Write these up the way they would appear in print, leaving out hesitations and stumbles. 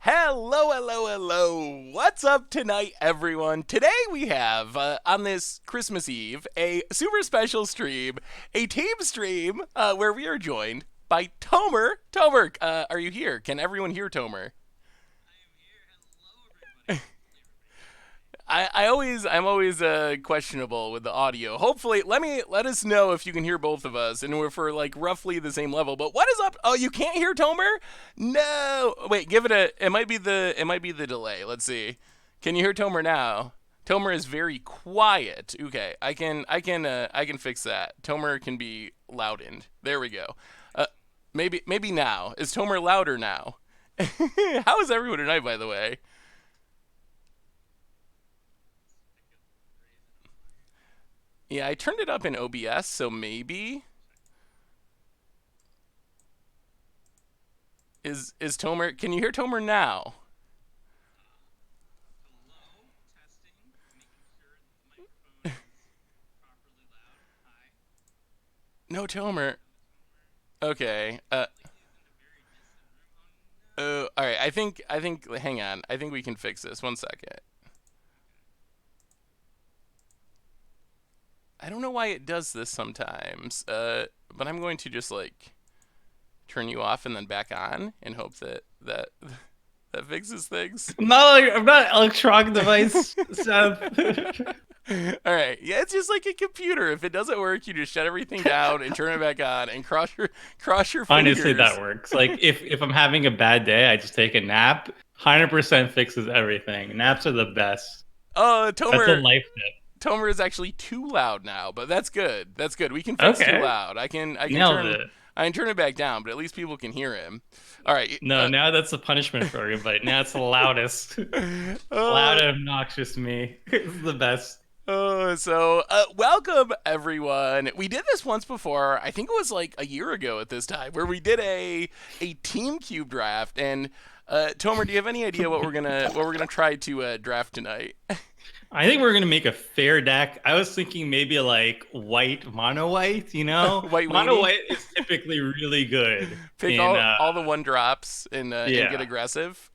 Hello, hello, hello. What's up tonight, everyone? Today we have, on this Christmas Eve, a super special stream, a team stream, where we are joined by Tomer. Tomer, are you here? Can everyone hear Tomer? I'm always questionable with the audio. Hopefully, let us know if you can hear both of us and if we're like roughly the same level. But what is up? Oh, you can't hear Tomer? No. Wait, give it a. It might be the delay. Let's see. Can you hear Tomer now? Tomer is very quiet. Okay, I can fix that. Tomer can be loudened. There we go. Maybe now. Is Tomer louder now? How is everyone tonight, by the way? Yeah, I turned it up in OBS, so maybe is Tomer. Can you hear Tomer now? No Tomer. Okay. All right. I think. Hang on. I think we can fix this. One second. I don't know why it does this sometimes. But I'm going to just like turn you off and then back on and hope that that fixes things. I'm not an electronic device, Seth. All right. Yeah, it's just like a computer. If it doesn't work, you just shut everything down and turn it back on and cross your Honestly, fingers. that works. Like if I'm having a bad day, I just take a nap. 100% fixes everything. Naps are the best. Oh, That's a Tomer life tip. Tomer is actually too loud now, but that's good. That's good. We can fix too Okay, loud. nailed it. I can turn it back down, but at least people can hear him. All right. No, now that's the punishment for everybody. Now it's the loudest, Uh, loud and obnoxious me. It's the best. welcome everyone. We did this once before. I think it was like a year ago at this time, where we did a team cube draft. And Tomer, do you have any idea what we're gonna try to draft tonight? I think we're gonna make a fair deck. I was thinking maybe like white, mono white. White Mono weenie. white is typically really good Pick in all the one drops and get yeah. aggressive.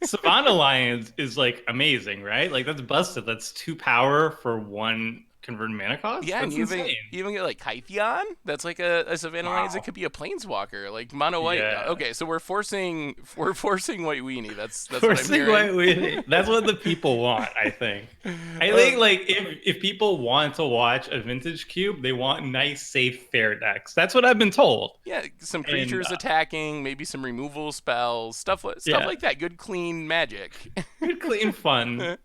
Savannah Lions is like amazing, right? Like that's busted. That's 2 power for one converted mana cost. Yeah, and That's insane. you even get like Kytheon. That's like a Savannah Lions. It Wow. could be a Planeswalker, like mono white. Yeah. Okay, so we're forcing white weenie. That's what I'm Forcing hearing. white we That's what the people want, I think. I Uh, think like if people want to watch a vintage cube, they want nice, safe, fair decks. That's what I've been told. yeah, some And creatures attacking, maybe some removal spells, stuff yeah, like that. Good, clean magic. good, clean fun.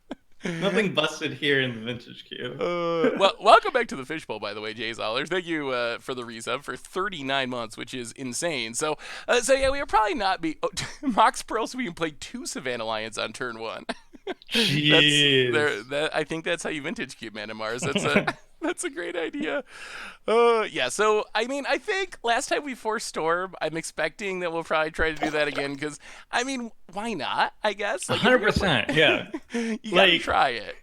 Nothing busted here in the vintage cube. Well, welcome back to the Fishbowl, by the way, Jay Zollers. Thank you for the resub for 39 months, which is insane. So yeah, we will probably not be. Oh, Mox Pearl, so we can play 2 Savannah Lions on turn one. Jeez. I think that's how you vintage cube Mana Mars. That's a that's a great idea. Yeah. So I mean, I think last time we forced Storm, I'm expecting that we'll probably try to do that again because I mean, why not? I guess like if you're gonna 100%. Yeah. you gotta Like try it.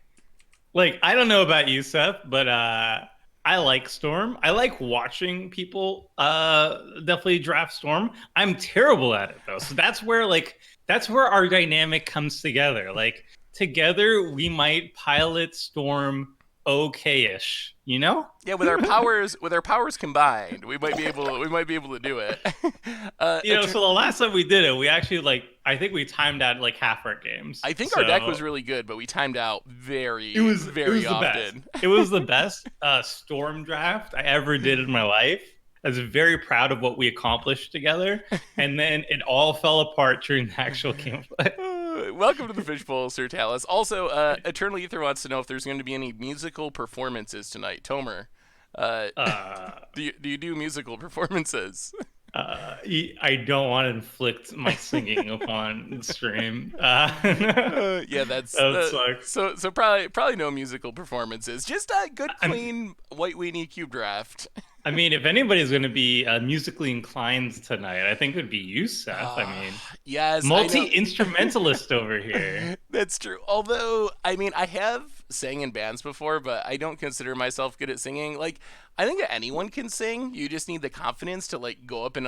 I don't know about you, Seth, but I like Storm. I like watching people definitely draft Storm. I'm terrible at it though. So that's where our dynamic comes together. Like together we might pilot Storm okay-ish, you know? Yeah, with our powers combined, we might be able to do it. So the last time we did it, we actually I think we timed out like half our games. I think our deck was So really good, but we timed out very, it was very the best. often. It was the best storm draft I ever did in my life. I was very proud of what we accomplished together, and then it all fell apart during the actual gameplay. Welcome to the Fishbowl, Sir Talus. Also, Eternal Ether wants to know if there's going to be any musical performances tonight. Tomer, Uh, do you do musical performances? I don't want to inflict my singing upon the stream. Yeah, that's That sucks. so probably no musical performances. Just a good, I'm clean white weenie cube draft. I mean, if anybody's going to be musically inclined tonight, I think it would be you, Seth. I mean, Yes, I know. multi-instrumentalist over here. That's true. Although, I mean, I have sang in bands before, but I don't consider myself good at singing. Like, I think that anyone can sing. You just need the confidence to like go up in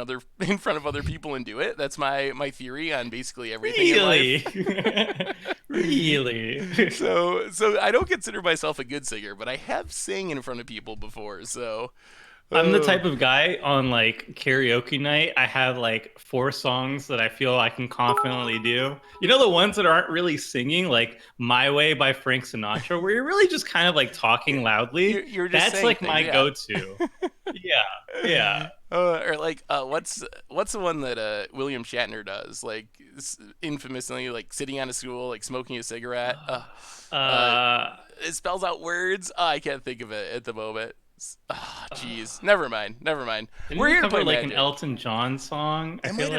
front of other people and do it. That's my theory on basically everything in Really? life. Really? So I don't consider myself a good singer, but I have sang in front of people before. So, I'm the oh, type of guy on like karaoke night. I have like four songs that I feel I can confidently do. You know, the ones that aren't really singing, like My Way by Frank Sinatra, where you're really just kind of like talking loudly. you're just That's saying like things, my yeah. go-to. Yeah, yeah. Or like what's the one that William Shatner does, like infamously, like sitting on a stool, like smoking a cigarette. Uh, Uh, it spells out words. I can't think of it at the moment. Jeez, never mind, never mind. didn't We're he here to cover play like an Magic. Elton John song? I It feel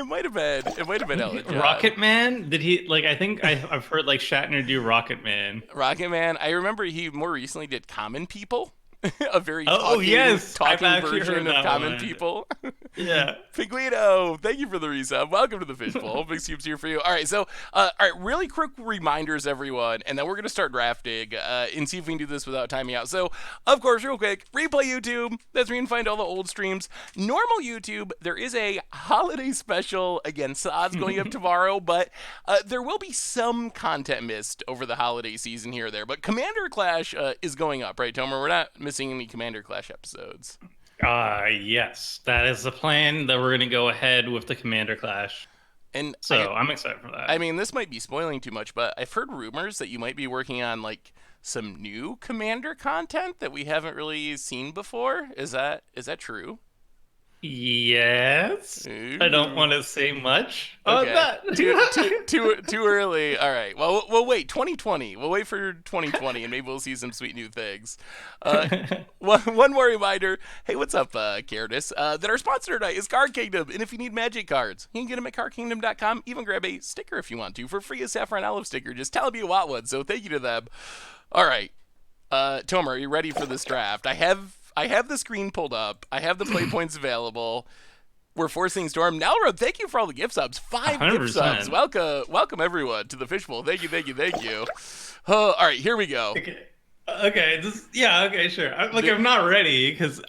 might have, like it might have been Elton John. Rocket Man. Did he like? I think I've heard like Shatner do Rocket Man. Rocket Man. I remember he more recently did Common People, a very Oh yes, I've talking actually heard version of that Common one. People. Yeah. Piguito, thank you for the resub. Welcome to the Fishbowl. Big Scoop's here for you. All right, so, all right, really quick reminders, everyone, and then we're going to start drafting and see if we can do this without timing out. So, of course, real quick, replay YouTube. That's where you can find all the old streams. Normal YouTube, there is a holiday special. Again, Saad's going up tomorrow, but there will be some content missed over the holiday season here or there. But Commander Clash is going up, right, Tomer? We're not missing any Commander Clash episodes. Yes, that is the plan that we're going to go ahead with the Commander Clash. And So I'm excited for that. I mean, this might be spoiling too much, but I've heard rumors that you might be working on like some new Commander content that we haven't really seen before. Is that true? Yes, I don't Ooh. want to say much on Okay. that. Too early. All right. Well, we'll wait. 2020. We'll wait for 2020, and maybe we'll see some sweet new things. Uh, one more reminder. Hey, what's up, Gyarados? That our sponsor tonight is Card Kingdom, and if you need Magic cards, you can get them at cardkingdom.com. Even grab a sticker if you want to for free, a Saffron Olive sticker. Just tell them you want one. So thank you to them. All right. Tomer, are you ready for this draft? I have the screen pulled up. I have the play points available. We're forcing Storm. Nalro, thank you for all the gift subs. 5 gift subs. 100%. Welcome everyone to the Fishbowl. Thank you, thank you, thank you. All right, here we go. Okay. Okay. Yeah. Okay. Sure. I'm not ready because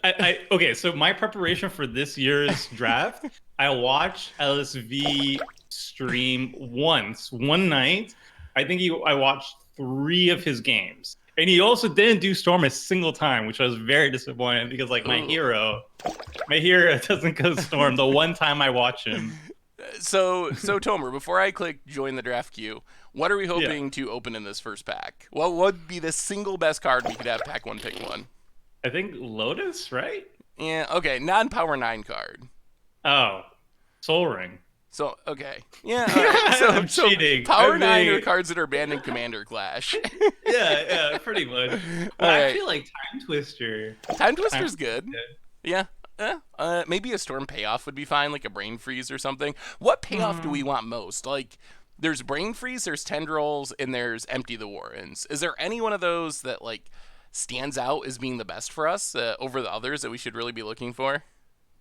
Okay. So my preparation for this year's draft, I watched LSV stream once, one night. I watched three of his games, and he also didn't do Storm a single time, which I was very disappointed because like my hero doesn't go Storm the one time I watch him. So Tomer, before I click join the draft queue, what are we Yeah. hoping to open in this first pack? What would be the single best card we could have pack one, pick one? I think Lotus, right? Yeah, okay, non-power 9 card. Oh, Soul Ring. So, okay. Yeah, all right. So, I'm so cheating. power I'm 9 are being- cards that are banned in Commander Clash. Yeah, pretty much. All Well, right. actually, like Time Twister. Time Twister's good. Good. Yeah. Maybe a Storm payoff would be fine, like a Brain Freeze or something. What payoff do we want most? Like, there's Brain Freeze, there's Tendrils, and there's Empty the Warrens. Is there any one of those that, like, stands out as being the best for us over the others that we should really be looking for?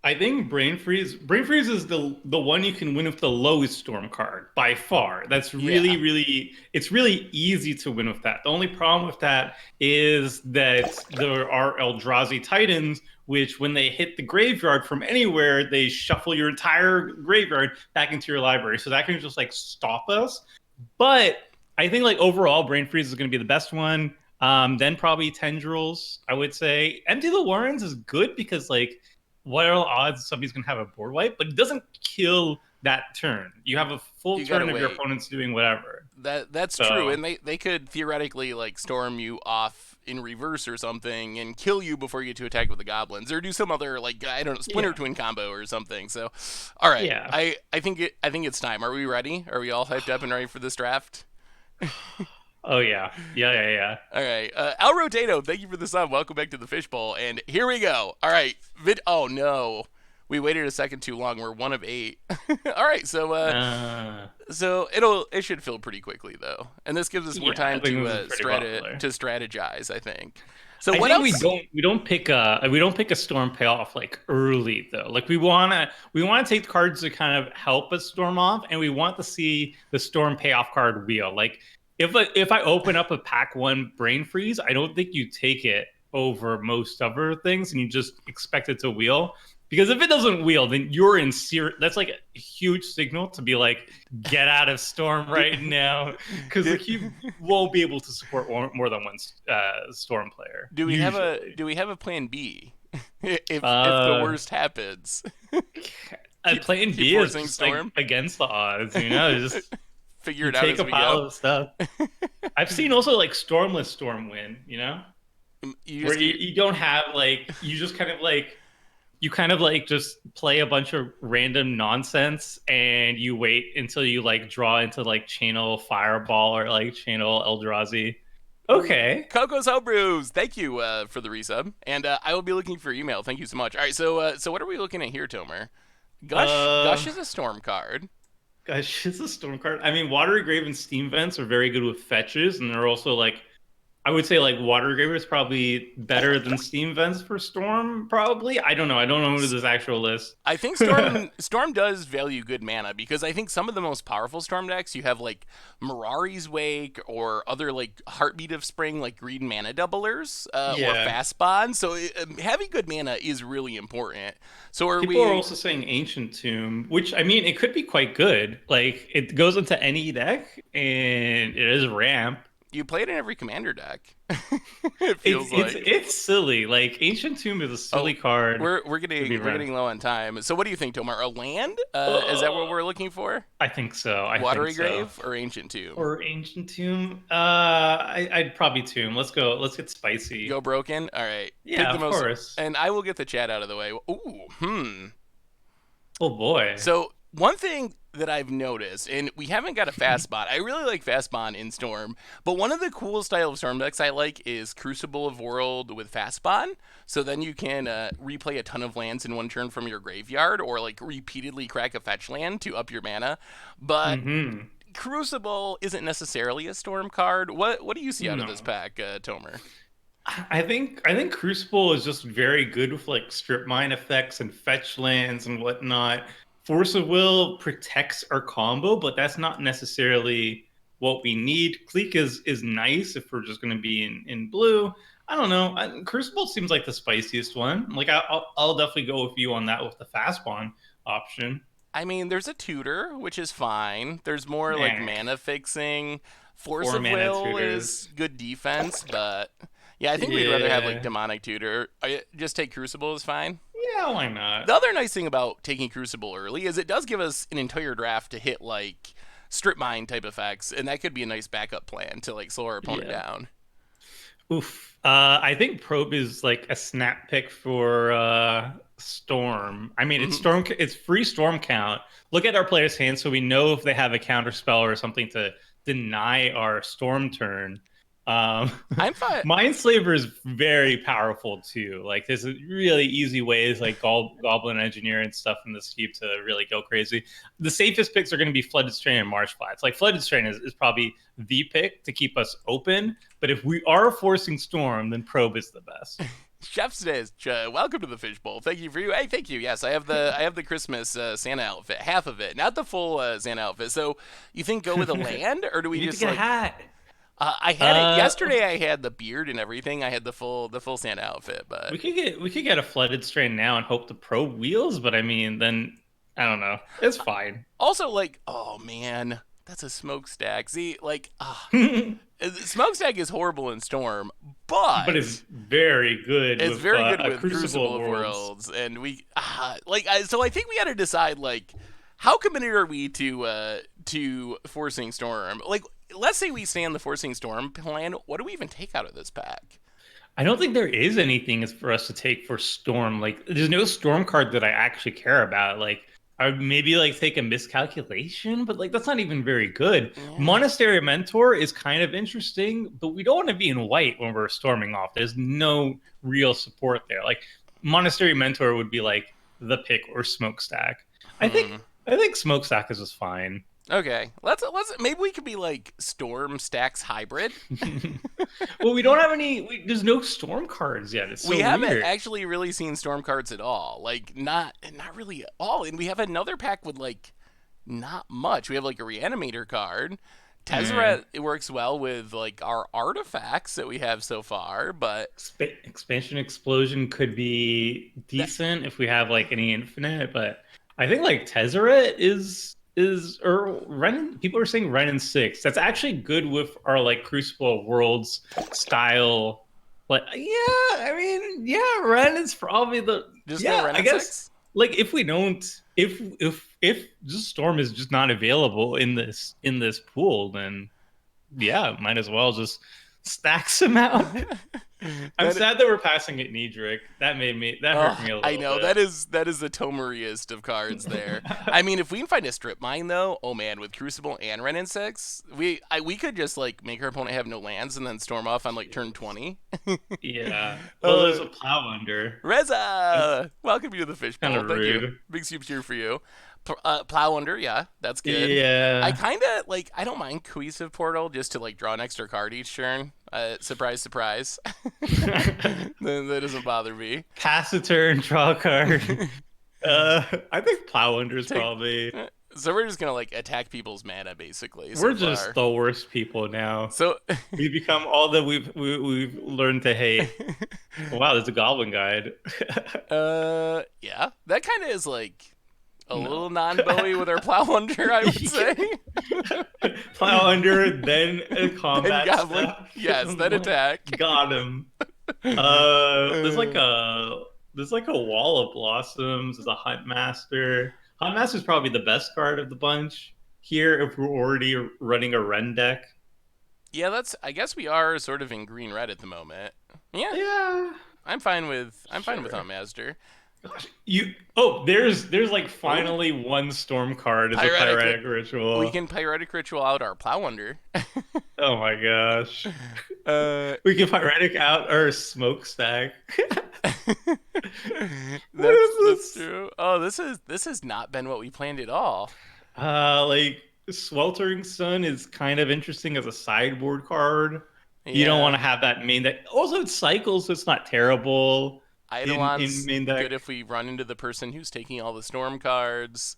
I think Brain Freeze. Brain Freeze is the one you can win with the lowest Storm card by far. That's really, Yeah. really. It's really easy to win with that. The only problem with that is that there are Eldrazi Titans, which when they hit the graveyard from anywhere, they shuffle your entire graveyard back into your library. So that can just like stop us. But I think like overall, Brain Freeze is going to be the best one. Then probably Tendrils. I would say Empty the Warrens is good because like what are the odds somebody's going to have a board wipe? But it doesn't kill that turn. You have a full You turn gotta of your wait. opponents doing whatever. That's So- true, and they could theoretically like storm you off in reverse or something and kill you before you get to attack with the goblins, or do some other like I don't know Splinter Yeah. Twin combo or something. So, all right, Yeah. I think it's time. Are we ready? Are we all hyped up and ready for this draft? Oh yeah, yeah. All right, Al Rotato, thank you for the sub. Welcome back to the Fishbowl, and here we go. All right, Oh no, we waited a second too long. We're 1 of 8. All right, so it should fill pretty quickly though, and this gives us more Yeah, time I think to this is pretty popular. to strategize. I think. So I what think else? we don't pick a storm payoff like early though. Like we wanna take cards to kind of help us storm off, and we want to see the storm payoff card wheel. Like if I open up a pack one brain freeze, I don't think you take it over most other things, and you just expect it to wheel. Because if it doesn't wheel, then you're in serious. That's like a huge signal to be like, get out of storm Do, right now, because do, the cube won't be able to support more than one storm player usually. do we have a plan B if the Uh, worst happens? Playing Keep B is forcing just like storm. against the odds, you know. Just Figure you it out take as a we pile go. of stuff. I've seen also like stormless storm win, you know, You where just keep. you don't have like you kind of like just play a bunch of random nonsense and you wait until you like draw into like channel Fireball or like channel Eldrazi. Ooh, Okay. Coco's Homebrews. Thank you for the resub, and I will be looking for your email. Thank you so much. All right, so what are we looking at here, Tomer? Gush Uh, is a storm card. Gosh, it's a storm card. I mean, Watery Grave and Steam Vents are very good with fetches, and they're also like I would say like Water Grave is probably better than Steam Vents for Storm. Probably. I don't know. I don't know this actual list. I think Storm does value good mana because I think some of the most powerful Storm decks you have like Mirari's Wake or other like Heartbeat of Spring like green mana doublers or Yeah. fast bond. So having good mana is really important. So are People are we? also saying Ancient Tomb, which I mean, it could be quite good. Like it goes into any deck, and it is ramp. You play it in every commander deck. It feels like. It's silly. Like Ancient Tomb is a Oh, silly card we're to be we're run. getting low on time. So what do you think, Tomar? A land? Is that what Uh, we're looking for? I think so. I think Watery so. Grave or Ancient Tomb? Or Ancient Tomb. I'd probably Tomb. Let's go. Let's get spicy. Go broken. All right. Pick Yeah, the of most, course. and I will get the chat out of the way. Ooh, hmm. Oh boy. So one thing that I've noticed, and we haven't got a fast bot. I really like fast bond in Storm, but one of the cool style of Storm decks I like is Crucible of World with fast bond. So then you can replay a ton of lands in one turn from your graveyard, or like repeatedly crack a fetch land to up your mana. But Hmm. Crucible isn't necessarily a Storm card. What do you see out of this No. pack, Tomer? I think Crucible is just very good with like strip mine effects and fetch lands and whatnot. Force of Will protects our combo, but that's not necessarily what we need. Clique is nice if we're just going to be in blue. I don't know. Crucible seems like the spiciest one. Like I'll definitely go with you on that with the fast one option. I mean, there's a tutor, which is fine. There's more like Nah, mana fixing. Force four of mana Will tutors. is good defense, but yeah, I think we'd rather have like Yeah, demonic tutor. Just take Crucible is fine. yeah, why not? The other nice thing about taking Crucible early is it does give us an entire draft to hit like strip mine type effects, and that could be a nice backup plan to like slow our opponent Yeah. down. Oof. I think Probe is like a snap pick for Storm. I mean, it's Hmm. Storm. It's free Storm count. Look at our players' hands so we know if they have a counter spell or something to deny our Storm turn. Um, I'm fine. Mindslaver is very powerful too. Like, there's really easy ways like Goblin Engineer and stuff in this cube to really go crazy. The safest picks are going to be Flooded Strain and Marsh Flats. Like, Flooded Strain is probably the pick to keep us open. But if we are forcing Storm, then Probe is the best. Chef's Dish, welcome to the fishbowl. Thank you for you. Hey, thank you. Yes, I have the Christmas Santa outfit, half of it, not the full Santa outfit. So, you think go with a land, or do we You need to just get a like? hat. I had it yesterday. I had the beard and everything. I had the full Santa outfit, but We could get a Flooded Strain now and hope the Probe wheels. But I mean, then I don't know. It's fine. also like, oh man, that's a smokestack. See, like, But smokestack is horrible in Storm, but it's very good it's with very good a with Crucible Crucible of of Worlds. Worlds, and so I think we got to decide like how committed are we to forcing Storm? Like, let's say we stand the forcing Storm plan. What do we even take out of this pack? I don't think there is anything for us to take for Storm. Like, there's no Storm card that I actually care about. Like, I would maybe like take a miscalculation, but like that's not even very good. Yeah. Monastery Mentor is kind of interesting, but we don't want to be in white when we're storming off. There's no real support there. Like Monastery Mentor would be like the pick or Smokestack. I Hmm. think I think Smokestack is just fine. Okay, let's maybe we could be like Storm Stacks hybrid. Well, we don't have any. There's no storm cards yet. It's We so haven't weird. actually really seen storm cards at all. Like not really at all. And we have another pack with like not much. We have like a reanimator card. Mm. Tezzeret, it works well with like our artifacts that we have so far, but Expansion explosion could be that decent if we have like any infinite, but I think like Tezzeret is or Ren. People are saying Ren and six. That's actually good with our like Crucible Worlds style. But yeah, I mean, yeah, Ren is probably the just go yeah. Ren I and guess six. like if we don't if just Storm is just not available in this pool, then yeah, might as well just stack some out. I'm That sad that we're passing it Niedric. That hurt oh, me a I little know bit. that is the Tomeriest of cards there. I mean, if we can find a strip mine though, oh man, with Crucible and Ren and six, we could just like make our opponent have no lands and then storm off on like turn 20. Yeah. Well, uh, there's a plow under. That's Reza, welcome you to the kind fishbowl. of Thank you. rude. Big soup cheer for you. Plow under, yeah, that's good. I Yeah. kind of like. I don't mind cohesive portal just to like draw an extra card each turn. Surprise, surprise. That doesn't bother me. Pass a turn, draw a card. I think plow under is Take. probably. So we're just gonna like attack people's mana basically so We're just far. the worst people now. So, We become all that we've learned to hate. Wow, there's a goblin guide. yeah, that kind of is like a No. little non-Bowie with our plow under, I would say. Plow under, then a Then combat goblin, step. yes, then attack. Got him. Uh, There's like a wall of blossoms. There's a hunt master. Hunt master is probably the best card of the bunch here if we're already running a Ren deck. yeah, that's. I guess we are sort of in green red at the moment. Yeah, Yeah, I'm fine with sure. Huntmaster. Gosh, you there's like Oh, finally one storm card as a pyretic. pyretic We ritual. can pyretic ritual out our plow under. Oh my gosh. uh, We can pyretic out our smokestack. What is that's this? true. Oh, this has not been what we planned at all. Like Sweltering Sun is kind of interesting as a sideboard card. You don't want Yeah, to have that main deck. Also, it cycles, so it's not terrible in Eidolon's main good deck. if we run into the person who's taking all the storm cards.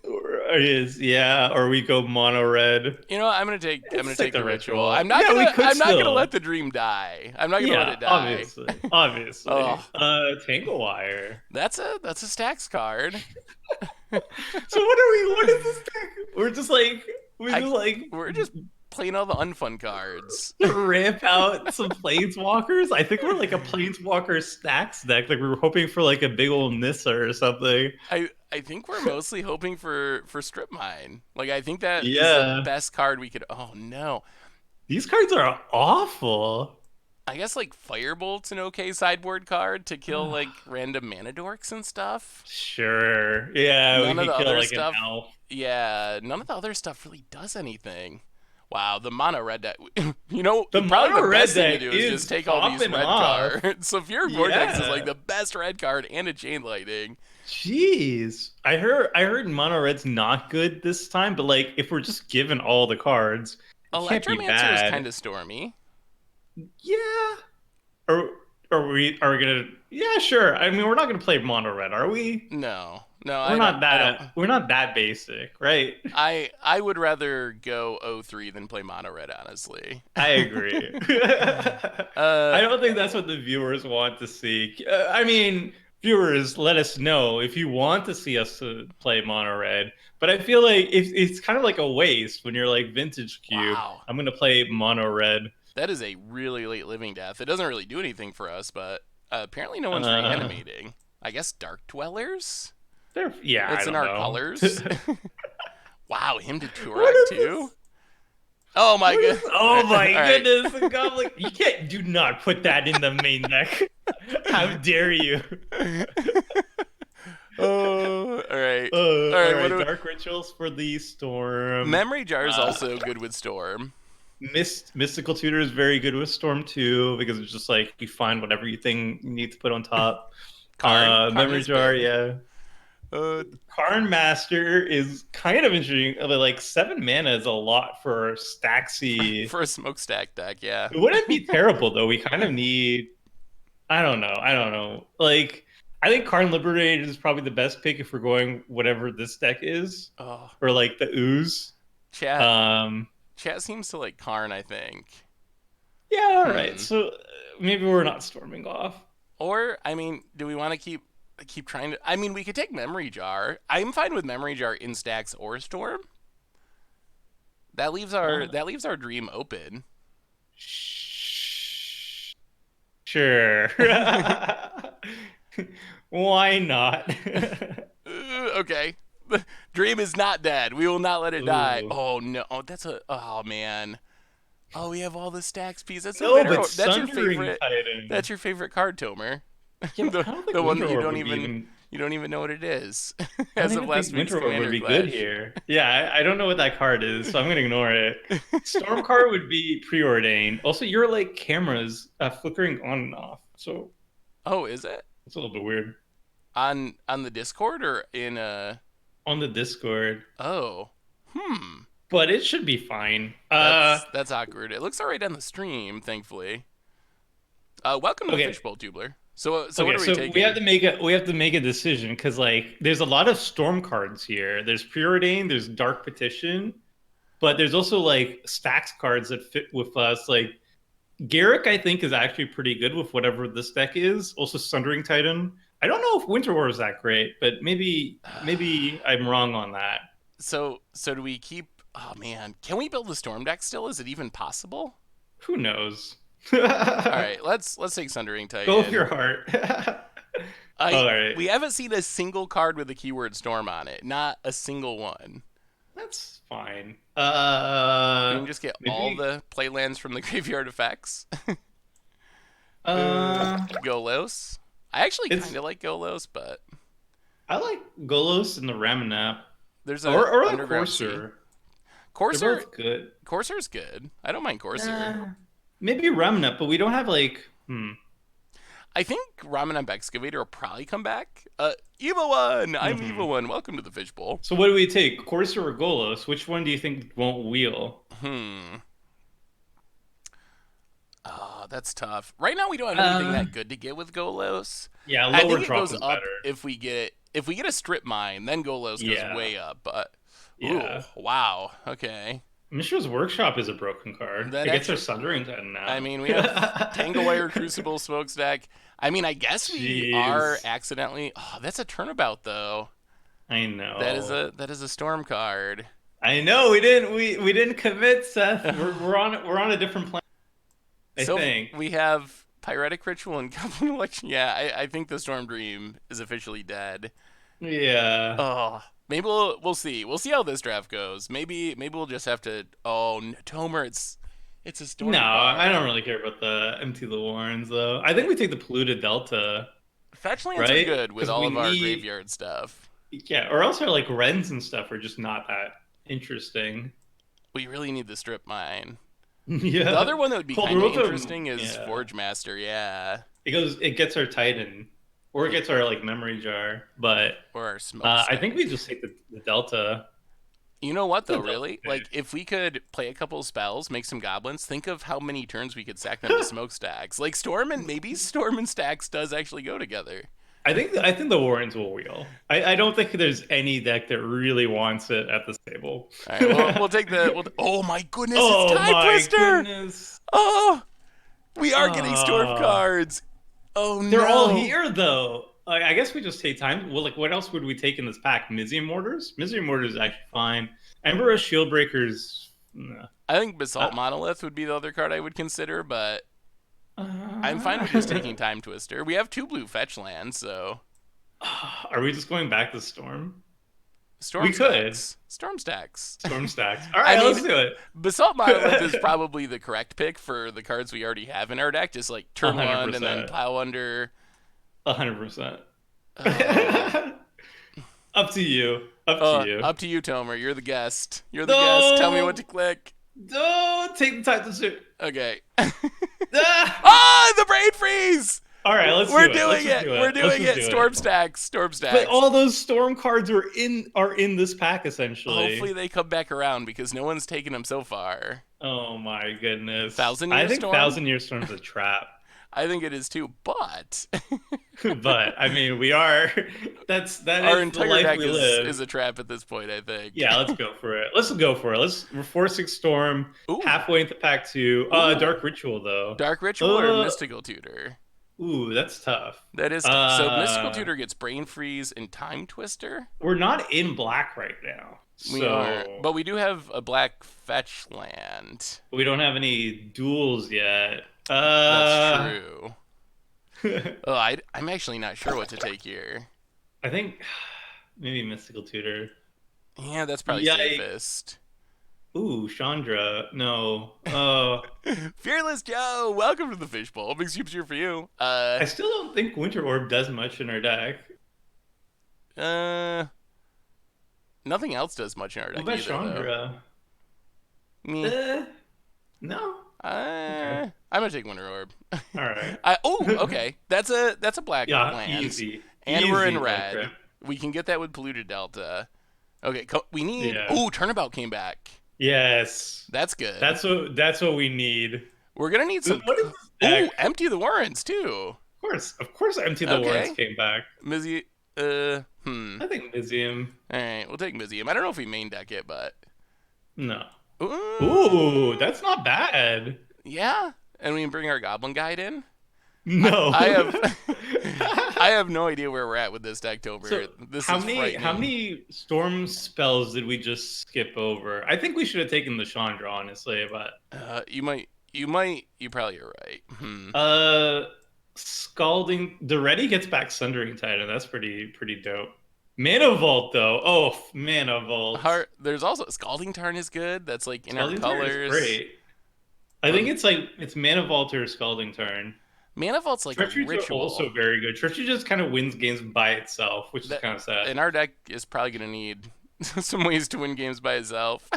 Or it is, yeah. Or we go mono red. You know, I'm Let's gonna take take the the ritual. ritual. Yeah, we could I'm not gonna still. let the dream die. I'm not gonna let Yeah, it die. obviously, obviously. Oh, Tangle Wire. that's a stacks card. So what are we? What is this deck? We're I just like we're just playing all the unfun cards. rip out some planeswalkers. I think we're like a planeswalker stacks deck. Like we were hoping for like a big old Nissa or something. I think we're mostly hoping for strip mine. Like I think that is the Yeah. best card we could. Oh no, These cards are awful. I guess like Firebolt's an okay sideboard card to kill like random mana dorks and stuff. Sure. Yeah, we None of could the kill other like an stuff. elf. Yeah, none of the other stuff really does anything. Wow, the mono red deck. You know, The probably mono the red best thing to deck do is just is take all these popping red off. cards. Severe Vortex is like Yeah. the best red card and a chain lightning. Jeez. I heard mono red's not good this time, but like if we're just given all the cards, it can't be Electromancer is kind bad. of stormy. Yeah. Are are we gonna? Yeah, sure. I mean, we're not gonna play mono red, are we? No, no, We're not I that. don't. We're not that basic, right? I would rather go 0-3 than play mono red, honestly. I agree. uh, I don't think that's what the viewers want to see. I mean, viewers, let us know if you want to see us play mono red. But I feel like it's kind of like a waste when you're like vintage cube. wow, I'm gonna play mono red. that is a really late living death. It doesn't really do anything for us, but apparently no one's Uh, reanimating. I guess Dark Dwellers. yeah, I It's in don't our know. colors. Wow, him to What Turak is too. this? Oh my What god! is? Oh my All right. goodness, the goblin! You can't. Do not put that in the main deck. How dare you? Oh, all right. All All right. What right, do dark rituals for the storm. Memory Jar is Uh, also good with Storm. Mystical Tutor is very good with Storm too because it's just like you find whatever you think you need to put on top. Karn. Karn Memory is Jar, good. yeah. Karn Master is kind of interesting. But like 7 mana is a lot for Staxy. For a smokestack deck, yeah. It wouldn't be terrible though. We kind of need. I don't know. I don't know. Like I think Karn Liberated is probably the best pick if we're going whatever this deck is, Oh, or like the Ooze. chat. Um, Chat seems to like Karn, I think. yeah. All right. So maybe we're not storming off. Or, I mean, do we want to keep trying to? I mean, we could take Memory Jar. I'm fine with Memory Jar in stacks or Storm. That leaves our dream open. Sure. Why not? Okay. The dream is not dead. We will not let it die. Ooh. Oh no. Oh, oh man. Oh, we have all the stacks piece. That's a No, better. but That's your Sundering favorite. Titan. That's your favorite card, Tomer. Yeah, but the I don't think the one that Winter you Orb don't would be even even. you don't even know what it is. I don't As of even last think week's Winter Orb would Commander be good Clash. here. Yeah, I don't know what that card is, so I'm gonna ignore it. Storm card would be preordained. Also, your like cameras flickering on and off, so Oh, is it it's a little bit weird on the Discord or in on the Discord, Oh, hmm. but it should be fine. That's awkward. It looks alright on the stream, thankfully. Welcome to the Okay. Fishbowl Tubular. So what Okay, are we so taking? we have to make a decision because like there's a lot of storm cards here. There's preordained, there's dark petition, but there's also like stacks cards that fit with us. Like Garrick, I think is actually pretty good with whatever this deck is. Also Sundering Titan. I don't know if Winter War is that great, but maybe I'm wrong on that. So do we keep? Oh man, can we build the Storm deck still? Is it even possible? Who knows? All right, let's take Sundering Go with Titan. your heart. All right. We haven't seen a single card with the keyword Storm on it. Not a single one. That's fine. We can just get all Maybe. the playlands from the graveyard effects. Uh, Golos. I actually it's kind of like Golos, but I like Golos and the Ramanap, there's a or the underground sea. Courser. They're Courser. both good. Courser's good. I don't mind Courser. Maybe Remnant, but we don't have like. I think Ramen and Excavator will probably come back. Evil One! I'm Mhm. Evil One. Welcome to the Fishbowl. So what do we take, Courser or Golos? Which one do you think won't wheel? That's tough. Right now we don't have anything that good to get with Golos. Yeah, I lower think it drop goes is up better. if we get a strip mine, then Golos goes Yeah. way up. But Yeah. ooh, wow. Okay. Mishra's Workshop is a broken card. That It gets our actually- Sundering Titan now. I mean, we have Tanglewire, Crucible, Smokestack. I mean, I guess we are accidentally. Oh, that's a turnabout though. I know. That is a storm card. I know. We didn't commit, Seth. we're on a different plan. I think. We have Pyretic Ritual and Company Election. Yeah, I think the Storm Dream is officially dead. Yeah. Oh, maybe we'll see. We'll see how this draft goes. Maybe we'll just have to. Oh, Tomer, it's a storm. No, card. I don't really care about the Empty the Warrens though. I think we take the Polluted Delta. Fetch lands are Right? good with 'Cause all we of our need- graveyard stuff. Yeah, or else our like Wrens and stuff are just not that interesting. We really need the strip mine. Yeah. The other one that would be Cold kind of Rotom, interesting is yeah. Forge Master. Yeah, It gets our Titan, or it gets our like memory jar. But or our smoke. I think we just take the Delta. You know what though, That's really? okay. Like if we could play a couple of spells, make some goblins, think of how many turns we could sack them to smokestacks. Like Storm and Stacks does actually go together. I think the Warrens will wheel. I don't think there's any deck that really wants it at this table. All right, we'll take the. Oh my goodness! Oh It's Time my Twister. goodness! Oh, we are getting Storm cards. Oh no! They're all here though. I guess we just take time. Well, like what else would we take in this pack? Mizium Mortars? Mizium Mortars is actually fine. Emperor's Shieldbreakers. Nah. I think Basalt Monolith would be the other card I would consider, but I'm fine with just taking Time Twister. We have 2 blue fetch lands, so. Are we just going back to Storm? Storm We could. stacks. Storm stacks. Storm stacks. All right, let's do it. Basalt Monolith is probably the correct pick for the cards we already have in our deck. Just like turn 1 and then 100%. pile under. 100%. Up to you. Up to you. Up to you, Tomer. You're the guest. You're the guest. Tell me what to click. Don't take the time to shoot. Okay. Ah! Ah, the brain freeze! All right, let's We're do it. Let's doing just it. do We're it. Let's doing just it. do it. Storm stacks. Storm But stacks. all those storm cards are in this pack essentially. Hopefully they come back around because no one's taken them so far. Oh my goodness. Thousand I Year think Storm. Thousand Year Storm's a trap. I think it is too, but But I mean, we are. That our is the entire life deck we is live. a trap at this point. I think. Yeah, let's go for it. Let's go for it. We're forcing Storm Ooh, halfway into pack two. ooh, Dark Ritual though. Dark Ritual or Uh, Mystical Tutor. that's tough. That is tough. So Mystical Tutor gets Brain Freeze and Time Twister. We're not in black right now, We are, so but we do have a black fetch land. we don't have any duels yet. That's true. Oh, I'm actually not sure what to take here. I think maybe Mystical Tutor. Yeah, that's probably Yikes. safest. Ooh, Chandra. No. Fearless Joe, welcome to the Fishbowl. Big soups here for you. I still don't think Winter Orb does much in our deck. Nothing else does much in our deck What about either, Chandra? though. Me. No. I'm gonna take Winter Orb. All right. Okay. That's a black Yeah, land. easy. And Easy, we're in like red. that. We can get that with Polluted Delta. Okay, we need. Yeah. Turnabout came back. Yes. That's good. That's what we need. We're gonna need some. What is this deck? Empty the Warrens too. Of course, Empty the Warrens came back. Mizzy. I think Mizium. All right, we'll take Mizium. I don't know if we main deck it, but No. ooh, Ooh, that's not bad. yeah. And we can bring our Goblin Guide in. No. I have. I have no idea where we're at with this deck, Tober. So, this how is many frightening. how many storm spells did we just skip over? I think we should have taken the Chandra, honestly, but You probably are right. Scalding the Ready gets back Sundering Titan. That's pretty dope. Mana Vault though. Oh, Mana Vault. There's also Scalding Tarn is good. That's like in Scalding our Tarn is colors. great. I think it's Mana Vault or Scalding Tarn. Mana Vault's like Treachery a ritual. also very good. Treachery just kind of wins games by itself, which is kind of sad. And our deck is probably gonna need some ways to win games by itself.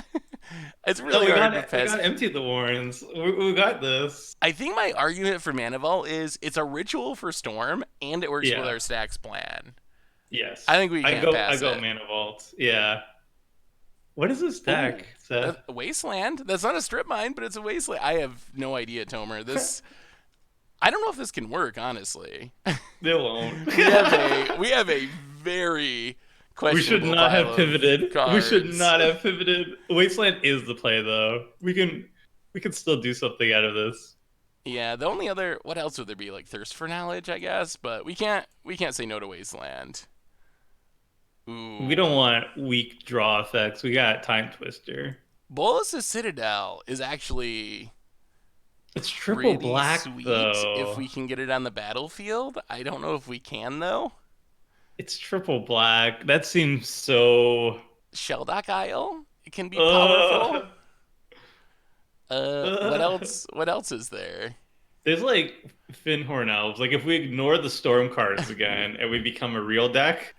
It's really hard to pass. We got Empty the Warrens. We got this. I think my argument for Mana Vault is it's a ritual for Storm, and it works with our stacks plan. Yes. I think we can't pass it. I go Mana Vault. Yeah. What is this deck? A Wasteland? That's not a strip mine, but it's a Wasteland. I have no idea, Tomer. I don't know if this can work, honestly. They won't. we have a very questionable. We should not have pivoted. Cards. We should not have pivoted. Wasteland is the play, though. We can still do something out of this. Yeah, the only other what else would there be? Like Thirst for Knowledge, I guess, but we can't say no to Wasteland. Ooh. We don't want weak draw effects. We got Time Twister. Bolas's Citadel is actually it's triple black sweet though. if we can get it on the battlefield. I don't know if we can though. It's triple black. That seems so Shelldock Isle. It can be powerful. What else? What else is there? There's like Finhorn Elves. Like if we ignore the storm cards again and we become a real deck.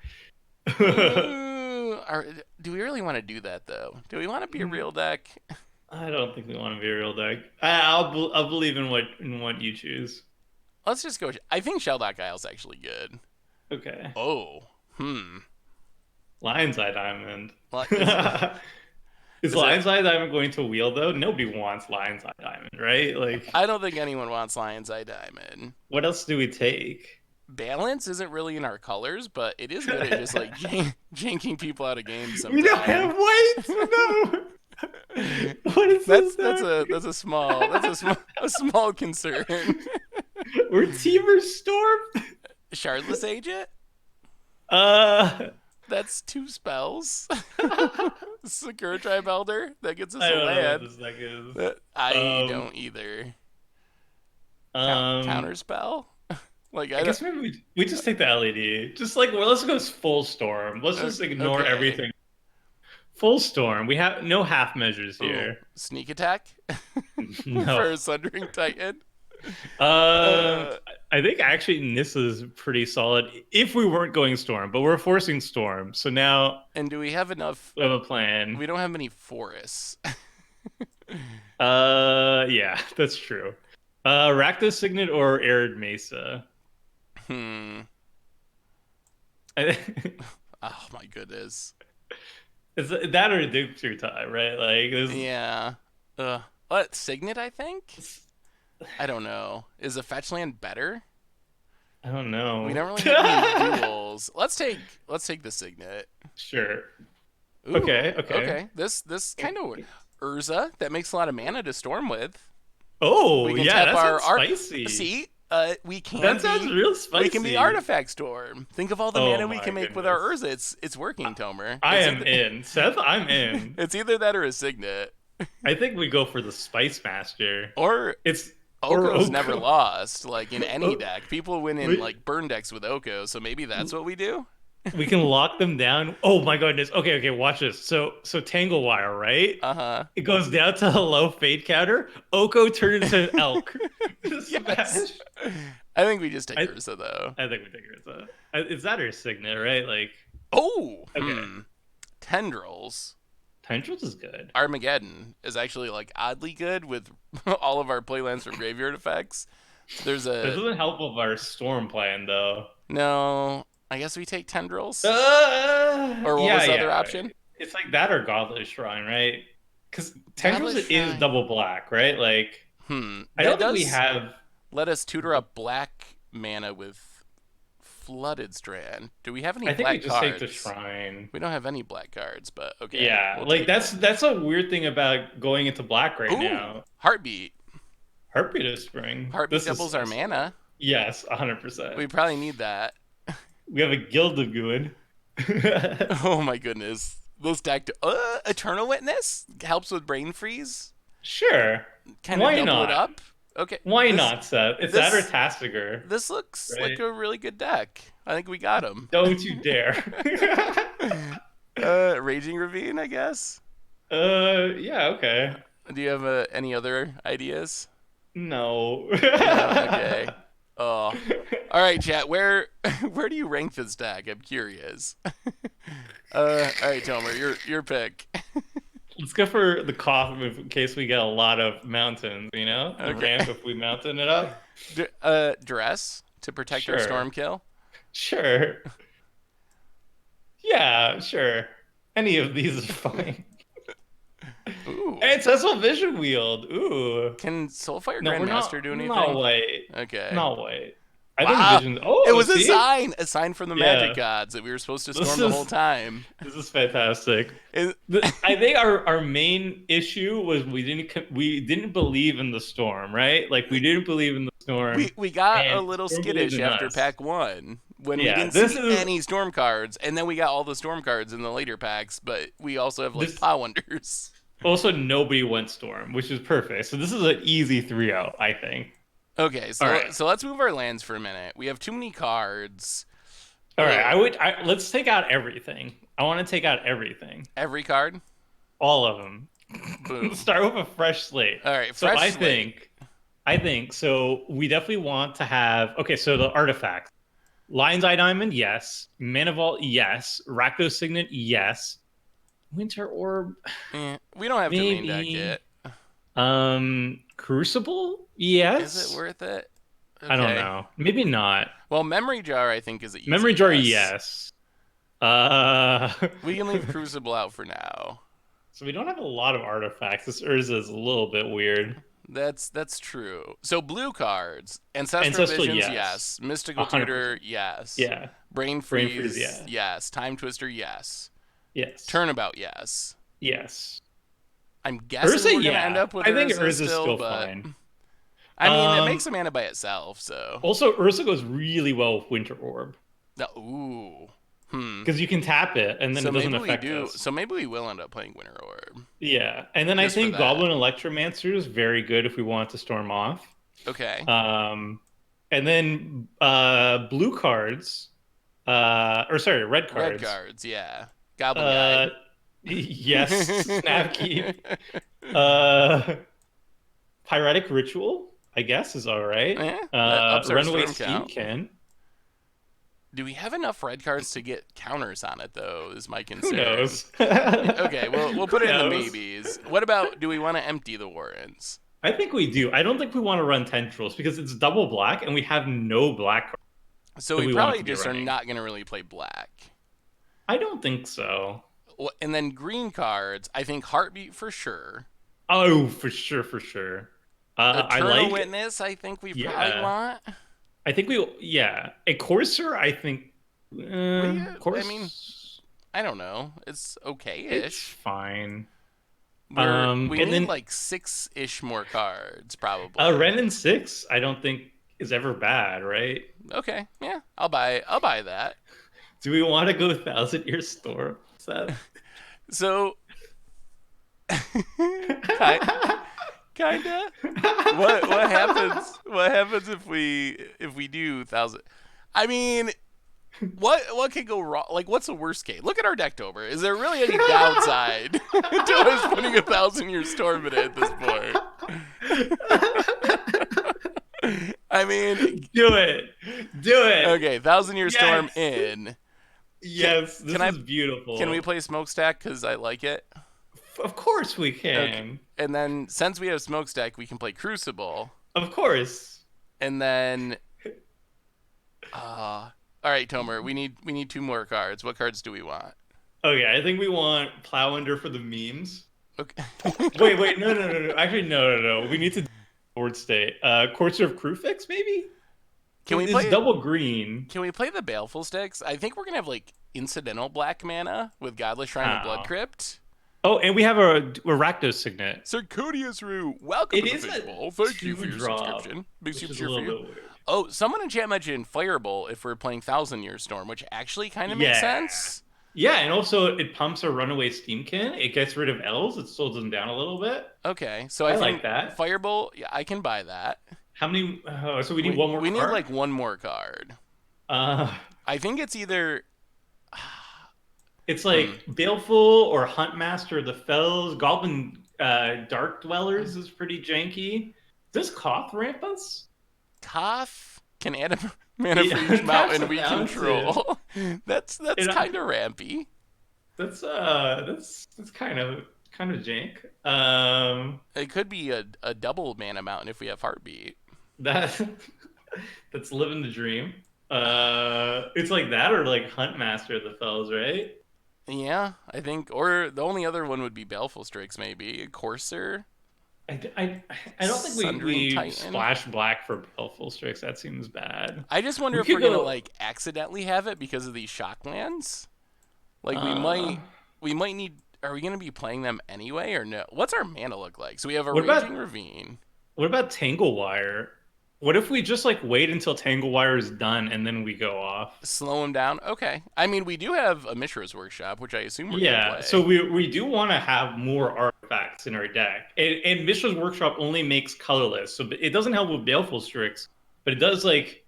Do we really want to do that though? Do we want to be a real deck? I don't think we want to be a real deck. I'll believe in what you choose. Let's just go. I think Shelldock Isle's actually good. Okay. Oh. Lion's Eye Diamond. Is Is Lion's Eye Diamond going to wheel though? Nobody wants Lion's Eye Diamond, right? Like I don't think anyone wants Lion's Eye Diamond. What else do we take? Balance isn't really in our colors, but it is good at just like janking people out of games sometimes. We don't have white. No. What is this? That's a small concern. We're Teamer Storm. Shardless Agent? That's 2 spells. Secure Tribe Elder that gets us a land. I don't know what this deck is. I don't either. Counter spell? Like I guess maybe we just take the LED. Just like let's go full storm. Let's just ignore everything. Full storm. We have no half measures here. Sneak attack No. for a Sundering Titan. I think actually Nissa's pretty solid if we weren't going storm, but we're forcing storm. So now. And do we have enough? We have a plan. We don't have many forests. Yeah, that's true. Rakdos Signet or Arid Mesa. Hmm. It's Oh my goodness. that or Adventure Time, right? Like this. Yeah. What Signet? I think. I don't know. Is a fetch land better? I don't We know. don't really have any duels. Let's take the Signet. Sure. Ooh. Okay. Okay. Okay. This kind of Urza that makes a lot of mana to storm with. We Oh can yeah, tap that our sounds art. spicy. See, we can That sounds be real we can be spicy. artifact storm. Think of all the Oh mana we my can make with our goodness. Urza. It's working, Tomer. I It's am either in. Seth, I'm in. it's either that or a Signet. I think we go for the Spice Master. Or It's or Oko's never Oko. lost, like in any Oh, deck. People win in we, like burn decks with Oko, so maybe that's what we do. we can lock them down. Oh my goodness. Okay, okay, watch this. So Tangle Wire, right? Uh It goes down to a low fade counter. Oko turns into an elk. huh. Yes. Smash. I think we just take I, Ursa though. I think we take it. Is that her signet, right? Like, Oh, okay. Tendrils. Tendrils is good. Armageddon is actually like oddly good with all of our playlands from graveyard effects. There's This a doesn't help with our storm plan, though. no. I guess we take Tendrils. Or what Yeah, was the other yeah. option? It's like that or Godless Shrine, right? Because Tendrils Godless is Shrine. double black, right? Like, I That don't think we does have. let us tutor up black mana with Flooded Strand. Do we have any I think we black just take the cards? shrine. We don't have any black cards, but okay, Yeah, we'll like take it. that's a weird thing about going into black right Ooh, now. Heartbeat. Heartbeat of Spring. Heartbeat This is doubles our mana. yes, 100%. We probably need that. We have a Guild of Good. Oh my goodness. This deck, Eternal Witness helps with brain freeze. Sure. Kind of Why double it not? up. Okay. Why not, Seth? It's that or This Tastiger, this looks like right? a really good deck. I think we got him. Don't you dare. Raging Ravine, I guess. Yeah, okay. Do you have any other ideas? No. No. Okay. Oh. All right, chat. Where where do you rank this deck? I'm curious. All right, Tomer, your pick. Let's go for the cough move in case we get a lot of mountains, you know? The Okay. ramp if we mountain it up. Dress to protect our Sure. storm kill. Sure. Yeah, sure. Any of these is fine. Ooh. Hey, Cecil Vision Wield. Ooh. Can Soulfire No, we're not. Grandmaster do anything? No, wait. Okay. No, wait. I think Wow. Vision. Oh, It was see? a sign from the Yeah. magic gods that we were supposed to This storm the is- whole time. This is fantastic. It- I think our main issue was we didn't believe in the storm, right? Like we didn't believe in the storm. we got a and little storm believed skittish in after us. pack 1 when we Yeah, didn't this see is- any storm cards, and then we got all the storm cards in the later packs, but we also have like This- Paw Wonders. Also, nobody went storm, which is perfect. So this is an easy 3-0, I think. Okay, so All right. so let's move our lands for a minute. We have too many cards. All right, let's take out everything. I want to take out everything, Every card. all of them. Boom. Start with a fresh slate. All right, So fresh I slate. think so. We definitely want to have okay. So the artifacts, Lion's Eye Diamond, yes. Mana Vault, yes. Rakdos Signet, yes. Winter Orb, We don't have to main deck maybe. it. Crucible, yes. Is it worth it? I don't Okay. know. Maybe not. Well, Memory Jar, I think, is a easy Memory Jar, yes. yes. Uh, We can leave Crucible out for now. so we don't have a lot of artifacts. This Urza is a little bit weird. That's true. So blue cards, Ancestral Ancestral, Visions, yes. yes. Mystical 100%. Tutor, yes. Yeah. Brain Brain Freeze, Freeze, yeah. yes. Time Twister, yes. Yes. Turnabout, yes. Yes. I'm guessing Urza, we're gonna yeah. end up with I think Urza Urza's still but fine. I mean, it Um, makes a mana by itself, so. Also, Urza goes really well with Winter Orb Ooh. because you can tap it and then So it doesn't maybe we affect do. us. So maybe we will end up playing Winter Orb. Yeah, and then Just for I think that. Goblin Electromancer is very good if we want to storm off. Okay. And then blue cards, or sorry, red cards. Red cards, yeah. Goblin Uh, Guide. yes, Snapkeep. Pyretic Ritual, I guess, is all right. Yeah, that ups our Runaway storm Steam count. can. Do we have enough red cards to get counters on it, though, is my Who concern. knows? Okay, we'll put it in the Who knows? maybes. What about, do we want to empty the Warrens? I think we do. I don't think we want to run Tendrils because it's double black and we have no black cards. So if we we want it probably to be just are running. not going to really play black. I don't think so. And then green cards, I think Heartbeat for sure. Oh, for sure, for sure. I Eternal like, Witness, I think we probably yeah. want. I think yeah. A Courser, I think, I mean, course, I don't know. It's it's okay-ish. fine. We And need then like 6-ish more cards, probably. Ren and 6, I don't think is ever bad, right? Okay, yeah, I'll buy that. Do we want to go 1,000 Year Storm, Seth? So, ki- kinda. What happens? What happens if we do 1,000? I mean, what could go wrong? Like, what's the worst case? Look at our deck, Tober. Is there really any downside to us putting 1,000 Year Storm in it at this point? I mean, Do it. Do it. okay, 1,000 Year Storm Yes. in. Yes, this Can I? is beautiful. Can we play Smokestack because I like it? Of course we Okay. can. And then since we have Smokestack, we can play Crucible. Of course. And then, all right, Tomer, we need 2 more cards. What cards do we want? Okay, I think we want Plowender for the memes. Okay. Wait, no. Actually, no. We need to forward state. Courser of Crewfix, maybe? Can we It's play double green. Can we play the Baleful Sticks? I think we're gonna have like incidental black mana with Godless Shrine and Blood Crypt. Oh, and we have a Rakdos Signet. Circodius Rue, welcome It to the is a fishbowl. Thank you for your 2-drop, subscription. Big which super is a cheer for little you. bit weird. Oh, someone in chat mentioned Firebolt if we're playing 1,000 Year Storm, which actually kind of makes sense. Yeah, and also it pumps a Runaway Steamkin. It gets rid of L's. It slows them down a little bit. Okay, so I think like that. Firebolt, yeah, I can buy that. How many? So we need one more We card? need like one more card. Uh, I think it's either it's like Baleful or Huntmaster of the Fells. Goblin Dark Dwellers is pretty janky. Does Koth ramp us? Koth can add a mana Yeah, for each mountain that's we what I'm control. That's kind of rampy. That's kind of jank. It could be a double mana mountain if we have Heartbeat. That that's living the dream. It's like that or like Huntmaster of the Fells, right? Yeah, I think, or the only other one would be Baleful Strix, maybe Courser. I don't think Sundering we Titan. splash black for Baleful Strix. That seems bad. I just wonder if we're gonna like accidentally have it because of these shock lands. Like we might need. Are we gonna be playing them anyway or no? What's our mana look like? So we have a Raging Ravine. What about Tanglewire? What if we just like wait until Tanglewire is done and then we go off? Slow him down. Okay. I mean, we do have a Mishra's Workshop, which I assume we're gonna play. So we do want to have more artifacts in our deck, and Mishra's Workshop only makes colorless, so it doesn't help with Baleful Strix, but it does like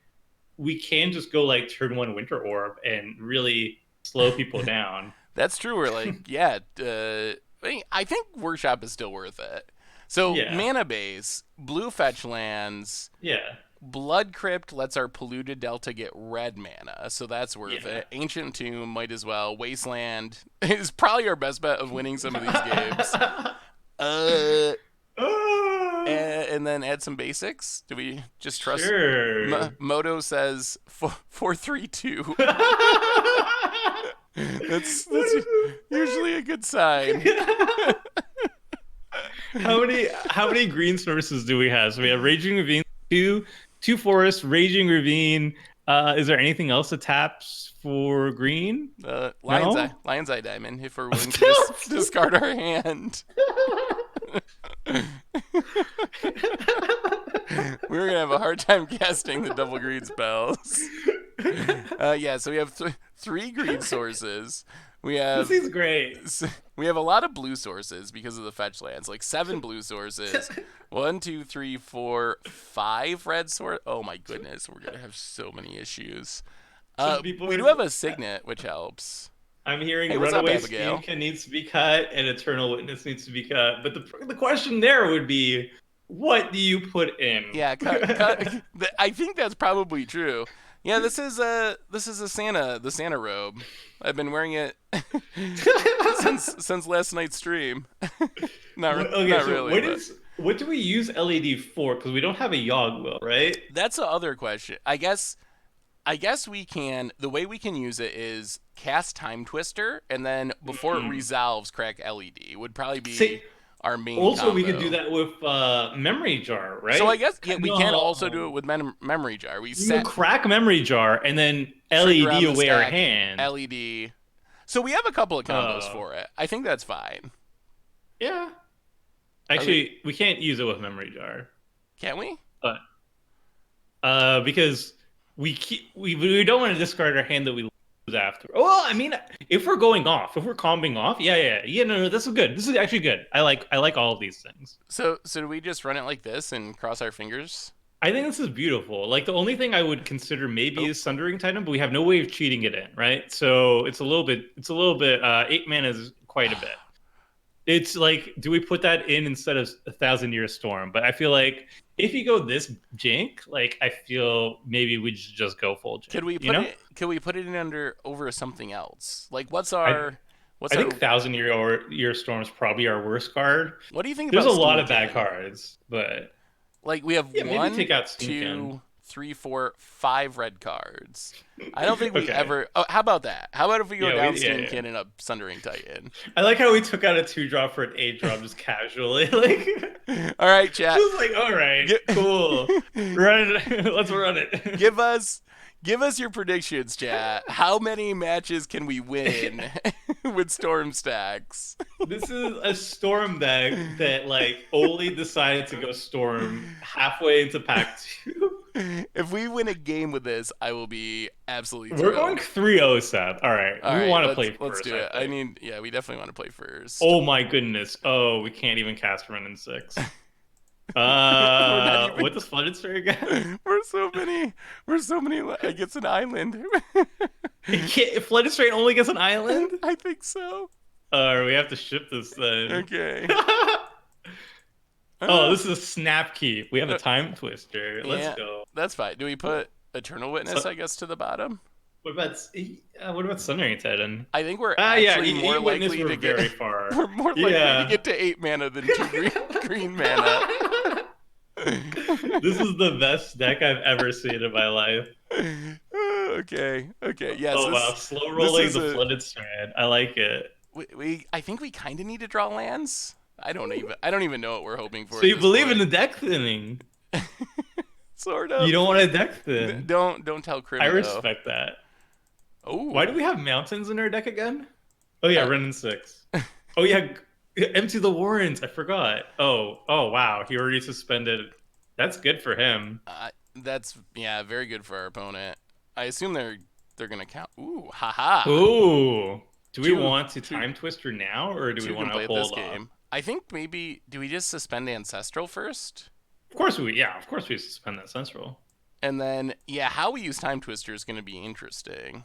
we can just go like turn 1 Winter Orb and really slow people down. That's true. We're like, yeah. I think Workshop is still worth it. So mana base, blue fetch lands. Yeah. Blood Crypt lets our polluted delta get red mana, so that's worth it. Ancient Tomb might as well. Wasteland is probably our best bet of winning some of these games. And then add some basics. Do we just trust? Sure. Moto says 4-3-2. That's usually a good sign. How many green sources do we have? So we have Raging Ravine, two forests, Raging Ravine. Is there anything else that taps for green? Lion's Eye Diamond, if we're willing to discard our hand. We're gonna have a hard time casting the double green spells. So we have 3 green sources. This is great. We have a lot of blue sources because of the fetch lands, like 7 blue sources. 1, 2, 3, 4, 5 red source. Oh my goodness, we're gonna have so many issues. We do have a Signet, which helps. I'm hearing Runaway Steamkin needs to be cut and Eternal Witness needs to be cut. But the question there would be, what do you put in? Yeah, cut. I think that's probably true. Yeah, this is the Santa robe. I've been wearing it since last night's stream. not really. What do we use LED for? Because we don't have a Yogg will, right? That's the other question. I guess I guess we can. The way we can use it is cast Time Twister, and then before it Hmm. resolves, crack LED. Would probably Say, be our main also, we could do combo. that with Memory Jar, So I right? guess yeah, Kind we of. can also do it with Memory Jar. We You set crack Memory Jar and then trigger LED on the away our stack, hand. LED. So we have a couple of combos Uh, for it. I think that's fine. yeah. Are we? Actually, we can't use it with Memory Jar, Can we? but because we don't want to discard our hand that we lose after. Well, I mean, if we're going off, if we're combing off, yeah. No, this is good. This is actually good. I like all of these things. So do we just run it like this and cross our fingers? I think this is beautiful. Like the only thing I would consider maybe Oh, is Sundering Titan, but we have no way of cheating it in, right? So it's a little bit 8 mana is quite a bit. It's like, do we put that in instead of 1,000 Year Storm? But I feel like if you go this jink, like I feel maybe we should just go full could jink, we you put know? it? Could we put it in under over something else? Like I what's I our think 1,000 Year Storm is probably our worst card. what do you think There's about a lot of Steam bad Kin? cards, but Like we have yeah, maybe one, take out Steamkin. two, three, four, five red cards. I don't think we Okay. ever. Oh, how about that? How about if we go down Steam Yeah. Kin and up Sundering Titan? I like how we took out a 2 drop for an 8 drop just casually. Like All right, chat. just like, all right, cool. Run it. Let's run it. Give us give us your predictions, chat. How many matches can we win with Storm Stacks? This is a storm deck that like only decided to go storm halfway into pack 2. If we win a game with this, I will be absolutely We're going thrilled. 3-0, Seth. All right. All We right, want to let's play let's first, do I it. think. Yeah, we definitely want to play first. Oh my goodness. Oh, we can't even cast Run in 6. We're not even. What does Flooded Sphere again? We're so many. We're so many. It gets an island. It can't, Flooded Sphere only gets an island? I think so. We have to ship this then. Okay. Oh, this is a snap keep. We have a Uh, time twister. Let's yeah, go. that's fine. Do we put Eternal Witness, So, I guess, to the bottom? what about Sundering Titan? I think we're Yeah, actually more Witness likely were to get. very far. We're more likely to Yeah. get to 8 mana than 2 green mana. This is the best deck I've ever seen in my life. Okay. Okay. Yes. Oh wow, slow rolling is the a. Flooded Strand. I like it. I think we kind of need to draw lands. I don't even know what we're hoping for. So at you this believe in point. the deck thinning? Sort You of. don't want a deck thin. Don't tell Crim I though. respect that. Oh. Why do we have mountains in our deck again? Oh yeah, Uh, Ren in 6. Oh yeah, empty the Warrens. I forgot. Oh wow, he already suspended. That's good for him. That's yeah, very good for our opponent. I assume they're gonna count. Ooh, haha. Ooh. Do we Two- want to two- time twister now, or do we Two can want to play this hold off? game. I think maybe do we just suspend Ancestral first? Of course we suspend that central. And then yeah, how we use Time Twister is gonna be interesting.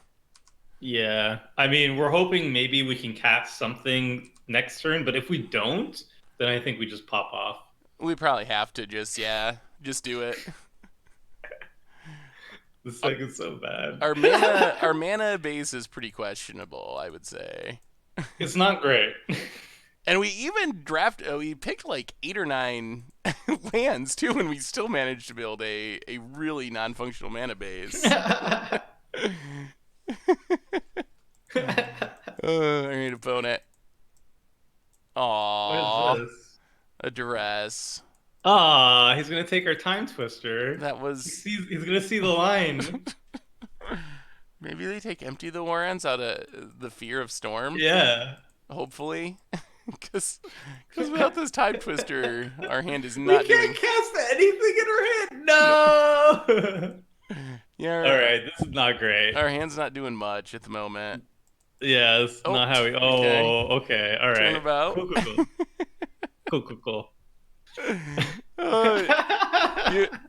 Yeah, I mean, we're hoping maybe we can cast something next turn, but if we don't, then I think we just pop off. We probably have to just do it. This deck is so bad. Our mana base is pretty questionable, I would say. It's not great. And we even we picked like 8 or 9 lands too, and we still managed to build a really non-functional mana base. All right, opponent. What Aww, is this? a duress. He's gonna take our time twister. That was He's gonna see the line. maybe they take Empty the Warrens out of the fear of storm. Yeah. Hopefully, because without this Time Twister, our hand is We not can't doing. cast anything in our hand. No. Yeah, All right, this is not great. our hand's not doing much at the moment. Yeah, that's Oh, not how we. okay. Oh, okay. All right. Turnabout. Cool.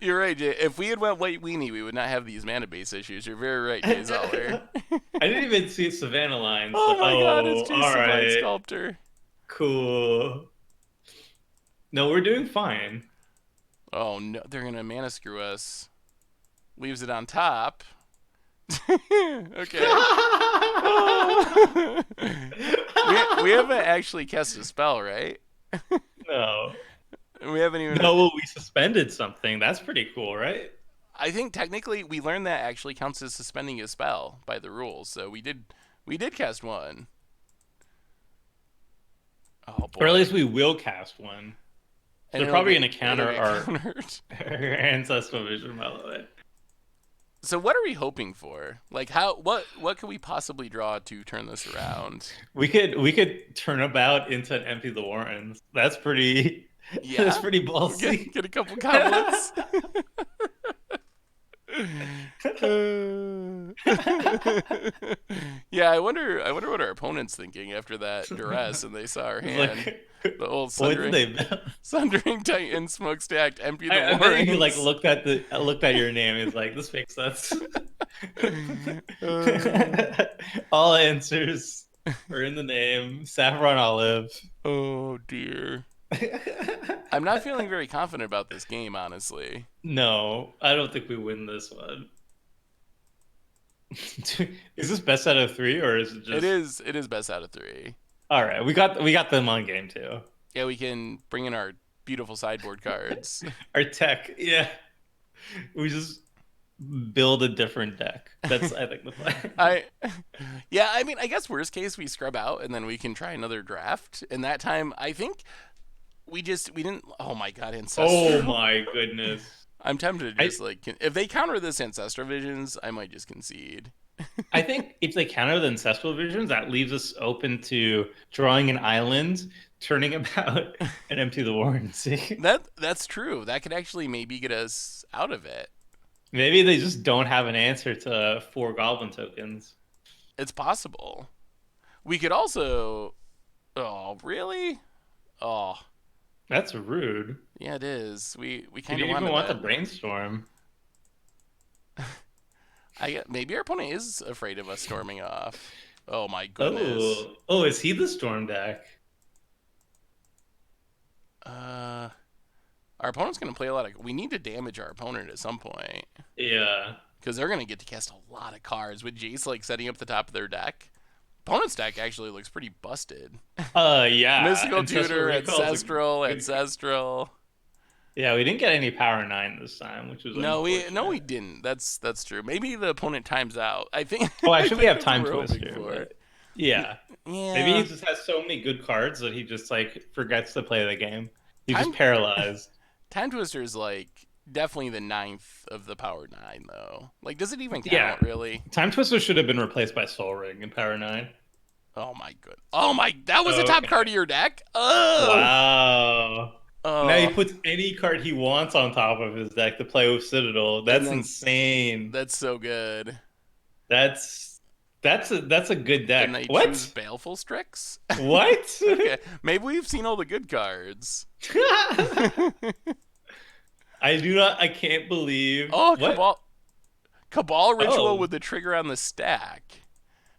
You're right, Jay. If we had went White Weenie, we would not have these mana base issues. You're very right, Jay Zoller. I didn't even see Savannah lines. Oh my god, it's all Jason Blind right. Sculptor. Cool. No, we're doing fine. Oh no, they're gonna mana screw us. Leaves it on top. Okay. Oh. we haven't actually cast a spell, right? No. We haven't even. No, well, we suspended something. That's pretty cool, right? I think technically we learned that actually counts as suspending a spell by the rules. So we did cast one. Oh Or at boy. least we will cast one. And They're it'll probably get going to it'll counter get our, countered. our ancestral vision, by the way. So what are we hoping for? Like how what could we possibly draw to turn this around? We could turn about into an empty the Warrens. That's pretty that's Yeah? pretty We'll get ballsy. get a couple goblets. Yeah, I wonder what our opponent's thinking after that duress and they saw our It's hand. like, The old what did sundering they? sundering titan smokestacked empty the I bet he like warrens. looked at your name. He's like, this makes sense. Uh, All answers are in the name. Saffron Olive. oh dear. I'm not feeling very confident about this game, honestly. No, I don't think we win this one. Is this best out of three, or is it It just? is it is best out of three. All right, we got them on game two. Yeah, we can bring in our beautiful sideboard cards. Our tech, yeah. We just build a different deck. That's I think the plan. I yeah, I mean, I guess worst case we scrub out and then we can try another draft. And that time I think we didn't. Oh my god, Oh ancestral. my goodness. I'm tempted to I just like if they counter this ancestral visions, I might just concede. I think if they counter the ancestral visions, that leaves us open to drawing an island, turning about, and empty the warren. See, That's true. That could actually maybe get us out of it. maybe they just don't have an answer to 4 goblin tokens. It's possible. We could also. Oh really? Oh That's rude. yeah, it is. We You kind of didn't even wanted want the that. brainstorm. Maybe our opponent is afraid of us storming off. Oh my goodness. Oh, is he the storm deck? Uh, our opponent's gonna play a lot of. We need to damage our opponent at some point Yeah. because they're gonna get to cast a lot of cards with Jace like setting up the top of their deck. Opponent's deck actually looks pretty busted. Yeah. Mystical Ancestral Tutor, Recall's a Ancestral, good. Ancestral. Yeah, we didn't get any power 9 this time, which was No, we unfortunate. didn't. That's true. Maybe the opponent times out. I think. Oh, I actually, we think have that's what Time we're hoping Twister, for. but yeah. Maybe he Yeah, just has so many good cards that he just like forgets to play the game. He's just time paralyzed. Time Twister is like definitely the ninth of the power nine though. Like, does it even Yeah. count really? Time Twister should have been replaced by Soul Ring in Power 9. Oh my good. Oh my, that was the top Okay. card of your deck. Oh, Wow. Now he oh, puts any card he wants on top of his deck to play with Citadel. and That's then insane. that's so good. That's that's a good And deck. they choose What? Baleful Strix. What? Okay, maybe we've seen all the good cards. I can't believe Oh, what? Cabal Ritual Oh, with the trigger on the stack.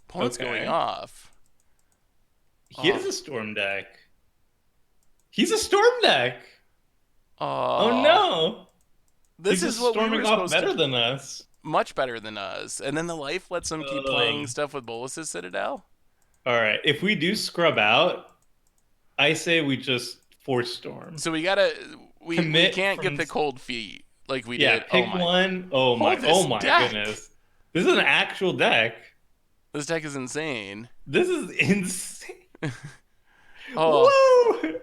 Opponent's going okay. off. He Oh, is a storm deck. He's a storm deck. Oh oh, no. this He's is just what we storming were off supposed to better do. than us. Much better than us. And then the life lets them keep playing Um, stuff with Bolus's Citadel. all right. If we do scrub out, I say we just force storm. So we gotta we Commit can't get from the cold feet like we yeah, did. Oh pick my! one. Hold Oh this my deck. goodness. This is an actual deck. This deck is insane. This is insane. Oh, Woo!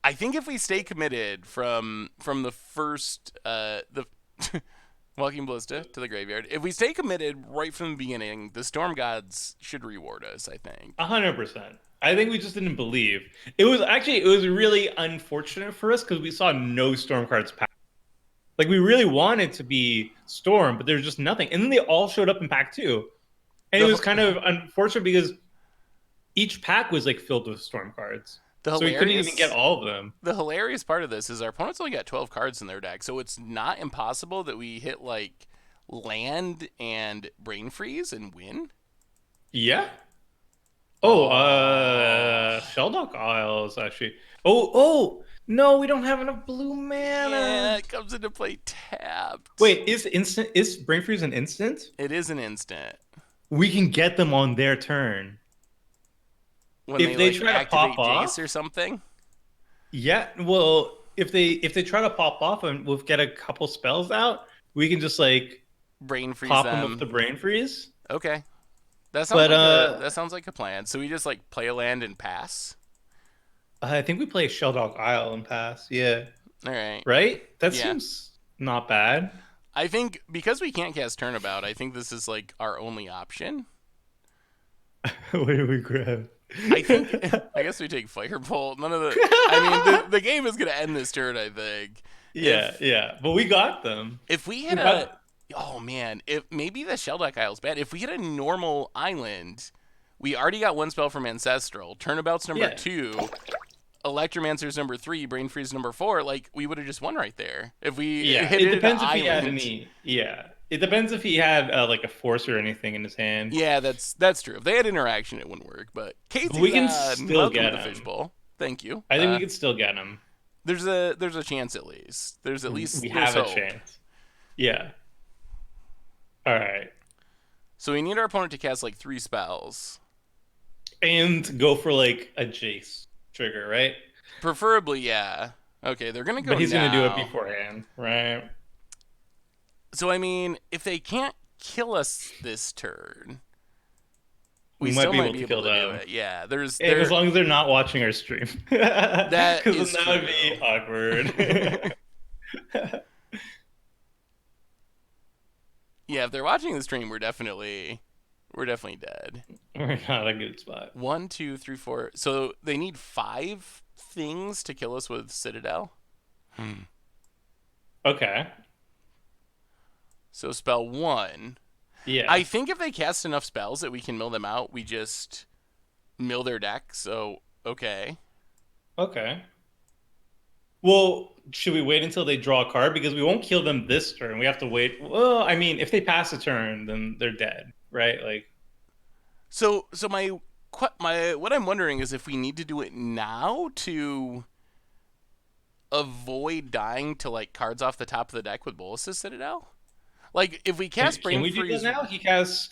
I think if we stay committed from the first the Walking Ballista to the graveyard, if we stay committed right from the beginning, the Storm Gods should reward us. I think. 100%. I think we just didn't believe. It was really unfortunate for us because we saw no storm cards pack. Like we really wanted to be storm, but there's just nothing. And then they all showed up in pack 2. And it was kind of unfortunate because each pack was like filled with storm cards. The So we couldn't even get hilarious all of them. the hilarious part of this is our opponents only got 12 cards in their deck, so it's not impossible that we hit like land and brain freeze and win. Yeah. Oh, Oh, Sheldock Isles actually. Oh, no, we don't have enough blue yeah, mana. it comes into play tapped. Wait, is Brain Freeze an instant? It is an instant We can get them on their turn. when If they they like try to activate pop Jace off, or something. yeah, well, if they try to pop off and we'll get a couple spells out, we can just like Brain freeze pop them with them. the brain freeze. Okay. That sounds But like a plan. So we just like play a land and pass. I think we play Shell Dog Isle and pass. Yeah, All right. right. That Yeah. seems not bad. I think because we can't cast Turnabout, I think this is like our only option. What do we grab? I think I guess we take Firebolt. None of the I mean the game is gonna end this turn, I think. Yeah, If yeah. But we got them. if we We hit a got oh man, if maybe the Shelldeck Isle's bad. If we hit a normal island, we already got one spell from Ancestral. Turnabout's number yeah. 2. Electromancer's number 3, Brain Freeze number 4, like we would have just won right there. If we Yeah, hit it it at an depends if he had island. any. Yeah, it depends if he had like a force or anything in his hand. Yeah, that's true. If they had interaction, it wouldn't work. But But we can Casey's still welcome get to the him. fishbowl. Thank you. I think we could still get him. There's a chance at least. There's at least We there's have a hope. chance. Yeah. All right. So we need our opponent to cast like 3 spells, And go for like a Jace trigger, right? preferably. Yeah. Okay, they're gonna go But he's now. gonna do it beforehand, right? So I mean, if they can't kill us this turn, we We might still be might able be to able kill to do them. it. Yeah. And as long as they're not watching our stream. That Because is then that would be true. awkward. Yeah, if they're watching the stream, we're definitely dead. We're not a good spot. 1, 2, 3, 4. So they need 5 things to kill us with Citadel. Okay. So spell 1. Yeah. I think if they cast enough spells that we can mill them out, we just mill their deck. So okay. Okay. Well, should we wait until they draw a card? Because we won't kill them this turn. We have to wait. Well, I mean, if they pass a turn, then they're dead, right? Like, So my what I'm wondering is if we need to do it now to avoid dying to like cards off the top of the deck with Bolus's Citadel. Like if we cast can Brain we do Freeze, that now? He casts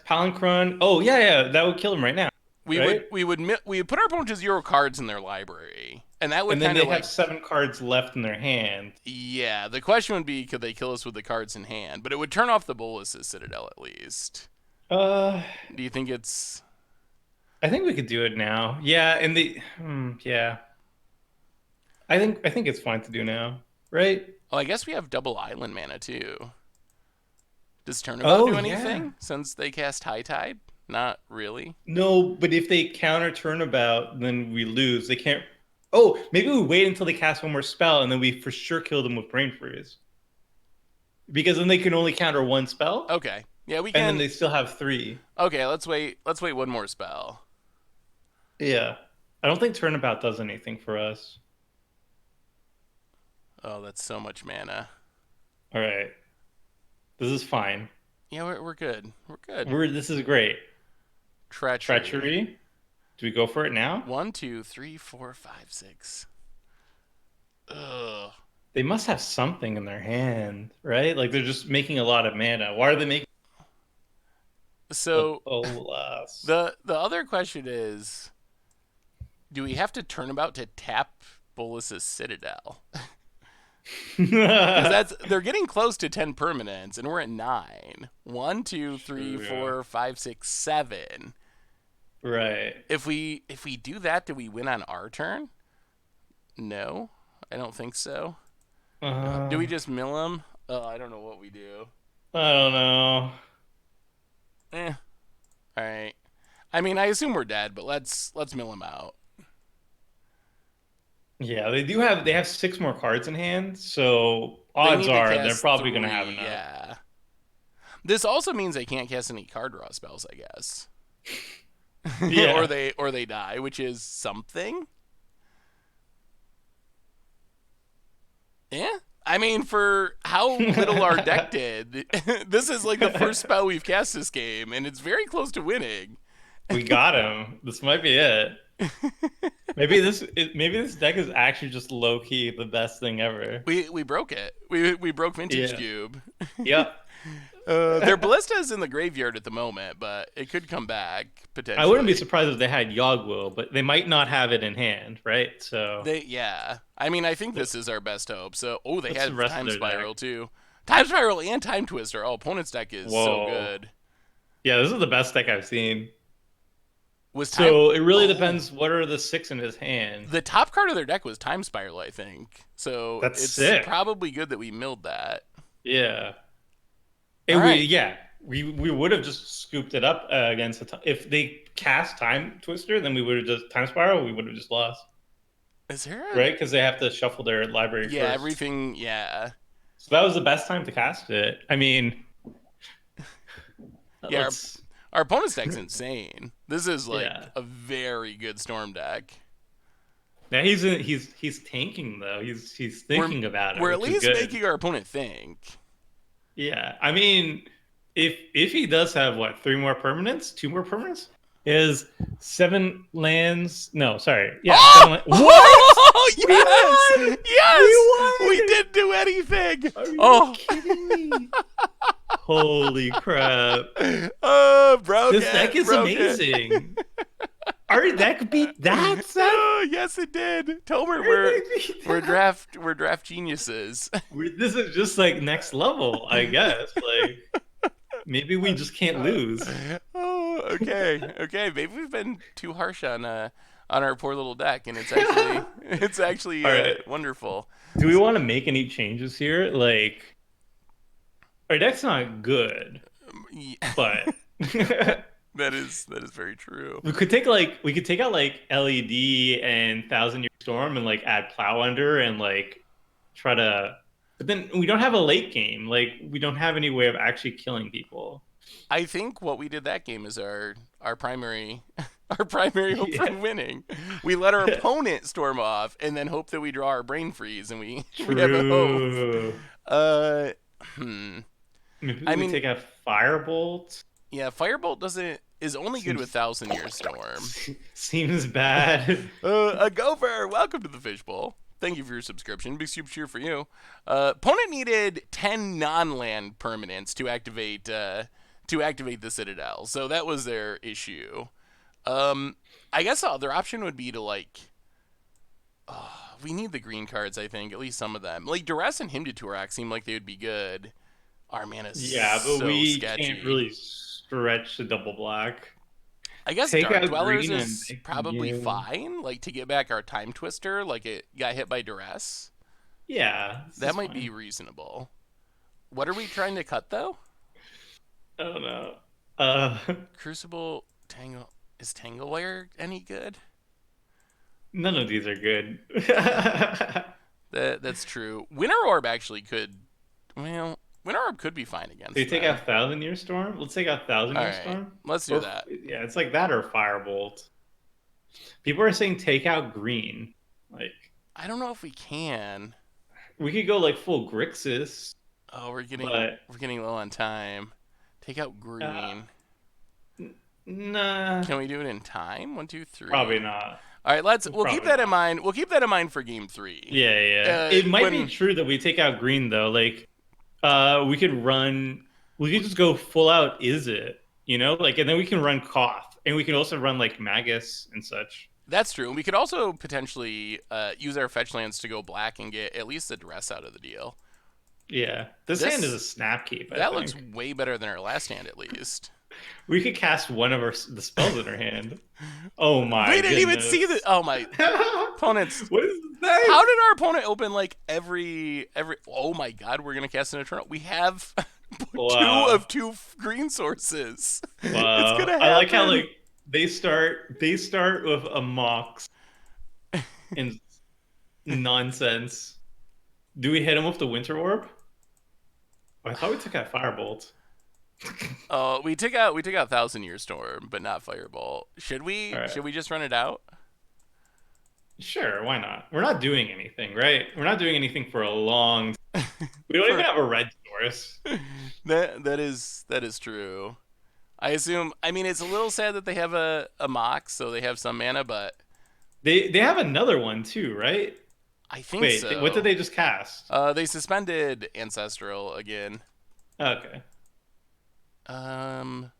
Palinchron. Oh yeah, yeah, that would kill him right now, right? we would put our opponent to 0 cards in their library, and that would And then kind they of like have 7 cards left in their hand. yeah. The question would be could they kill us with the cards in hand? But it would turn off the Bolus's Citadel at least. Uh, Do you think it's I think we could do it now. Yeah, and yeah. I think it's fine to do now, right? Oh, I guess we have double island mana too. Does Turnabout Oh do yeah. anything since they cast High Tide? Not really. No, but if they counter turnabout, then we lose. They can't. Oh, maybe we wait until they cast one more spell, and then we for sure kill them with brain freeze. Because then they can only counter one spell, Okay. Yeah, we and then can. they still have 3. Okay, let's wait. Let's wait one more spell. Yeah, I don't think turnabout does anything for us. Oh, that's so much mana. All right, this is fine. Yeah, we're good. We're good. This is great. Treachery. Treachery. Do we go for it now? 1, 2, 3, 4, 5, 6. Ugh. They must have something in their hand, right? Like they're just making a lot of mana. Why are they making So Bolas? the other question is, do we have to Turnabout to tap Bolus's Citadel? Because they're getting close to 10 permanents, and we're at 9. 1, 2, 3, True, 4, 5, 6, 7. Right. If we do that, do we win on our turn? No, I don't think so. Do we just mill him? Oh, I don't know what we do. I don't know. All right. I mean, I assume we're dead, but let's mill him out. Yeah, they have 6 more cards in hand, so They odds need to are they're cast probably gonna 3, have enough. Yeah. This also means they can't cast any card draw spells, I guess. Yeah. or they die, which is something. Yeah. I mean, for how little our deck did, this is like the first spell we've cast this game, and it's very close to winning. We got him. This might be it. Maybe this deck is actually just low key the best thing ever. We broke it. We broke Vintage Yeah. Cube. Yep. Their Ballista is in the graveyard at the moment, but it could come back potentially. I wouldn't be surprised if they had Yogg-Will, but they might not have it in hand, right? So Yeah. I mean, I think this is our best hope. So, they What's had the rest of Time their Spiral deck? too. Time Spiral and Time Twister. Oh, opponent's deck is so Whoa. good. Yeah, this is the best deck I've seen. Was time? So it really Oh, depends what are the six in his hand. the top card of their deck was Time Spiral, I think. So That's it's sick. probably good that we milled that. Yeah. All And right. we would have just scooped it up against if they cast Time Twister, then we would have just Time Spiral. We would have just lost, Is there a? right? Because they have to shuffle their library Yeah, first. everything. Yeah. So that was the best time to cast it. I mean, Yeah, let's our opponent's deck's insane. This is like yeah. a very good Storm deck. Now he's tanking though. He's We're thinking about it, we're at which is least good. making our opponent think. Yeah, I mean, if he does have what three more permanents, two more permanents, is seven lands. No, sorry, yeah, seven. What? Oh, We yes, won! yes, We we won! didn't do anything. Are you Oh, kidding me? Holy crap! oh, broke This it, deck is broke it. amazing. Our deck beat that, Seth. Oh, yes, it did. Tomer, Our deck beat that. we're draft geniuses. This is just like next level, I guess. Like maybe we just can't lose. Oh, okay, okay. Maybe we've been too harsh on our poor little deck, and it's actually All right. wonderful. Do we want to make any changes here? Like our deck's not good, Yeah, but that is very true. we could take out like LED and Thousand Year Storm and like add Plow Under and like try to. But then we don't have a late game. Like we don't have any way of actually killing people. I think what we did that game is our primary our primary hope for Yeah, winning. We let our opponent storm off and then hope that we draw our brain freeze and we we have a hope. true. Uh, hmm. Maybe I we mean, take out Firebolt. yeah, Firebolt doesn't is only good with Seems Thousand Year Storm. seems bad. A gopher, welcome to the fishbowl. Thank you for your subscription. Big super cheer for you. Opponent needed 10 non-land permanents to activate the Citadel, so that was their issue. I guess the other option would be to like. We need the green cards. I think at least some of them. Like Duress and Hymn to Turak seem like they would be good. Our mana is Yeah, but so we can't sketchy. really stretch the double black. I guess Take Dark out Dwellers green and is make probably you. fine. Like to get back our Time Twister, like it got hit by Duress. Yeah, this That is might be fine. reasonable. What are we trying to cut though? I don't know. Uh, Crucible Tangle is Tanglewire any good? none of these are good. That's true. Winter Orb actually could. Well, Winter Orb could be fine So you against take them. out Thousand Year Storm. Let's take out Thousand All Year right, Storm. let's do Or that. yeah, it's like that or Firebolt. People are saying take out green. Like I don't know if we can. we could go like full Grixis, Oh, we're getting but we're getting low on time. Take out uh, green. nah, Can we do it in time? One, two, three. probably not. All right, we'll keep Probably that in not. mind. We'll keep that in mind for game three. Yeah, yeah. It might be When true that we take out green though. Like, we could run. We could just go full out. Is it? You know, like, and then we can run Koth, and we can also run like Magus and such. that's true, and we could also potentially use our fetch lands to go black and get at least the dress out of the deal. Yeah, this hand is a This snap keep. I that looks think way better than our last hand, at least. we could cast one of the spells in our hand. Oh my We didn't even see the. goodness! Oh my opponents. What is that? How did our opponent open like every? Oh my God, we're gonna cast an eternal. We have two Wow, of two green sources. It's wow! gonna I like how happen. like they start with a mox and nonsense. Do we hit him with the Winter Orb? Oh, I thought we took out Firebolt. Oh, we took out Thousand Year Storm, but not Firebolt. Should All we? right. Should we just run it out? Sure, why not? We're not doing anything, right? We're not doing anything for a long. We don't even For have a red source. that is true. I assume. I mean, it's a little sad that they have a mox, so they have some mana, but They have another one too, right? I think Wait, what did so. they just cast? They suspended Ancestral again. Okay. Um,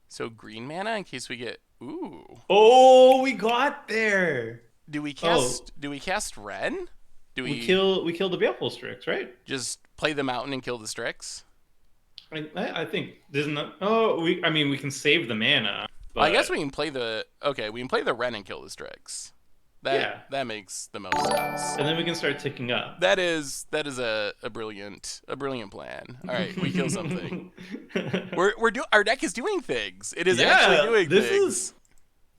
so green mana in case we get. Ooh, Oh, we got there. do we Oh, cast? Do we cast Ren? Do We we kill the Baleful Strix, right? just play the mountain and kill the Strix? I think there's not. Oh, I mean, we can save the mana, I guess we but can play the okay. We can play the Ren and kill the Strix. That yeah, that makes the most sense. and then we can start ticking up. That is a brilliant plan. All right, we kill something. We're do our deck is doing things. It is actually Yeah, doing things.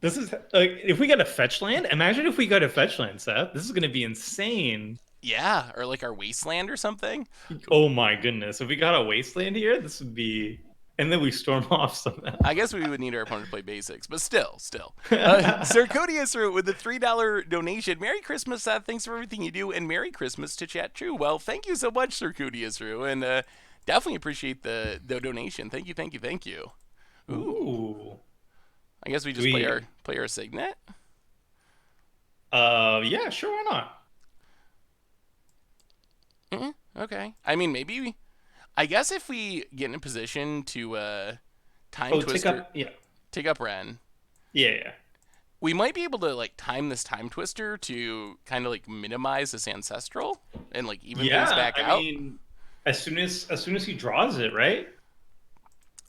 this is like if we got a fetch land. Imagine if we got a fetch land, Seth. This is gonna be insane. Yeah, or like our wasteland or something. Oh my goodness, if we got a wasteland here, this would be. And then we storm off somehow. I guess we would need our opponent to play basics, but still. Circodius with the $3 donation. Merry Christmas, Seth. Thanks for everything you do, and Merry Christmas to Chat True. Well, thank you so much, Circodius, and definitely appreciate the donation. Thank you. Ooh. I guess we just play our signet. Yeah, sure, why not? Okay. I mean, maybe. I guess if we get in a position to time twister, take up Ren. Yeah. We might be able to like time this time twister to kind of like minimize this ancestral and like even things back out. I mean, as soon as he draws it, right?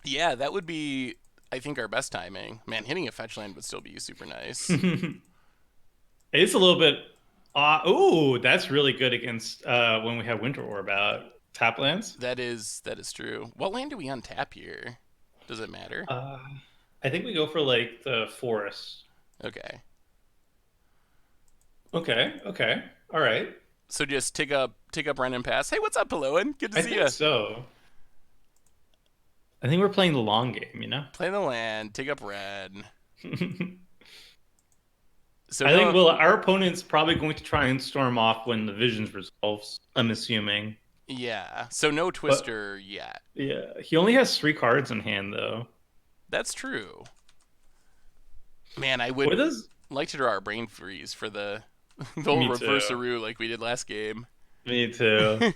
Yeah, that would be I think our best timing. Man, hitting a fetch land would still be super nice. It's a little bit. Oh, that's really good against when we have Winter Orb out. Tap lands. That is true. What land do we untap here? Does it matter? I think we go for like the forest. Okay. Okay. All right. So just take up Ren and pass. Hey, what's up, Peloan? Good to see you. So. I think we're playing the long game, you know? Play the land, take up Ren. So I think our opponent's probably going to try and storm off when the visions resolves, I'm assuming. Yeah. So no twister yet. Yeah. He only has 3 cards in hand though. That's true. Man, I would like to draw our brain freeze for the whole reverse-a-roo like we did last game. Me too.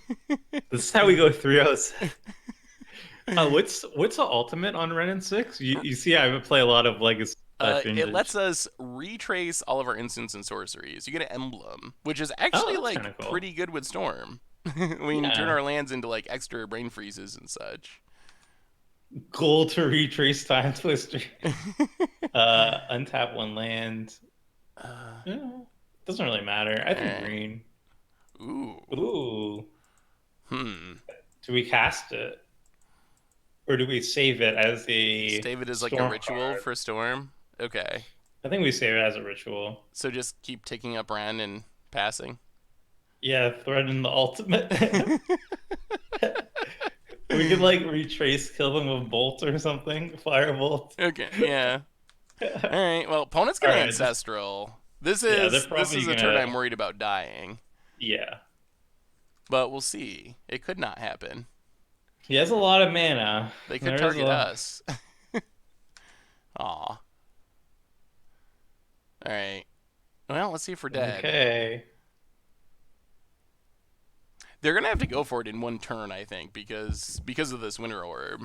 This is how we go 3-0. What's the ultimate on Ren and 6? You see I play a lot of Legacy. It lets us retrace all of our instants and sorceries. You get an emblem, which is actually like cool. Pretty good with Storm. We can turn our lands into like extra brain freezes and such. Goal to retrace time twister. Untap 1 land. Doesn't really matter. I think green. Ooh. Do we cast it? Or do we save it as like a ritual card for Storm? Okay. I think we save it as a ritual. So just keep ticking up Ren and passing? Yeah, threaten the ultimate. We could like retrace, kill them with bolt or something. Firebolt. Okay, yeah. Alright, well, opponent's gonna Ancestral. This is a turn I'm worried about dying. Yeah. But we'll see. It could not happen. He has a lot of mana. They could target us. Aw. Alright. Well, let's see if we're dead. Okay. They're gonna have to go for it in one turn, I think, because of this Winter Orb.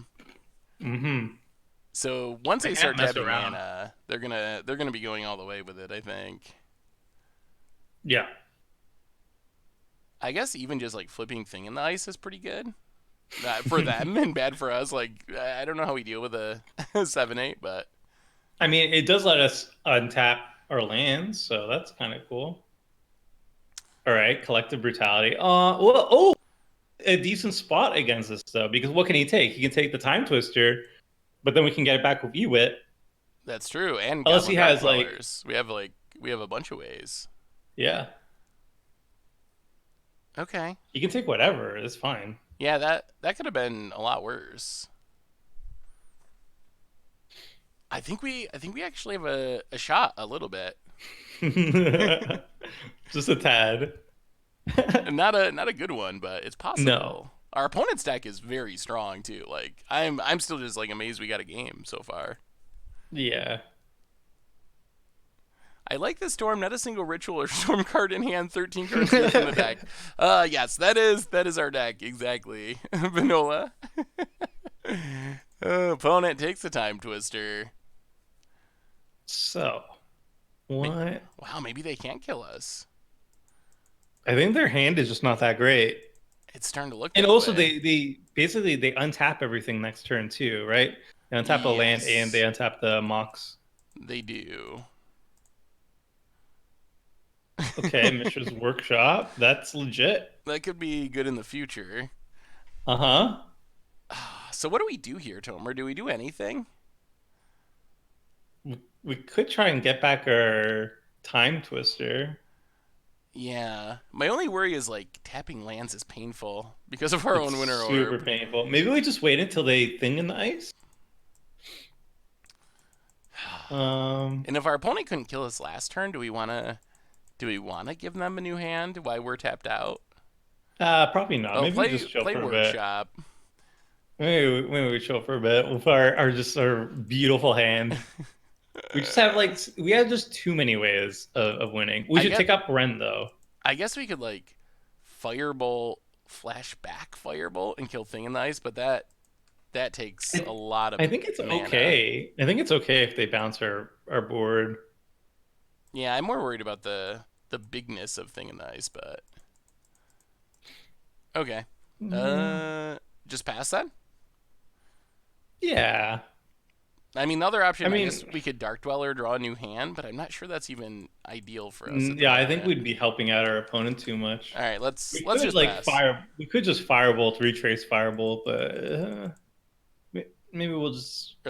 So once they start tapping mana, they're gonna be going all the way with it, I think. Yeah. I guess even just like flipping Thing in the Ice is pretty good. For them and bad for us. Like I don't know how we deal with a 7/8, but I mean it does let us untap our lands, so that's kind of cool. All right, Collective Brutality. A decent spot against this though, because what can he take? He can take the Time Twister, but then we can get it back with Ewit. That's true, and unless he has we have a bunch of ways. Yeah. Okay. He can take whatever. It's fine. Yeah, that could have been a lot worse. I think we actually have a shot a little bit. Just a tad. not a good one, but it's possible. No. Our opponent's deck is very strong too. Like I'm still just like amazed we got a game so far. Yeah. I like this Storm. Not a single ritual or Storm card in hand. 13 cards in the deck. Yes, that is our deck exactly. Vanilla. Opponent takes the Time Twister. So, what? Wow, maybe they can't kill us. I think their hand is just not that great. It's starting to look And that also way. they basically they untap everything next turn too, right? They untap a land and they Yes, untap the Mox. they do. Okay, Mishra's Workshop. That's legit. That could be good in the future. Uh-huh. So what do we do here, Tomer? Do we do anything? We could try and get back our Time Twister. Yeah. My only worry is like tapping lands is painful because of our It's own winter super orb. painful. Maybe we just wait until they thing in the ice. Um, And if our opponent couldn't kill us last turn, do we wanna give them a new hand while we're tapped out? Probably not. Oh, Maybe we play just chill play for a bit. workshop. Maybe we chill for a bit with our beautiful hand. We just have like we have just too many ways of winning. We I should guess take up Ren though. I guess we could like firebolt, flashback firebolt, and kill thing in the ice, but that takes a I, lot of I think it's mana. okay. I think it's okay if they bounce our board. Yeah, I'm more worried about the bigness of thing in the ice, but okay. Mm, Uh, just pass that. yeah. I mean, the other I option, I guess mean, we could Dark Dweller, draw a new hand, but I'm not sure that's even ideal for us at the yeah, I think moment. we'd be helping out our opponent too All much. right, let's We let's could just like pass. fire. We could just firebolt, retrace firebolt, but maybe Or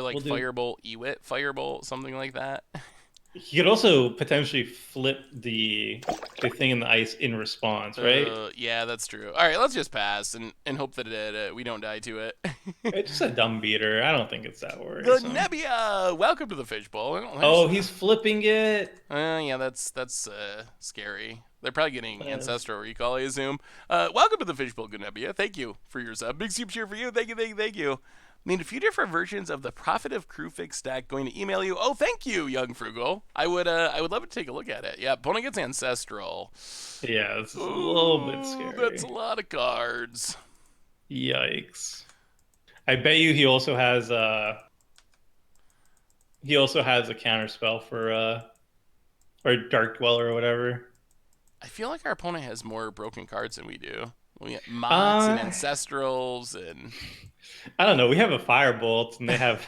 like we'll do. Firebolt, Ewit, Firebolt, something like that. He could also potentially flip the thing in the ice in response, right? Yeah, that's true. All right, let's just pass and hope that we don't die to it. It's just a dumb beater. I don't think it's that The worrisome. Nebbia! Welcome to the fishbowl. Oh, he's flipping it. Yeah, that's scary. They're probably getting Yes. ancestral recall, I assume. Welcome to the fishbowl, good Nebbia. Thank you for your sub. Big soup cheer for you. Thank you, thank you, thank you. Need a few different versions of the Prophet of Crewfix deck. Going to email you. Oh, thank you, Young Frugal. I would love to take a look at it. Yeah, opponent gets ancestral. Yeah, this is a little bit Ooh, that's a scary. lot of cards. Yikes. I bet you he also has a counter spell for or Dark Dweller or whatever. I feel like our opponent has more broken cards than we do. We get Mox and Uh Ancestrals and I don't know. We have a Firebolt and they have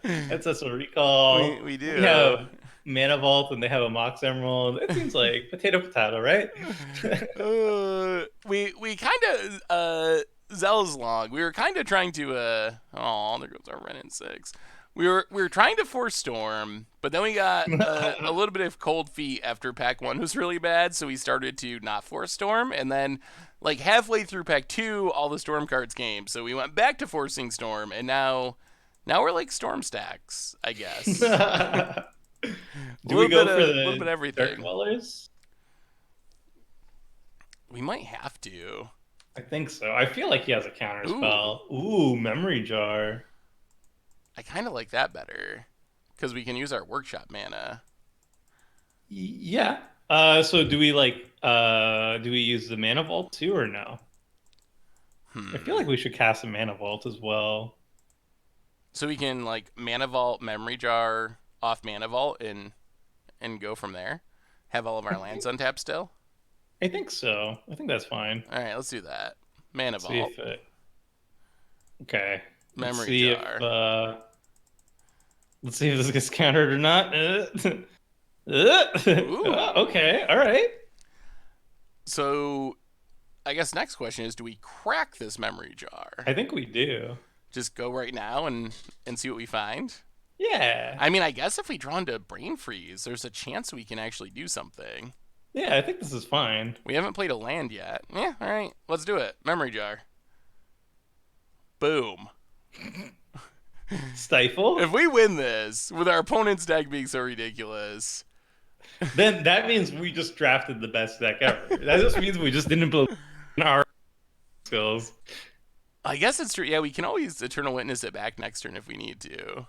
that's just a recall. we We do. have Mana Vault and they have a Mox Emerald. It seems like potato potato, right? We kind of Zell's long. We were kind of trying to oh, there goes our Renin 6. We were trying to force Storm, but then we got a little bit of cold feet after pack 1 was really bad, so we started to not force Storm, and then like halfway through pack 2 all the Storm cards came. So we went back to forcing Storm, and now we're like Storm stacks, I guess. A Do we little bit go for of a little bit the of Dark everything. Dwellers? We might have to. I think so. I feel like he has a counter Ooh, spell. Ooh, Memory Jar. I kind of like that better because we can use our workshop mana. Yeah. So do we do we use the Mana Vault too or no? I feel Hmm. like we should cast a Mana Vault as well. So we can like mana vault, memory jar off mana vault, and go from there. Have all of I our lands think untapped still. I think so. I think that's fine. All right, let's do that. Mana See vault, if it Okay. Let's memory see if jar. let's see if this gets countered or not. Ooh. Okay, all right. So I guess next question is, do we crack this memory jar? I think we do. Just go right now and see what we find. Yeah. I mean, I guess if we draw into brain freeze, there's a chance we can actually do something. Yeah, I think this is fine. We haven't played a land yet. Yeah, all right, let's do it. Memory jar. Boom. Stifle? If we win this with our opponent's deck being so ridiculous, Then that means we just drafted the best deck ever. That just means we just didn't believe in our skills. I guess it's true. Yeah, we can always Eternal Witness it back next turn if we need to.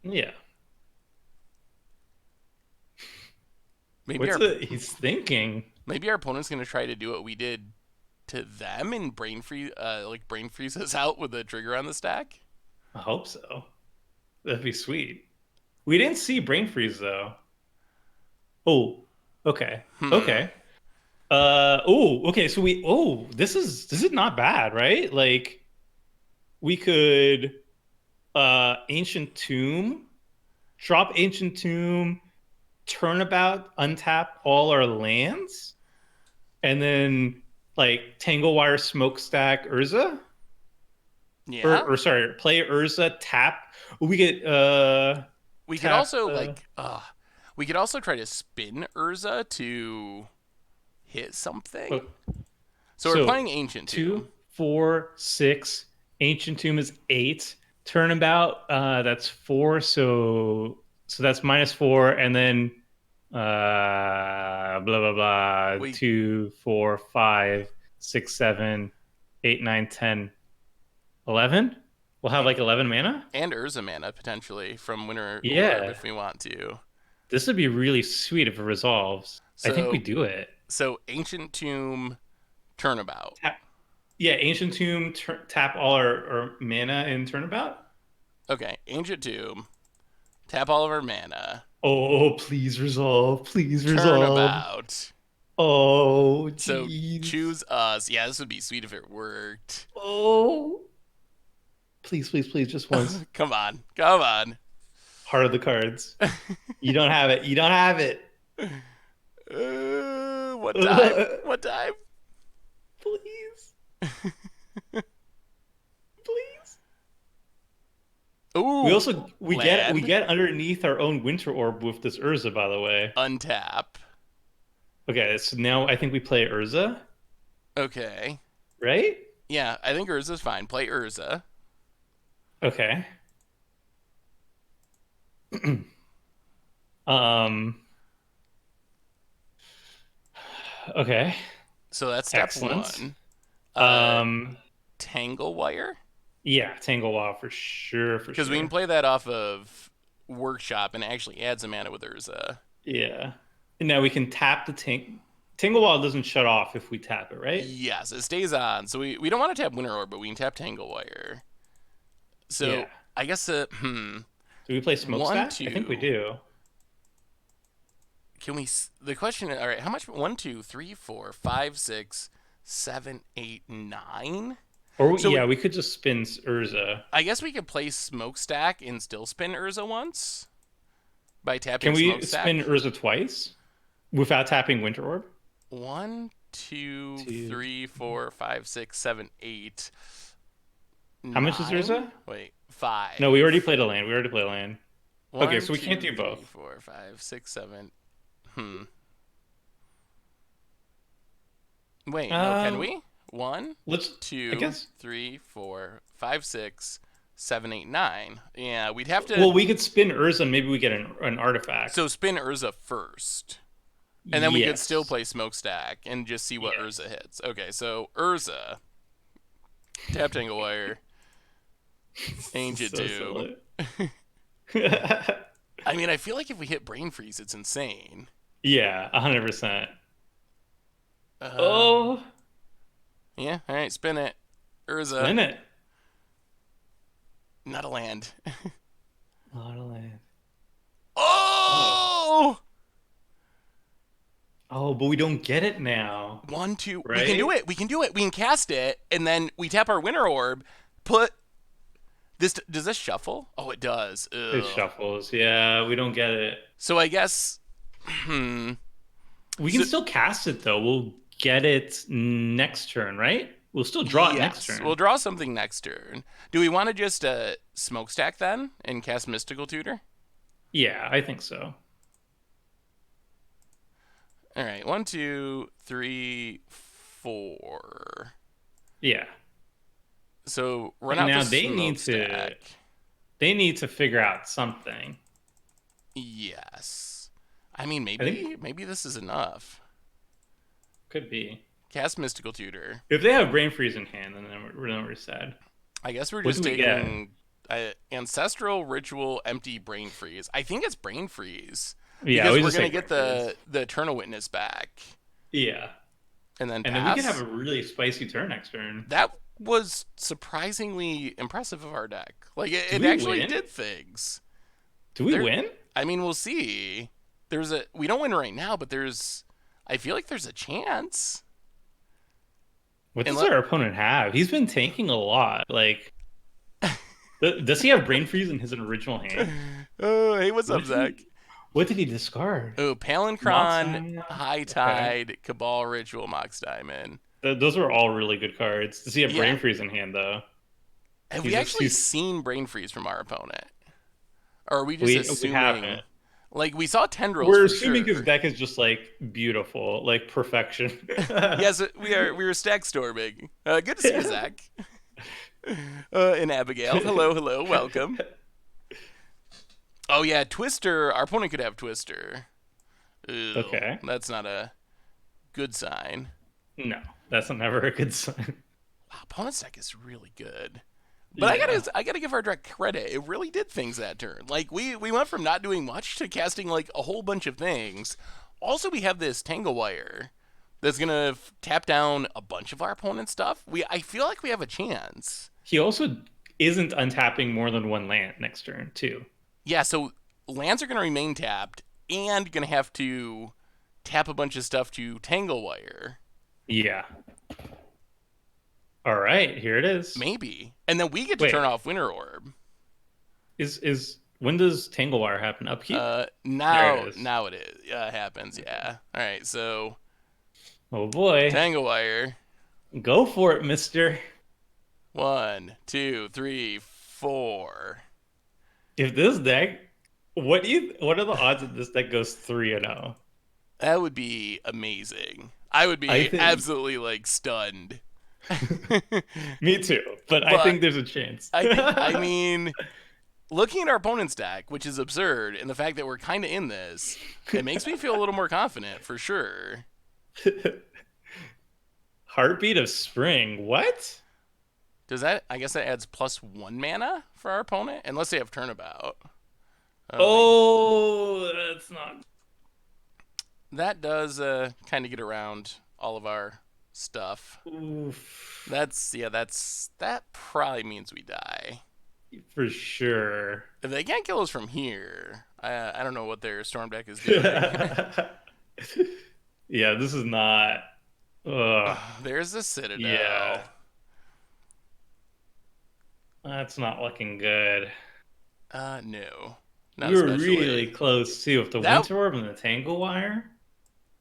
Yeah. Maybe What's our it he's thinking? maybe our opponent's gonna try to do what we did to them and brain freeze us out with a trigger on the stack. I hope so. That'd be sweet. We didn't see Brain Freeze though. Oh, okay. Hmm. Okay. Okay, so this is not bad, right? Like we could Ancient Tomb, drop Ancient Tomb, turnabout, untap all our lands, and then like Tanglewire, Smokestack, Urza, Yeah. or sorry, play Urza, tap. We get We could tap. also we could also try to spin Urza to hit something. Oh, So we're so playing Ancient two, Tomb. 4, 6. Ancient Tomb is 8. Turnabout, that's 4. So that's -4, and then blah blah blah. We 2, 4, 5, 6, 7, 8, 9, 10, 11. We'll have like 11 mana. and Urza mana potentially from Winter Orb Yeah, if we want to. this would be really sweet if it resolves. I think we So do it. Ancient Tomb Turnabout. Tap, yeah, Ancient Tomb, tap all our mana in Turnabout. Okay, Ancient Tomb, tap all of our mana. Oh, please resolve. Please resolve. Turnabout. Oh, So jeez. choose us. Yeah, this would be sweet if it worked. Oh. Please, please, please, just once. Come on, come on. Heart of the cards. You don't have it. You don't have it. What time? What time? Please. Please. Ooh, We land. get underneath our own Winter Orb with this Urza, by the way. Untap. Okay, so now I think we play Urza, Okay. right? Yeah, I think Urza's fine. Play Urza. Okay. Um, okay. So that's step Excellent. one. Uh, Um, Tangle Wire. yeah, Tangle Wall for sure, for Because we can sure. play that off of Workshop and actually add some mana with Urza. Yeah. And now we can tap the Tangle Wall doesn't shut off if we tap it, right? Yes, it stays on. So we don't want to tap Winter Orb, but we can tap Tangle Wire. Yeah. So I guess Do we play one, Smokestack? I think we two. do. Can we? The question. All right. How much? One, two, three, four, five, six, seven, eight, nine. Or So yeah, we could just spin Urza. I guess we could play Smokestack and still spin Urza once by Can tapping we spin Smokestack. Urza twice without tapping Winter Orb? One, two, Two. three, four, five, six, seven, eight, How much is nine. Urza? Wait, No, we already five. played a land. We already played a land. Okay, One, so we can't two, do three, both. four, five, six, seven. Hmm. Wait, no, can Um, we? One, let's. I two, guess. three, four, five, six, seven, eight, nine. Yeah, we'd have to. Well, we could spin Urza and maybe we get an artifact. So spin Urza first. And then we could still Yes. play Smokestack and just see what Urza Yes. hits. Okay, so Urza, tap Tangle Wire, Ancient So Tomb. silly. I mean, I feel like if we hit Brain Freeze, it's insane. Yeah, 100%. Uh, Oh, yeah, all right, spin it. Urza, spin it. not a land. Not a land. Oh. Oh! Oh, but we don't get it now, One, two. We can do right? it. We can do it. We can cast it, and then we tap our Winter Orb. Put this. Does this shuffle? Oh, it does. It Ugh. shuffles. Yeah, we don't get it. So I guess. Hmm. We can So still cast it though. We'll get it next turn, right? We'll still draw it next yes, we'll turn. draw something next turn. Do we want to just smokestack then and cast Mystical Tutor? Yeah, I think so. All right, one, two, three, four. Yeah. So run And out the now smokestack. they need to figure out something. Yes. I mean, I think maybe this is enough. could be. Cast Mystical Tutor. If they have Brain Freeze in hand, then we're sad. I guess we're What just do we get? taking Ancestral Ritual Empty Brain Freeze. I think it's Brain Freeze Yeah, because we we're just gonna say get Brain Freeze. the Eternal Witness back Yeah. and then And then we could have pass. a really spicy turn next turn. That was surprisingly impressive of our deck. Like Do it we actually win? did things. Do we There, win? I mean, we'll see. We don't win right now, but there's I feel like there's a chance. What And does our opponent have? He's been tanking a lot. Like, does he have Brain Freeze in his original hand? oh, hey, what's What up, did he? Zach? What did he discard? Oh, Mox Palancron, Diamond? High Okay. Tide, Cabal Ritual, Mox Diamond. Those are all really good cards. Does he have Yeah. Brain Freeze in hand though? Have we He's just actually he's seen Brain Freeze from our opponent? Or are we just we haven't. assuming? Like, we saw Tendrils We're for assuming his sure. deck is just like beautiful, like perfection. Yes, we are stack storming. Good to see you, Zach. And Abigail. Hello, hello, welcome. Oh yeah, Twister. Our opponent could have Twister. Ew, Okay. that's not a good sign. No, that's never a good sign. Wow, opponent's deck is really good. But Yeah. I gotta give our deck credit. It really did things that turn. Like we went from not doing much to casting like a whole bunch of things. Also, we have this Tangle Wire that's gonna tap down a bunch of our opponent's stuff. I feel like we have a chance. He also isn't untapping more than one land next turn, too. Yeah, so lands are gonna remain tapped and gonna have to tap a bunch of stuff to Tangle Wire. Yeah. All right, here it is. Maybe. And then we get to Wait, turn off Winter Orb. is when does Tanglewire happen? Upkeep? There it is. Now it is. Yeah, it happens, yeah. Alright, so Oh boy. Tangle Wire. Go for it, mister. 1, 2, 3, 4. If this deck what are the odds that this deck goes 3-0? That would be amazing. I would I be think absolutely like stunned. me too, but I But think there's a chance. I mean, looking at our opponent's deck, which is absurd, and the fact that we're kind of in this, it makes me feel a little more confident for sure. Heartbeat of Spring. What? Does that? I guess that adds +1 mana for our opponent, unless they have turnabout. Oh, that's not. That does kind of get around all of our stuff. Oof, That probably means we die. for sure. If they can't kill us from here, I don't know what their storm deck is doing. Yeah, this is not. Ugh, There's the Citadel. yeah, that's not looking good. No, not We were especially. really close too. With the That Winter Orb and the Tangle Wire.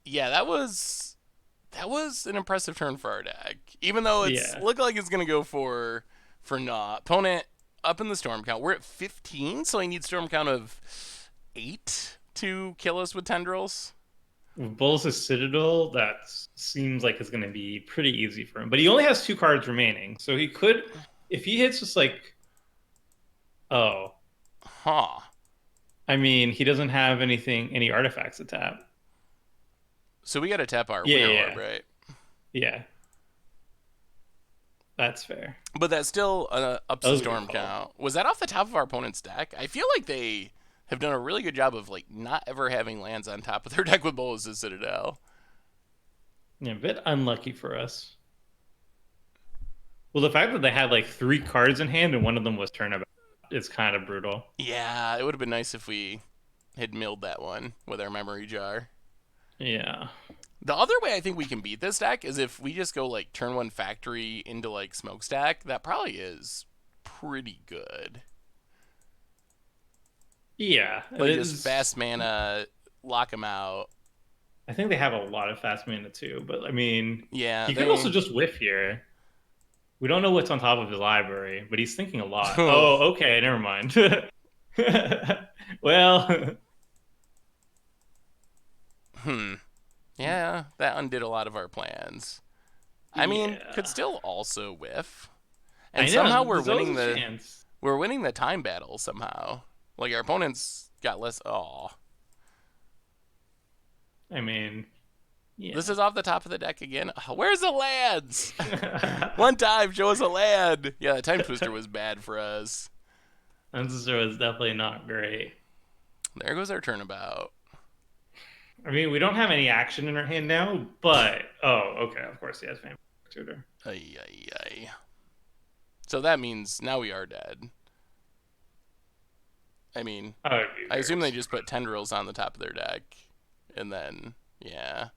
yeah, that was an impressive turn for our deck. Even though it's Yeah. looked like it's gonna go for naught. Opponent up in the storm count. We're at 15, so I need storm count of 8 to kill us with tendrils. With Bolas' Citadel, that seems like it's going to be pretty easy for him. But he only has 2 cards remaining, so he could, if he hits just like, oh, Huh. I mean, he doesn't have any artifacts to tap. So we gotta tap our Yeah, Winter yeah, Orb, right? yeah. That's fair. But that still ups That the was a good storm call. count. Was that off the top of our opponent's deck? I feel like they have done a really good job of like not ever having lands on top of their deck with Bolas' Citadel. Yeah, a bit unlucky for us. Well, the fact that they had like 3 cards in hand and one of them was turnabout is kind of brutal. Yeah, it would have been nice if we had milled that one with our memory jar. Yeah. The other way I think we can beat this deck is if we just go like turn 1 factory into like smokestack. That probably is pretty good. Yeah. Like just fast mana, lock them out. I think they have a lot of fast mana too, but I mean, Yeah, he could also just whiff here. We don't know what's on top of his library, but he's thinking a lot. Oh, okay, never mind. Well, Yeah, that undid a lot of our plans. I mean, yeah. could still also whiff. And I know, somehow there's always a chance. we're winning the time battle somehow. Like our opponents got less. I mean, yeah. This is off the top of the deck again. Where's the lands? One time, show us a land. Yeah, the time twister was bad for us. Ancestor was definitely not great. There goes our turnabout. I mean, we don't have any action in our hand now, but okay, of course he has Vampire Tutor. Ay, ay, ay. So that means now we are dead. I mean, I assume they just put tendrils on the top of their deck, and then yeah.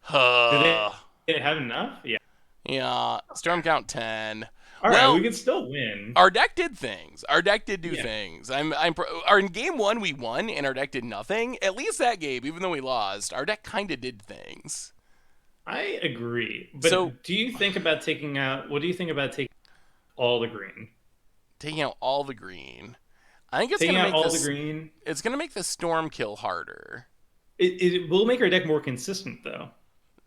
Do Huh. they have enough? Yeah. Yeah, storm count 10. All right, we Well, can still win. our deck did things. Our deck did do Yeah, things. Our in game one we won and our deck did nothing. At least that game, even though we lost, our deck kind of did things. I agree. So But do you think about taking out? What do you think about taking all the green? taking out all the green, I think it's Taking gonna out make all the this. green. It's gonna make the storm kill harder. It will make our deck more consistent, though.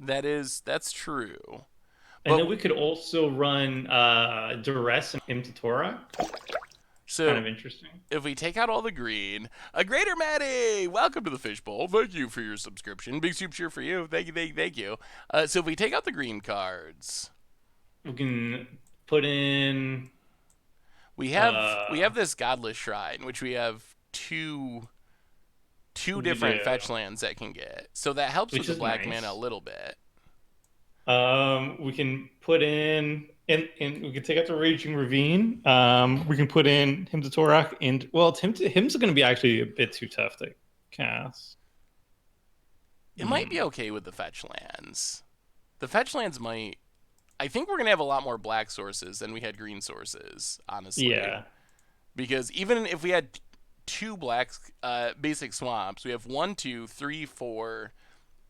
That's true. And But then we could also run Duress and Him to Torah. Kind so of interesting. if we take out all the green, a greater Maddie, welcome to the fishbowl. Thank you for your subscription. Big soup cheer for you. Thank you, thank you. So if we take out the green cards, We can put in we have this godless shrine, which we have two we different do, fetch lands that can get. So that helps with which the is black mana a nice. little bit. We can put in and we can take out the Raging Ravine. We can put in Him to Torah and well, him's going to be actually a bit too tough to cast. It might be Hmm. okay with the fetch lands. The fetch lands might. I think we're gonna have a lot more black sources than we had green sources, honestly. Yeah, Because even if we had two black basic swamps, we have one, two, three, four,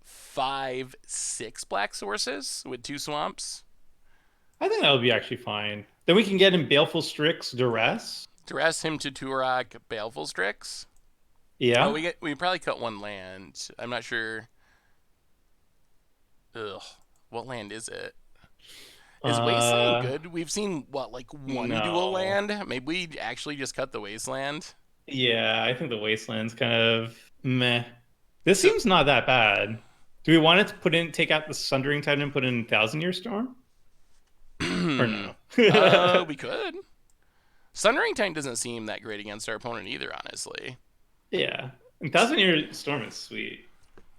five, six black sources with two swamps. I think that would be actually fine. Then we can get in Baleful Strix Duress. Dress him to Turok Baleful Strix. Oh, Yeah. we probably cut one land. I'm not sure. Ugh, what land is it? Is Wasteland Uh, good? We've seen what like one dual no. land. Maybe we actually just cut the Wasteland. Yeah, I think the Wasteland's kind of meh. This So seems not that bad. Do we want it to put in, take out the Sundering Titan and put in Thousand Year Storm? Or no? we could. Sundering Titan doesn't seem that great against our opponent either, honestly. Yeah. And Thousand Year Storm is sweet.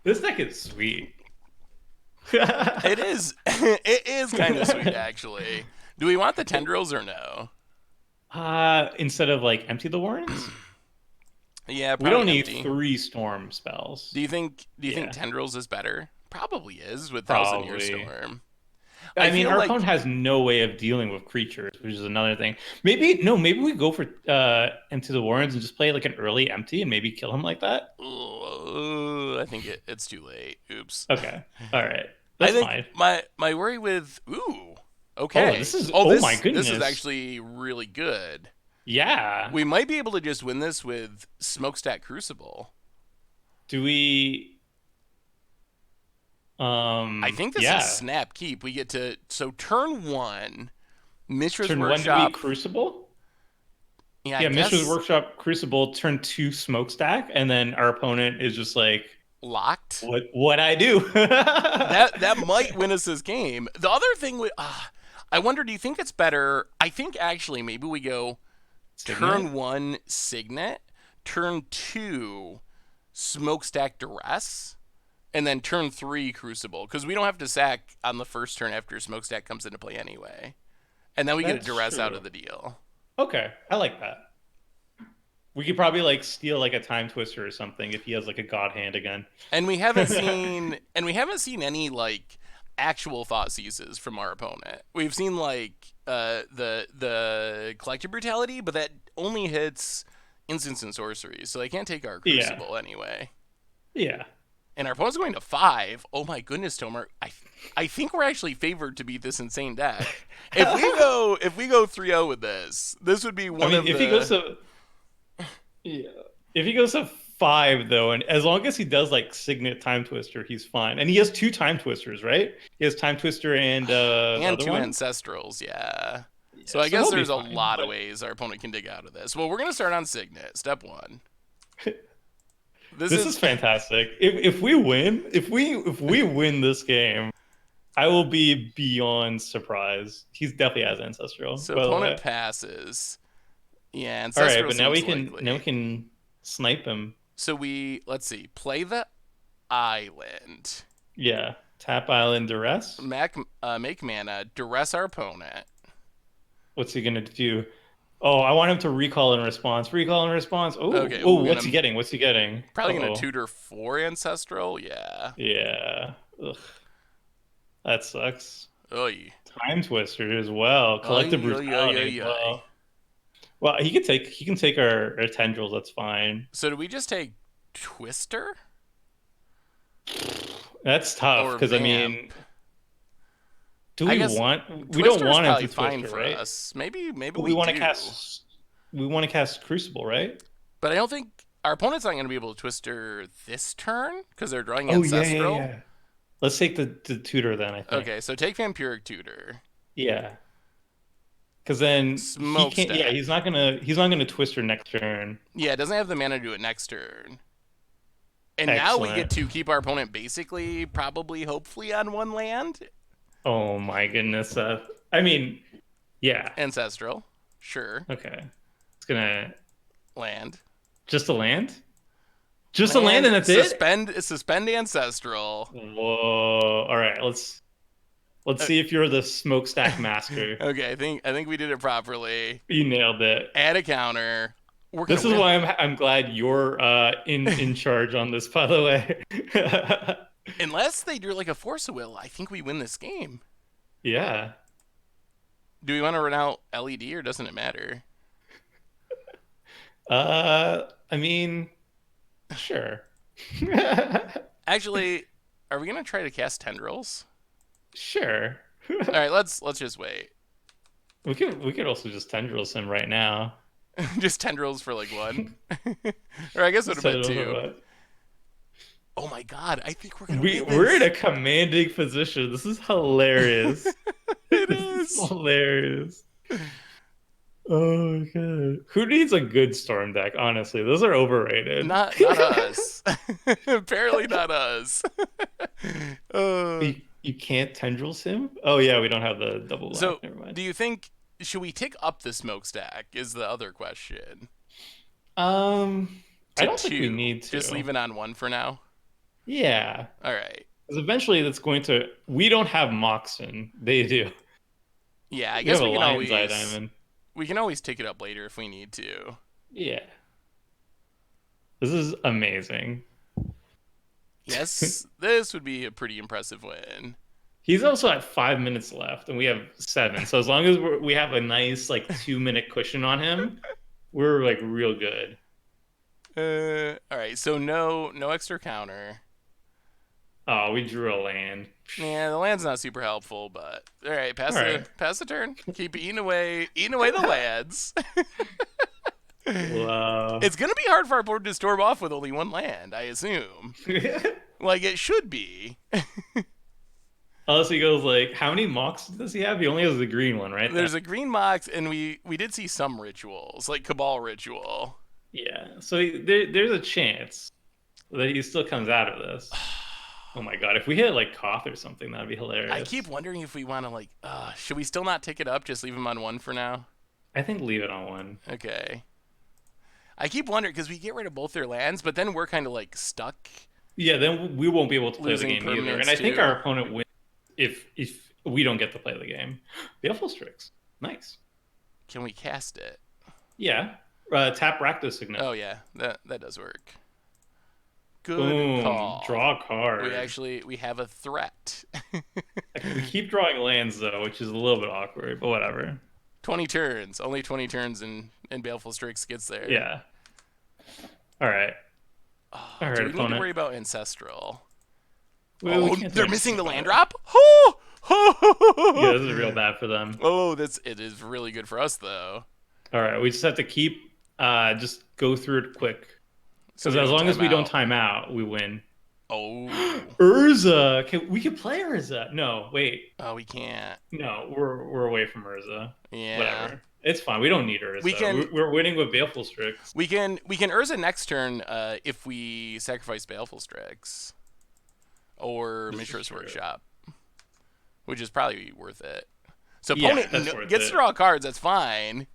This deck is sweet. It is. It is kind of sweet, actually. Do we want the tendrils or no? Instead of like empty the warrens, Yeah, we probably don't need empty. three storm spells. Do you think? Do you think Yeah, tendrils is better? Probably is with Thousand Year probably. Storm. I I mean, feel our like opponent has no way of dealing with creatures, which is another thing. Maybe no, maybe we go for empty the warrens and just play like an early empty and maybe kill him like that. I think it's too late. Oops. Okay, all right, I that's think fine. my worry with Oh, okay. this is Oh, oh my this is goodness. actually really good. Yeah. We might be able to just win this with Smokestack Crucible. Do we? I think this is Yeah. snap keep. We get to so turn one, Mishra's Turn one to be Workshop. Crucible. Yeah, I Yeah, Mishra's guess Workshop Crucible. Turn two Smokestack, and then our opponent is just like, locked. what I do? That might win us this game. The other thing, I wonder. Do you think it's better? I think actually maybe we go turn Signet. one Signet, turn two Smokestack Duress, and then turn three Crucible because we don't have to sack on the first turn after Smokestack comes into play anyway, and then we get a That's Duress out true. of the deal. Okay, I like that. We could probably like steal like a time twister or something if he has like a god hand again. And we haven't seen any like actual thought seizes from our opponent. We've seen like the collective brutality, but that only hits instants and sorceries, so they can't take our Yeah, Crucible anyway. yeah. And our opponent's going to five. Oh my goodness, Tomer. I think we're actually favored to beat this insane deck. If we go 3-0 with this would be I one mean, of if he goes the. to yeah, if he goes to five though, and as long as he does like Signet Time Twister, he's fine. And he has two Time Twisters, right? He has Time Twister and the And other two one. ancestrals, yeah. So Yeah, I so guess he'll be there's a fine. lot of But ways our opponent can dig out of this. Well, we're gonna start on Signet. Step one. This this is is fantastic. If we win, if we win this game, I will be beyond surprised. He's definitely has ancestral, so by the opponent way. passes. Yeah, All right, ancestral but now we seems can now we likely. can snipe him. So let's see, play the island. Yeah, tap Island Duress. Make mana, duress our opponent. What's he gonna do? Oh, I want him to recall in response. Recall in response. Oh, Okay, oh, we're what's he gonna getting? What's he getting? probably gonna Uh-oh. tutor four ancestral. Yeah. Yeah. Ugh. That sucks. Oy. Time Twister as well. Collective Oy, oy, oy, Brutality as oy, oy. well. Well, he can take our tendrils. That's fine. So do we just take Twister That's tough or because I Vamp? mean, do I we guess want? We don't Twister is want him probably to fine Twister, for right? us. Maybe But we do. we want to cast Crucible, right? But I don't think our opponent's not going to be able to Twister this turn because they're drawing Oh yeah, yeah, Ancestral. yeah. Let's take the tutor then. I think. Okay, so take Vampiric Tutor. Yeah, because then he can't. Yeah, Smokestack. he's not gonna Twister next turn. Yeah, it doesn't have the mana to do it next turn. And now we get Excellent. to keep our opponent basically, probably, hopefully on one land. Oh my goodness. I mean, yeah. Ancestral. Sure. Okay. It's gonna Land. just a land. Just a land, Land. and that's it. Suspend Ancestral. Whoa! All right, let's Uh, see if you're the smokestack master. okay, I think we did it properly. You nailed it. Add a counter. We're gonna This is win. why I'm glad you're in charge on this. By the way. Unless they do like a Force of Will, I think we win this game. Yeah. Do we want to run out LED or doesn't it matter? I mean, sure. Actually, are we gonna try to cast Tendrils? Sure. All right, let's just wait. We could also just tendrils him right now. Just Tendrils for like one, or I guess it would have been two. Oh my god, I think we're gonna win this. We're in a commanding position. This is hilarious. It This is is. hilarious. Oh god. Who needs a good storm deck, honestly? Those are overrated. Not us. Apparently not us. You can't tendrils him? Oh yeah, we don't have the double So, lock. Never mind. do you think should we tick up the smokestack? Is the other question. I To don't think we two. need to. Just leave it on one for now. Yeah. All right. Because eventually that's going to we don't have Moxen. They do. Yeah, I We have guess a we can Lion's Eye always Diamond. tick it up later if we need to. Yeah. This is amazing. Yes, this would be a pretty impressive win. He's also at 5 minutes left, and we have 7. So as long as we have a nice like 2 minute cushion on him, we're like real good. All right. So no extra counter. Oh, we drew a land. Yeah, the land's not super helpful, but all right. All right. Pass the turn. Keep eating away the lands. Wow. It's gonna be hard for our board to storm off with only one land, I assume. Like it should be. Unless he goes like, how many mocks does he have? He only has the green one, right? There's a green mox, and we did see some rituals, like Cabal ritual. Yeah. So there's a chance that he still comes out of this. Oh my god! If we hit like Koth or something, that'd be hilarious. I keep wondering if we want to like, should we still not tick it up? Just leave him on one for now. I think leave it on one. Okay. I keep wondering because we get rid of both their lands, but then we're kind of like stuck. Yeah, then we won't be able to play the Losing game either. permanents, And I think too. our opponent wins if we don't get to play the game. Baleful Strix. Nice. Can we cast it? Yeah. Tap Rakdos Signet. Oh yeah, that does work. Good Boom. call. Draw a card. We have a threat. We keep drawing lands though, which is a little bit awkward, but whatever. 20 turns. Only 20 turns and Baleful Strix gets there. Yeah. All right. Oh, All right, do we need to opponent. worry about Ancestral? Well, we Oh, can't they're do missing the anything land about drop? it. Yeah, this is real bad for them. Oh, it is really good for us though. All right, we just have to keep just go through it quick. So Because we as don't long as time we don't out. time out, we win. Oh. Urza, we can play Urza. No, wait, Oh, we can't. no, we're away from Urza. Yeah. Whatever, it's fine. We don't need Urza. We can- We're winning with Baleful Strix. We can Urza next turn if we sacrifice Baleful Strix or This is Mishra's true. Workshop, which is probably worth it. So Yeah, opponent that's worth gets it. to draw cards. That's fine.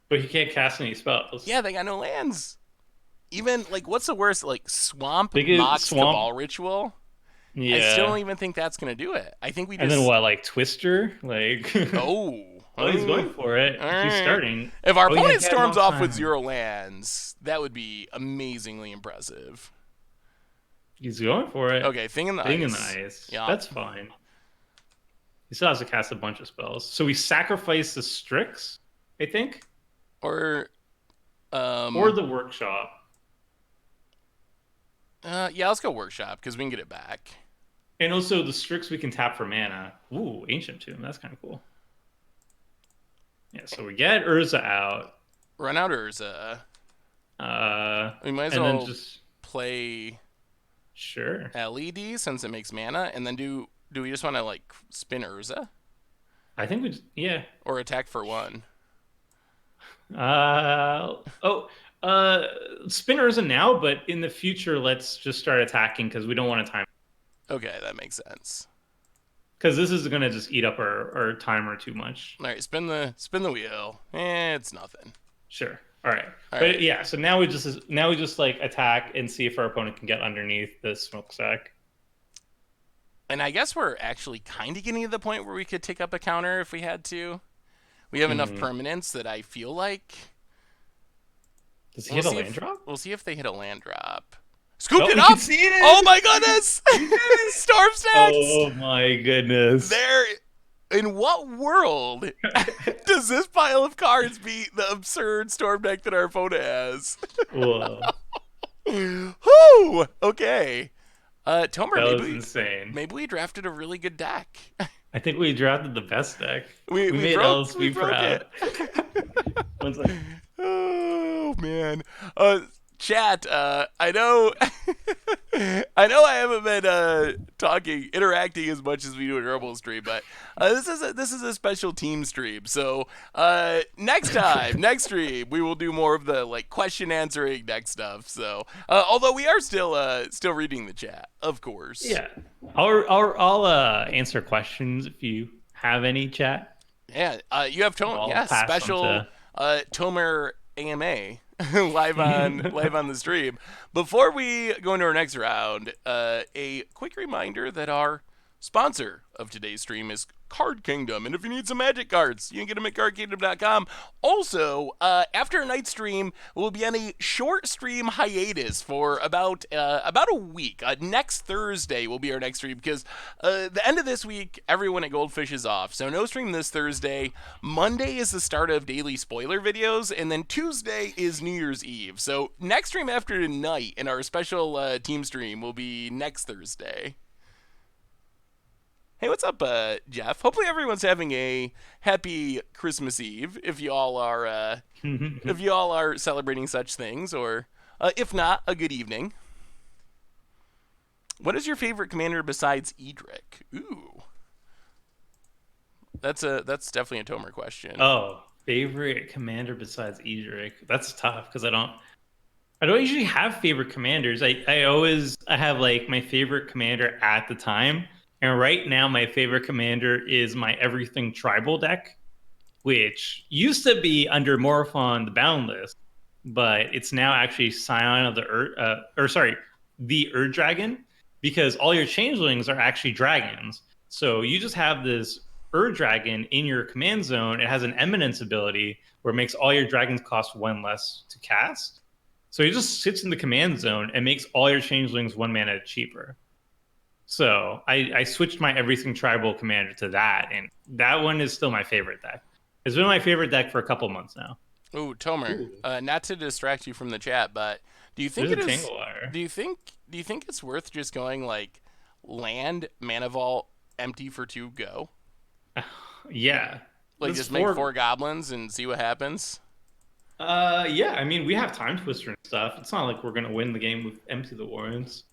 But he can't cast any spells. Yeah, they got no lands. Even like, what's the worst? Like Swamp They get Mox Swamp- Cabal Ritual. yeah. I still don't even think that's gonna do it. I think we just. And then what? Like Twister? Like Oh. oh, he's going for it. All He's right. starting. If our Oh, yeah, opponent he had storms long off with time. 0 lands, that would be amazingly impressive. He's going for it. Okay, thing in the Thing in ice. the ice. Yeah. That's fine. He still has to cast a bunch of spells. So we sacrifice the Strix, I think, Or or the Workshop. yeah, let's go workshop because we can get it back. And also the Strix we can tap for mana. Ooh, Ancient Tomb. That's kind of cool. Yeah, so we get Urza out. Run out Urza. We might as And then well just play sure. LED since it makes mana, and then do we just want to like spin Urza I think we just, yeah. or attack for one? Uh oh. Uh, spin Urza now, but in the future, let's just start attacking because we don't want to time. Okay, that makes sense. Because this is gonna just eat up our timer too much. All right, spin the wheel. It's nothing. Sure. All right. All But right. yeah, so now we just like attack and see if our opponent can get underneath the smokestack. And I guess we're actually kind of getting to the point where we could take up a counter if we had to. We have enough Mhm. permanence that I feel like Does he hit a see land if, drop? We'll see if they hit a land drop. Scooped Oh, it you up! can see it! Oh my goodness! Storm stacks! Oh my goodness. There. In what world does this pile of cards beat the absurd storm deck that our opponent has? Whoa. Whoo! Okay. Tomer, That was insane. maybe we drafted a really good deck. I think we drafted the best deck. We made broke, we LSB broke proud. it. One second. Oh man. Chat, I know I know I haven't been interacting as much as we do in Rumble stream, but this is a special team stream. So next time, next stream, we will do more of the like question answering next stuff. So although we are still reading the chat, of course. Yeah. I'll answer questions if you have any, chat. Yeah, you have I'll pass them special to- Tomer AMA live on the stream. Before we go into our next round, a quick reminder that our sponsor of today's stream is Card Kingdom, and if you need some Magic cards, you can get them at cardkingdom.com. Also, after a night stream, we'll be on a short stream hiatus for about a week. Next Thursday will be our next stream because the end of this week, everyone at Goldfish is off, so no stream this Thursday. Monday is the start of daily spoiler videos, and then Tuesday is New Year's Eve. So next stream after tonight in our special team stream will be next Thursday. Hey, what's up, Jeff? Hopefully everyone's having a happy Christmas Eve. If you all are celebrating such things, or if not, a good evening. What is your favorite commander besides Edric? Ooh, that's definitely a Tomer question. Oh, favorite commander besides Edric? That's tough because I don't usually have favorite commanders. I have like my favorite commander at the time. And right now, my favorite commander is my Everything Tribal deck, which used to be under Morphon the Boundless, but it's now actually Scion of the the Ur Dragon, because all your changelings are actually dragons. So you just have this Ur Dragon in your command zone. It has an Eminence ability where it makes all your dragons cost one less to cast. So it just sits in the command zone and makes all your changelings 1 mana cheaper. So I switched my Everything Tribal commander to that, and that one is still my favorite deck. It's been my favorite deck for a couple months now. Ooh, Tomer, not to distract you from the chat, but do you think There's it a is? Tangle Wire. Do you think it's worth just going like land, mana vault, empty for 2, go? Yeah. Like That's just make 4 goblins and see what happens? Yeah, I mean, we have Time Twister and stuff. It's not like we're going to win the game with Empty the Warrens.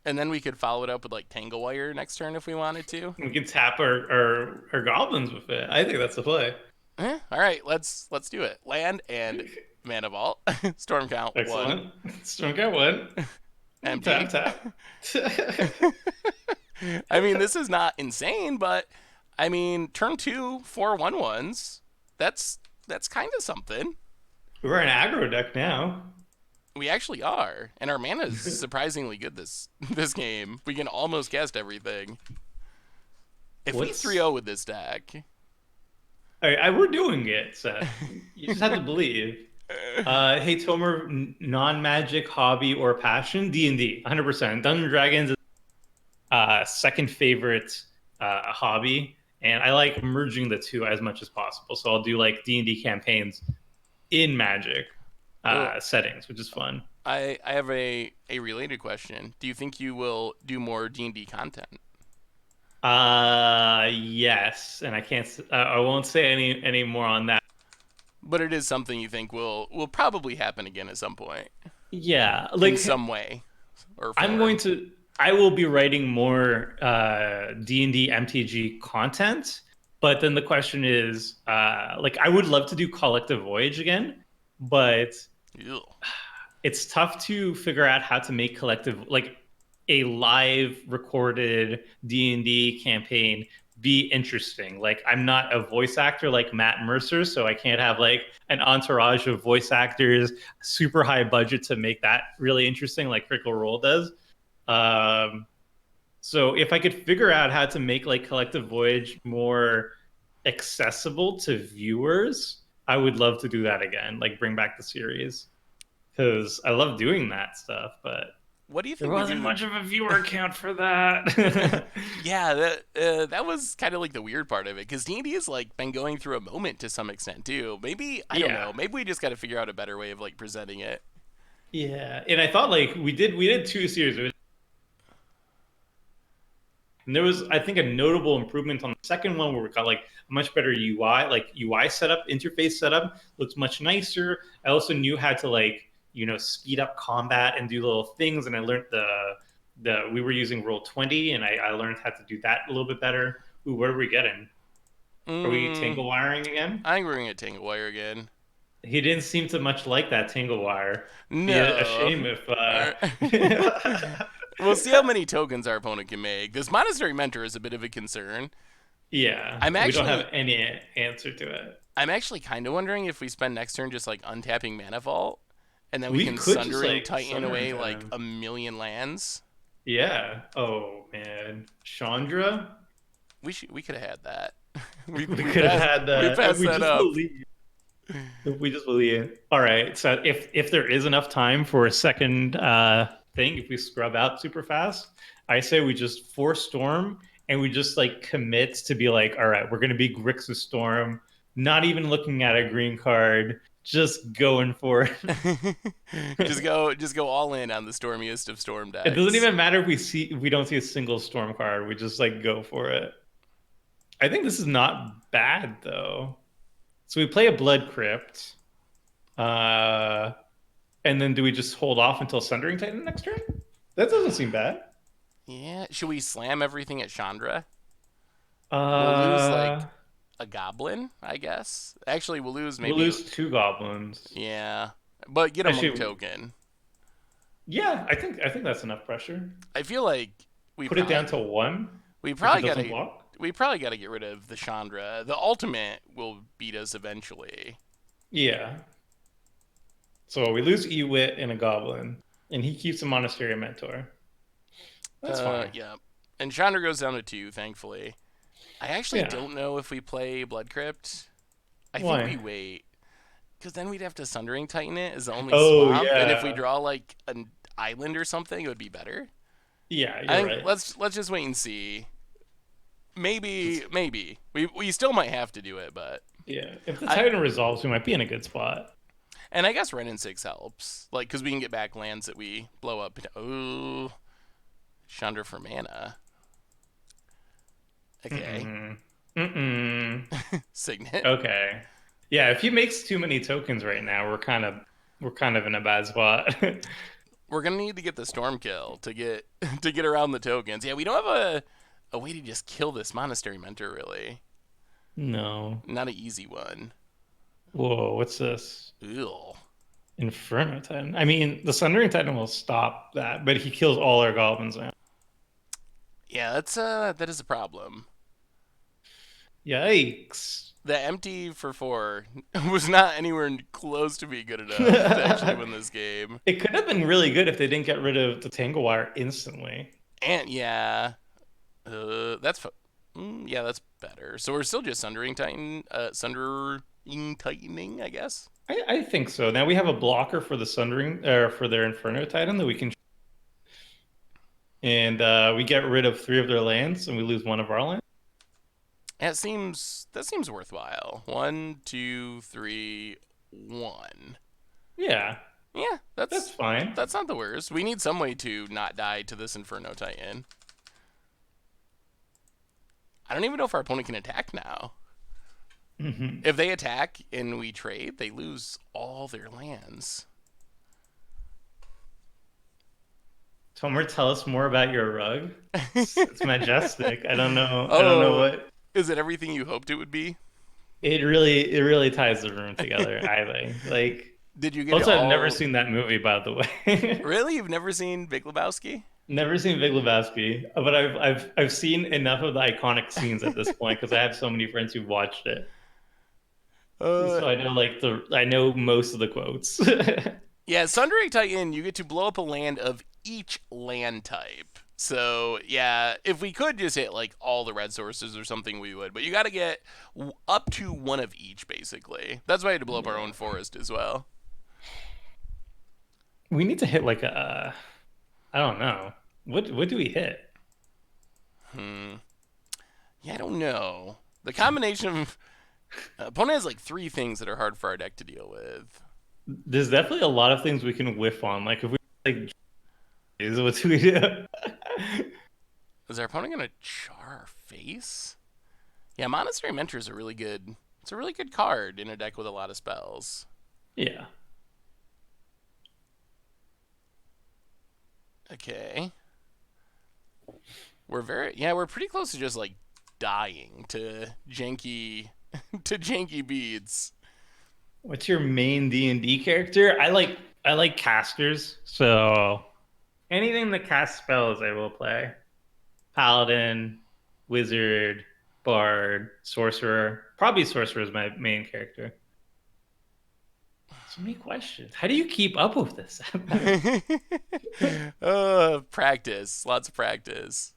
And then we could follow it up with like Tangle Wire next turn if we wanted to. We can tap our goblins with it. I think that's the play. All right, let's do it. Land and mana vault. Storm count Excellent. 1. Storm count 1. Empty. Tap. I mean, this is not insane, but I mean, turn 2, 4 1/1s. That's kind of something. We're an aggro deck now. We actually are, and our mana is surprisingly good this game. We can almost cast everything. If we 3-0 with this deck. All right, we're doing it, Seth. You just have to believe. Hey, Tomer, non-magic, hobby, or passion? D&D, 100%. Dungeons & Dragons is second favorite hobby. and I like merging the two as much as possible. So I'll do like D&D campaigns in Magic Oh, settings, which is fun. I have a related question. Do you think you will do more D&D content? Yes, and I won't say any more on that. But it is something you think will probably happen again at some point Yeah, in like some way or I'm going form. to I will be writing more D&D MTG content, but then the question is like I would love to do Collective Voyage again, but Ew. it's tough to figure out how to make collective like a live recorded D&D campaign be interesting. Like I'm not a voice actor like Matt Mercer, so I can't have like an entourage of voice actors, super high budget to make that really interesting like Critical Role does. Um, so if I could figure out how to make like Collective Voyage more accessible to viewers, I would love to do that again, like bring back the series because I love doing that stuff, but What do you there think we wasn't do? much of a viewer count for that. Yeah, that was kind of like the weird part of it because D&D has like been going through a moment to some extent too. Maybe I don't Yeah. know. Maybe we just got to figure out a better way of like presenting it. Yeah. And I thought like we did two series. And there was, I think, a notable improvement on the second one where we got like a much better UI, like UI setup, interface setup looks much nicer. I also knew how to like, speed up combat and do little things. And I learned we were using Roll20 and I learned how to do that a little bit better. Ooh, where are we getting? Are we Mm, tangle wiring again? I think we're gonna get Tangle Wire again. He didn't seem to much like that tangle wire. Be a No. shame if We'll see how many tokens our opponent can make. This Monastery Mentor is a bit of a concern. yeah, I'm we don't actually have any answer to it. I'm actually kind of wondering if we spend next turn just like untapping Mana Vault, and then we We can could just Sundering like Titan Sundering away like Titan. a million lands. Yeah. Oh man, Chandra. We could have had that. we We we could have passed had we that if passed we that just up. believe. If we just believe. All right. So if there is enough time for a second thing, if we scrub out super fast, I say we just force Storm and we just like commit to be like, all right, we're gonna be Grixis Storm, not even looking at a green card, just going for it. just go all in on the stormiest of storm It doesn't decks. even matter if we don't see a single Storm card. We just like go for it. I think this is not bad though. So we play a Blood Crypt. Uh, And then do we just hold off until Sundering Titan next turn? That doesn't seem bad. Yeah, should we slam everything at Chandra? We'll lose Uh, like a goblin, I guess. Actually, we'll lose we'll maybe lose two goblins. yeah, but get a monk Actually, token. yeah, I think that's enough pressure. I feel like we Put it down probably to one we if it probably doesn't gotta block. we probably gotta get rid of the Chandra. The ultimate will beat us eventually. Yeah. So we lose Ewit and a goblin, and he keeps a Monastery Mentor. That's fine. Yeah. And Chandra goes down to 2, thankfully. I actually Yeah. don't know if we play Blood Crypt. I think we Why? wait. Because then we'd have to Sundering Titan it as the only Oh swamp. And if we yeah. draw like an island or something, it would be better. Yeah, I you're think right. let's just wait and see. Maybe. We still might have to do it, but Yeah. If the I Titan resolves, we might be in a good spot. and I guess Ren and 6 helps. Like cuz we can get back lands that we blow up. Oh, Chandra for mana. Okay. Mm-mm. Mm-mm. Signet. Okay. Yeah, if he makes too many tokens right now, we're kind of in a bad spot. We're gonna need to get the storm kill to get to get around the tokens. Yeah, we don't have a way to just kill this monastery mentor really. No. Not an easy one. Whoa, what's this? Ew. Inferno Titan. I mean, the Sundering Titan will stop that, but he kills all our goblins now. Yeah, that is a problem. Yikes. The empty for 4 was not anywhere close to be good enough to actually win It this game. could have been really good if they didn't get rid of the Tangle Wire instantly. And yeah, yeah, that's better. So we're still just sundering tightening, I guess. I think so. Now we have a blocker for the Sundering, for their Inferno Titan that we can, and we get rid of 3 of their lands, and we lose one of our lands. That seems worthwhile. One, two, three, one. Yeah, Yeah, that's that's fine. that's not the worst. We need some way to not die to this Inferno Titan. I don't even know if our opponent can attack now. Hmm. If they attack and we trade, they lose all their lands. Tomer, tell us more about your rug. It's majestic. I don't know. I don't know Oh, what. is it everything you hoped it would be? It really ties the room together, I think. Like, Did you get it also, I've never all? seen that movie, by the way. Really? You've never seen Big Lebowski? Never seen Big Lebowski, but I've seen enough of the iconic scenes at this point because I have so many friends who've watched it. uh, So I know most of the quotes. yeah, Sundering Titan, you get to blow up a land of each land type. So, yeah, if we could just hit like all the red sources or something, we would. But you got to get up to one of each, basically. That's why I had to blow up our own Yeah. forest as well. We need to hit like a I don't know. What do we hit? Hmm. Yeah, I don't know. The combination of opponent has like three things that are hard for our deck to deal with. There's definitely a lot of things we can whiff on. Like if we like is what do we do? Is our opponent gonna char our face? Yeah, Monastery Mentor is a really good. It's a really good card in a deck with a lot of spells. Yeah. Okay, we're pretty close to just like dying to janky to janky beads. What's your main D&D character? I like casters, so anything that casts spells I will play. Paladin, wizard, bard, sorcerer. Probably sorcerer is my main character. So many questions. How do you keep up with this? Practice, lots of practice.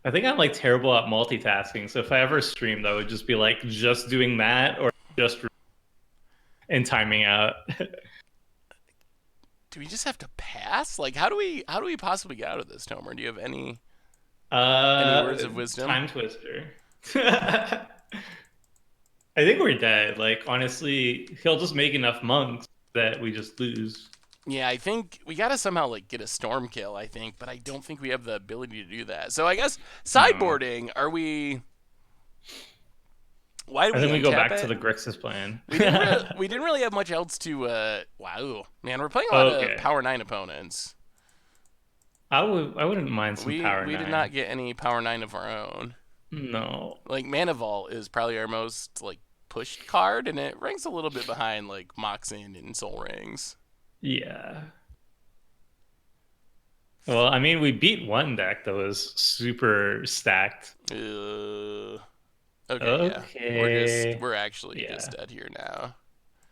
I think I'm like terrible at multitasking. So if I ever streamed, I would just be like just doing that or just and timing out. Do we just have to pass? Like, how do we possibly get out of this, Tomer? Do you have any words of wisdom? Time twister. I think we're dead. Like honestly, he'll just make enough monks that we just lose. Yeah, I think we gotta somehow like get a storm kill. I think, but I don't think we have the ability to do that. So I guess No. sideboarding. Are we? Why do I we think we go untap back to it? the Grixis plan. We didn't really have much else to. Wow, man, we're playing a lot of Okay. Power Nine opponents. I wouldn't mind some We power we did nine. not get any Power Nine of our own. No. Like Mana Vault is probably our most like pushed card, and it ranks a little bit behind like Moxen and Soul Rings. Yeah. Well, I mean, we beat one deck that was super stacked. Uh, okay, yeah, Okay. we're actually just Yeah. dead here now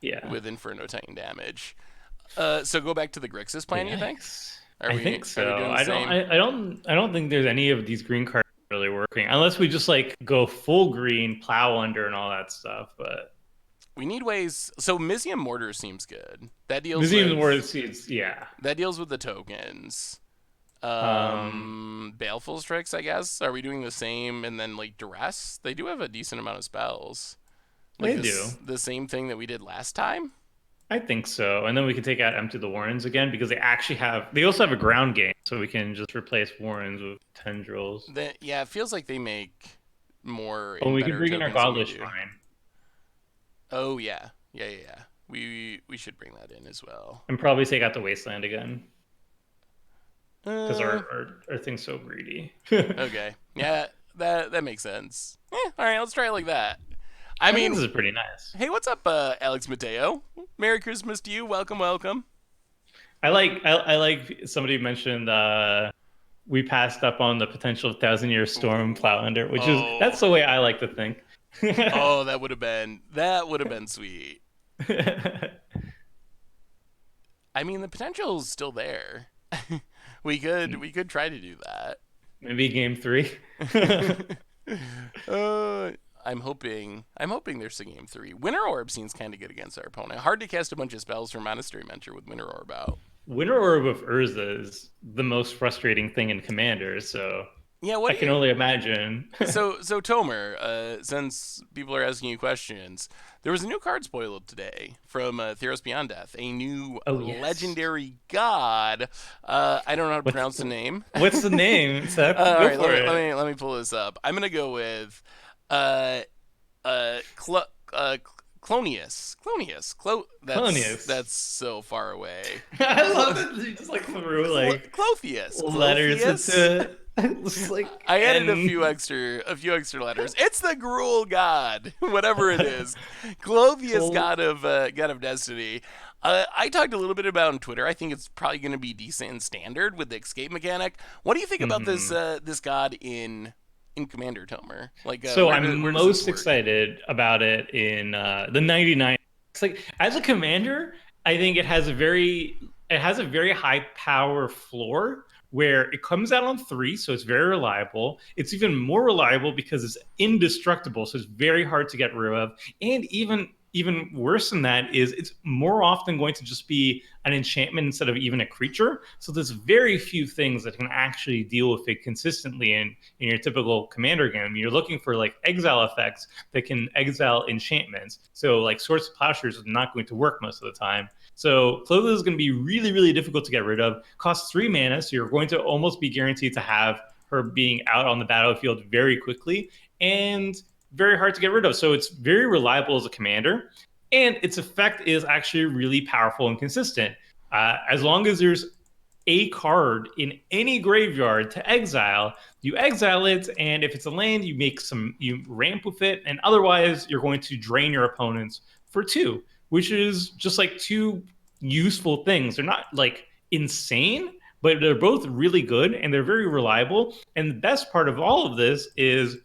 Yeah. with Inferno Titan damage. So go back to the Grixis plan. You think? Yikes. Are I we think are we so. doing the I don't same? I, I don't I don't think there's any of these green cards really working unless we just like go full green, plow under and all that stuff. But We need ways. So Mizium Mortar seems good. That deals Museums with War Seeds, yeah. the tokens. Um Baleful Strix, I guess. Are we doing the same and then like Duress? They do have a decent amount of spells. Like they do. this, the same thing that we did last time. I think so. And then we can take out Empty the Warrens again because they also have a ground game, so we can just replace Warrens with tendrils. That yeah, it feels like they make more Oh, and we can better bring in our tokens than we Godless do. Shrine. Oh yeah. We should bring that in as well. And probably take out the Wasteland again. Because our, Uh, our thing's so greedy. okay. Yeah, that makes sense. All right, let's try it like that. I I think mean, this is pretty nice. hey, what's up, Alex Mateo? Merry Christmas to you. Welcome, welcome. I like somebody mentioned we passed up on the potential 1,000 year storm Ooh. plow under, which is Oh, that's the way I like to think. oh, that would have been sweet. I mean, the potential's still there. we could try to do that. Maybe game three. uh, I'm hoping there's a game three. Winter Orb seems kind of good against our opponent. Hard to cast a bunch of spells from Monastery Mentor with Winter Orb out. Winter Orb of Urza is the most frustrating thing in Commander, so Yeah, what I do can you only imagine. So Tomer, since people are asking you questions, there was a new card spoil up today from Theros Beyond Death, a new Oh yes. legendary god. I don't know how to What's pronounce the name. what's the name, Seth? All Go right, for it. let me pull this up. I'm gonna go with uh uh Cl- uh Clonius. that's so far away. I Clo- love that you just like threw like letters Clothius. into just like I added and a few extra letters. It's the Gruul God, whatever it is, Clothius Cl- God of Destiny. I talked a little bit about on Twitter. I think it's probably going to be decent and standard with the escape mechanic. What do you think about Mhm. this god in Commander Tomer? Like, So I'm where does this most work? excited about it in the 99. It's like as a commander, I think it has a very high power floor where it comes out on 3, so it's very reliable. It's even more reliable because it's indestructible, so it's very hard to get rid of. And even worse than that is it's more often going to just be an enchantment instead of even a creature. So there's very few things that can actually deal with it consistently in your typical commander game. You're looking for like exile effects that can exile enchantments. So like Swords of Plowshares is not going to work most of the time. So Clothes is going to be really, really difficult to get rid of. Costs 3 mana, so you're going to almost be guaranteed to have her being out on the battlefield very quickly and very hard to get rid of. So it's very reliable as a commander, and its effect is actually really powerful and consistent. As long as there's a card in any graveyard to exile, you exile it, and if it's a land, you ramp with it, and otherwise you're going to drain your opponents for 2, which is just like 2 useful things. They're not like insane, but they're both really good and they're very reliable. And the best part of all of this is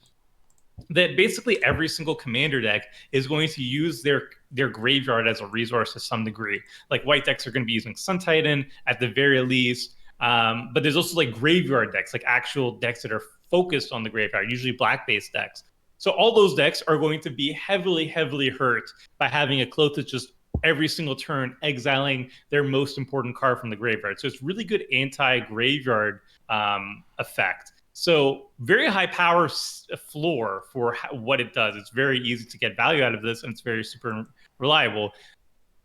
that basically every single commander deck is going to use their graveyard as a resource to some degree. Like white decks are going to be using Sun Titan at the very least, but there's also like graveyard decks, like actual decks that are focused on the graveyard, usually black based decks. So all those decks are going to be heavily, heavily hurt by having a Cloth that's just every single turn exiling their most important card from the graveyard. So it's really good anti-graveyard effect. So very high power floor for what it does. It's very easy to get value out of this, and it's very super reliable,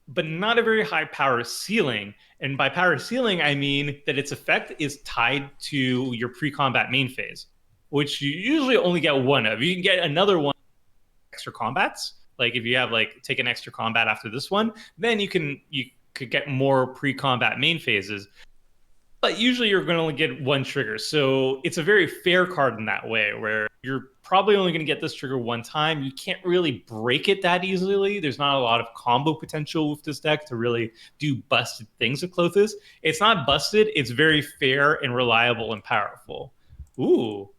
but not a very high power ceiling. And by power ceiling, I mean that its effect is tied to your pre-combat main phase, which you usually only get one of. You can get another one extra combats. Like if you have like take an extra combat after this one, then you could get more pre-combat main phases, but usually you're going to only get one trigger. So it's a very fair card in that way, where you're probably only going to get this trigger one time. You can't really break it that easily. There's not a lot of combo potential with this deck to really do busted things with Clothis. It's not busted. It's very fair and reliable and powerful. Ooh,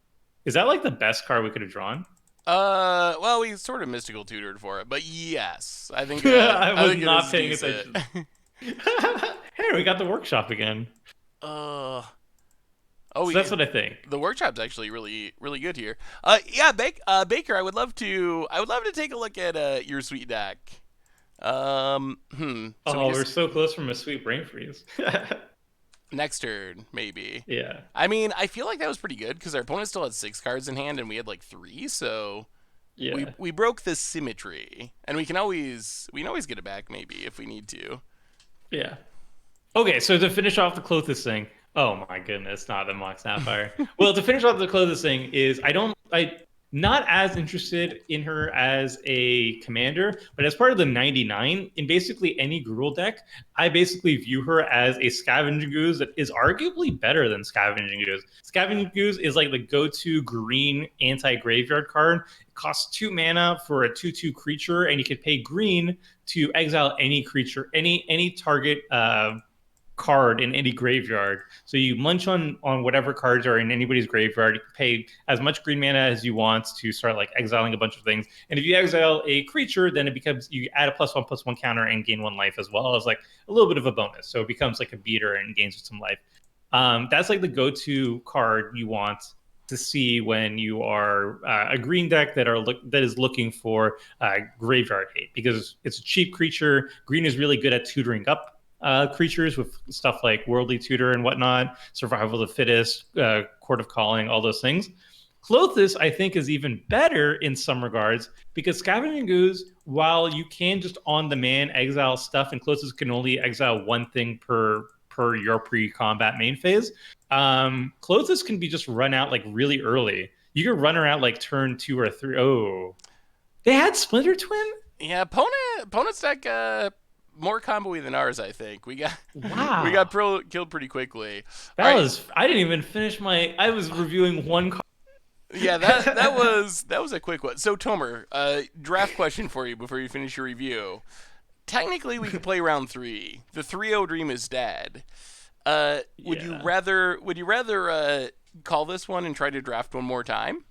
is that like the best card we could have drawn? Well, we sort of mystical tutored for it, but yes, I I was think it not is paying decent. attention. Hey, we got the workshop again. uh, oh, So that's what I think. the workshop's actually really good here. Yeah, Baker, I would love to take a look at your sweet deck. So we Oh, we're just so close from a sweet brain freeze. next turn maybe. Yeah. I mean, I feel like that was pretty good because our opponent still had 6 cards in hand and we had like 3, so Yeah. we broke the symmetry, and we can always get it back maybe if we need to. Yeah. Okay, so to finish off the Clothis thing, oh my goodness, not the Mox Sapphire. Well, to finish off the Clothis thing is I not as interested in her as a commander, but as part of the 99 in basically any Gruul deck, I basically view her as a Scavenging Ooze that is arguably better than Scavenging Ooze. Scavenging Ooze is like the go-to green anti-graveyard card. It costs 2 mana for a 2/2 creature, and you can pay green to exile any creature, any target card in any graveyard. So you munch on whatever cards are in anybody's graveyard. You can pay as much green mana as you want to start like exiling a bunch of things. And if you exile a creature, then it becomes you add a +1/+1 counter and gain 1 life as well as like a little bit of a bonus. So it becomes like a beater and gains some life. That's like the go-to card you want to see when you are a green deck that is looking for graveyard hate, because it's a cheap creature. Green is really good at tutoring up creatures with stuff like Worldly Tutor and whatnot, Survival of the Fittest, Court of Calling, all those things. Klothys, I think, is even better in some regards because Scavenging Ooze, while you can just on demand exile stuff, and Klothys can only exile one thing per your pre-combat main phase. Klothys can be just run out like really early. You can run around like turn 2 or 3. Oh, they had Splinter Twin. Yeah, opponent's deck more combo-y than ours. I think we Wow, got killed pretty quickly. All that right. was. I didn't even finish my. I was reviewing one card. Yeah, that was a quick one. So Tomer, draft question for you before you finish your review. Technically, we could play round 3. The 3-0 dream is dead. Would you Yeah. rather call this one and try to draft one more time?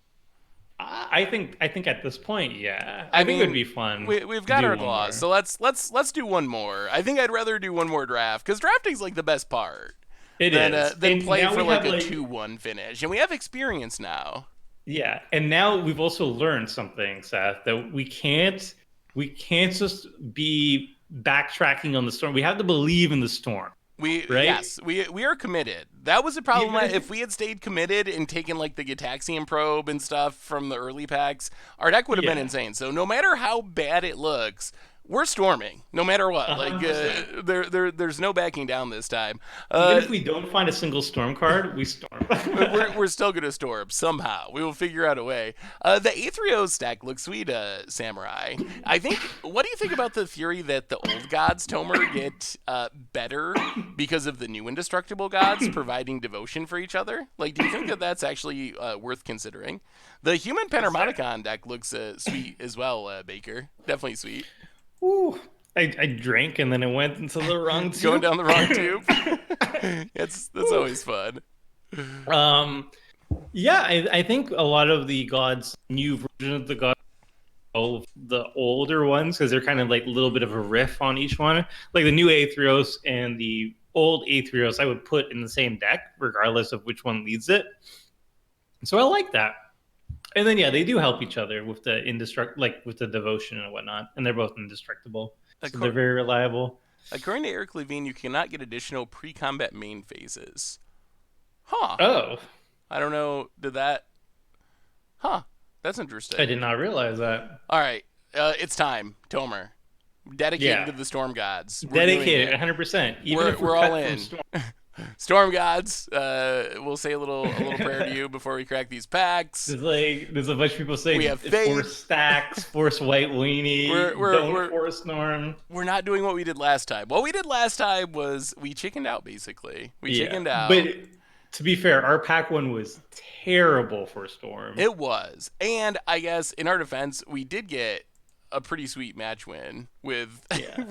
I think at this point, yeah. I I think it mean, would be fun. we've to got do our one claws, more. so let's do one more. I think I'd rather do one more draft because drafting's like the best part It is. than And play now for we like have a like 2-1 finish, and we have experience now. yeah, and now we've also learned something, Seth, that we can't just be backtracking on the storm. We have to believe in the storm, We right? yes, we are committed. That was the problem. Even If we had stayed committed and taken like the Gitaxian probe and stuff from the early packs, our deck would have been yeah, insane. So no matter how bad it looks, we're storming no matter what. Like 100%. there's no backing down this time. Even Uh, if we don't find a single storm card, we storm. we're still gonna storm somehow. We will figure out a way. The Aetherios stack looks sweet, Samurai. I think. What do you think about the theory that the old gods, Tomer, get better because of the new indestructible gods providing devotion for each other? Like, do you think that that's actually worth considering? The human Panharmonicon deck looks sweet as well, Baker. Definitely sweet. Ooh, I drank and then it went into the wrong Going tube. down the wrong tube. That's always fun. um, yeah, I think a lot of the gods, new version of the gods, all of the older ones, because they're kind of like a little bit of a riff on each one. Like the new Aetherios and the old Aetherios, I would put in the same deck, regardless of which one leads it. So I like that. And then yeah, they do help each other with the like with the devotion and whatnot, and they're both indestructible, so they're Accor- very reliable. According to Eric Levine, you cannot get additional pre-combat main phases. Huh. Oh, I don't know. Did that? Huh. That's I interesting. did not realize that. All right. It's time, Tomer. Dedicated Yeah, to the Storm Gods. We're doing dedicated it. 100%. Even We're if we're we're all cut from in. storm. Storm Gods. We'll say a little prayer to you before we crack these packs. There's a bunch of people saying We have faith. force stacks, force white We're weenie, we're don't we're force storm. we're not doing what we did last time. What we did last time was we chickened out. Basically, we Yeah, chickened out. but to be fair, our pack one was terrible for storm. It was. And I guess in our defense, we did get a pretty sweet match win with Yeah,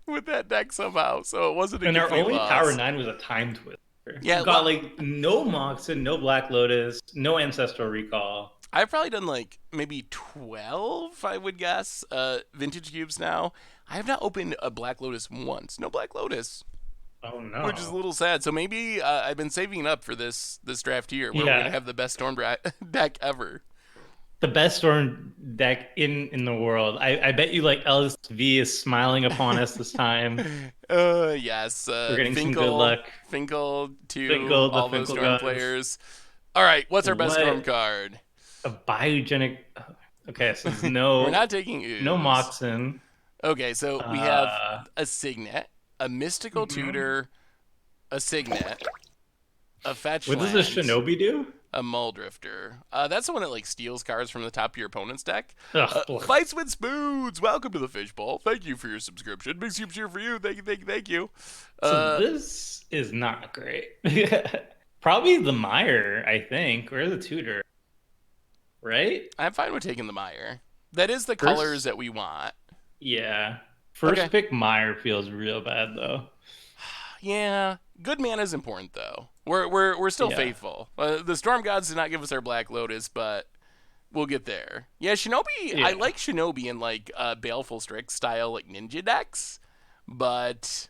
with that deck somehow. So it wasn't a and our complete only loss. power 9 was a time twister. Yeah, We got like no Moxen, no Black Lotus, no Ancestral Recall. I've probably done like maybe 12, I would guess, vintage cubes now. I have not opened a Black Lotus once. No Black Lotus, Oh which is a no. little sad. So maybe I've been saving up for this draft here where we're going to Yeah, have the best Storm deck ever. the best storm deck in the world. I bet you like LSV is smiling upon us this time. Yes. We're getting some good luck. Finkel to Finkel, the all those Finkel Storm gods. players. All right, what's our best Storm What card? a biogenic. Okay, so there's We're no not taking no Ooze. Moxen. Okay, so we have Uh, a Signet, a Mystical mhm. Tutor, a Signet, a Fetch What does a Land, Shinobi do? a Muldrifter. That's the one that like steals cards from the top of your opponent's deck. Ugh, ugh. Fights with Spoons. Welcome to the Fishbowl. Thank you for your subscription. Big super cheer for you. Thank you, thank you, thank you. So this is not great. Probably the Meyer, I think, or the Tutor, right? I'm fine with taking the Meyer. That is the colors First, that we want. yeah. Okay. First pick Meyer feels real bad though. Yeah, good mana is important though. We're still Yeah, faithful. The Storm Gods did not give us our Black Lotus, but we'll get there. Yeah, Shinobi. I yeah. like Shinobi in like Baleful Strix style like ninja decks, but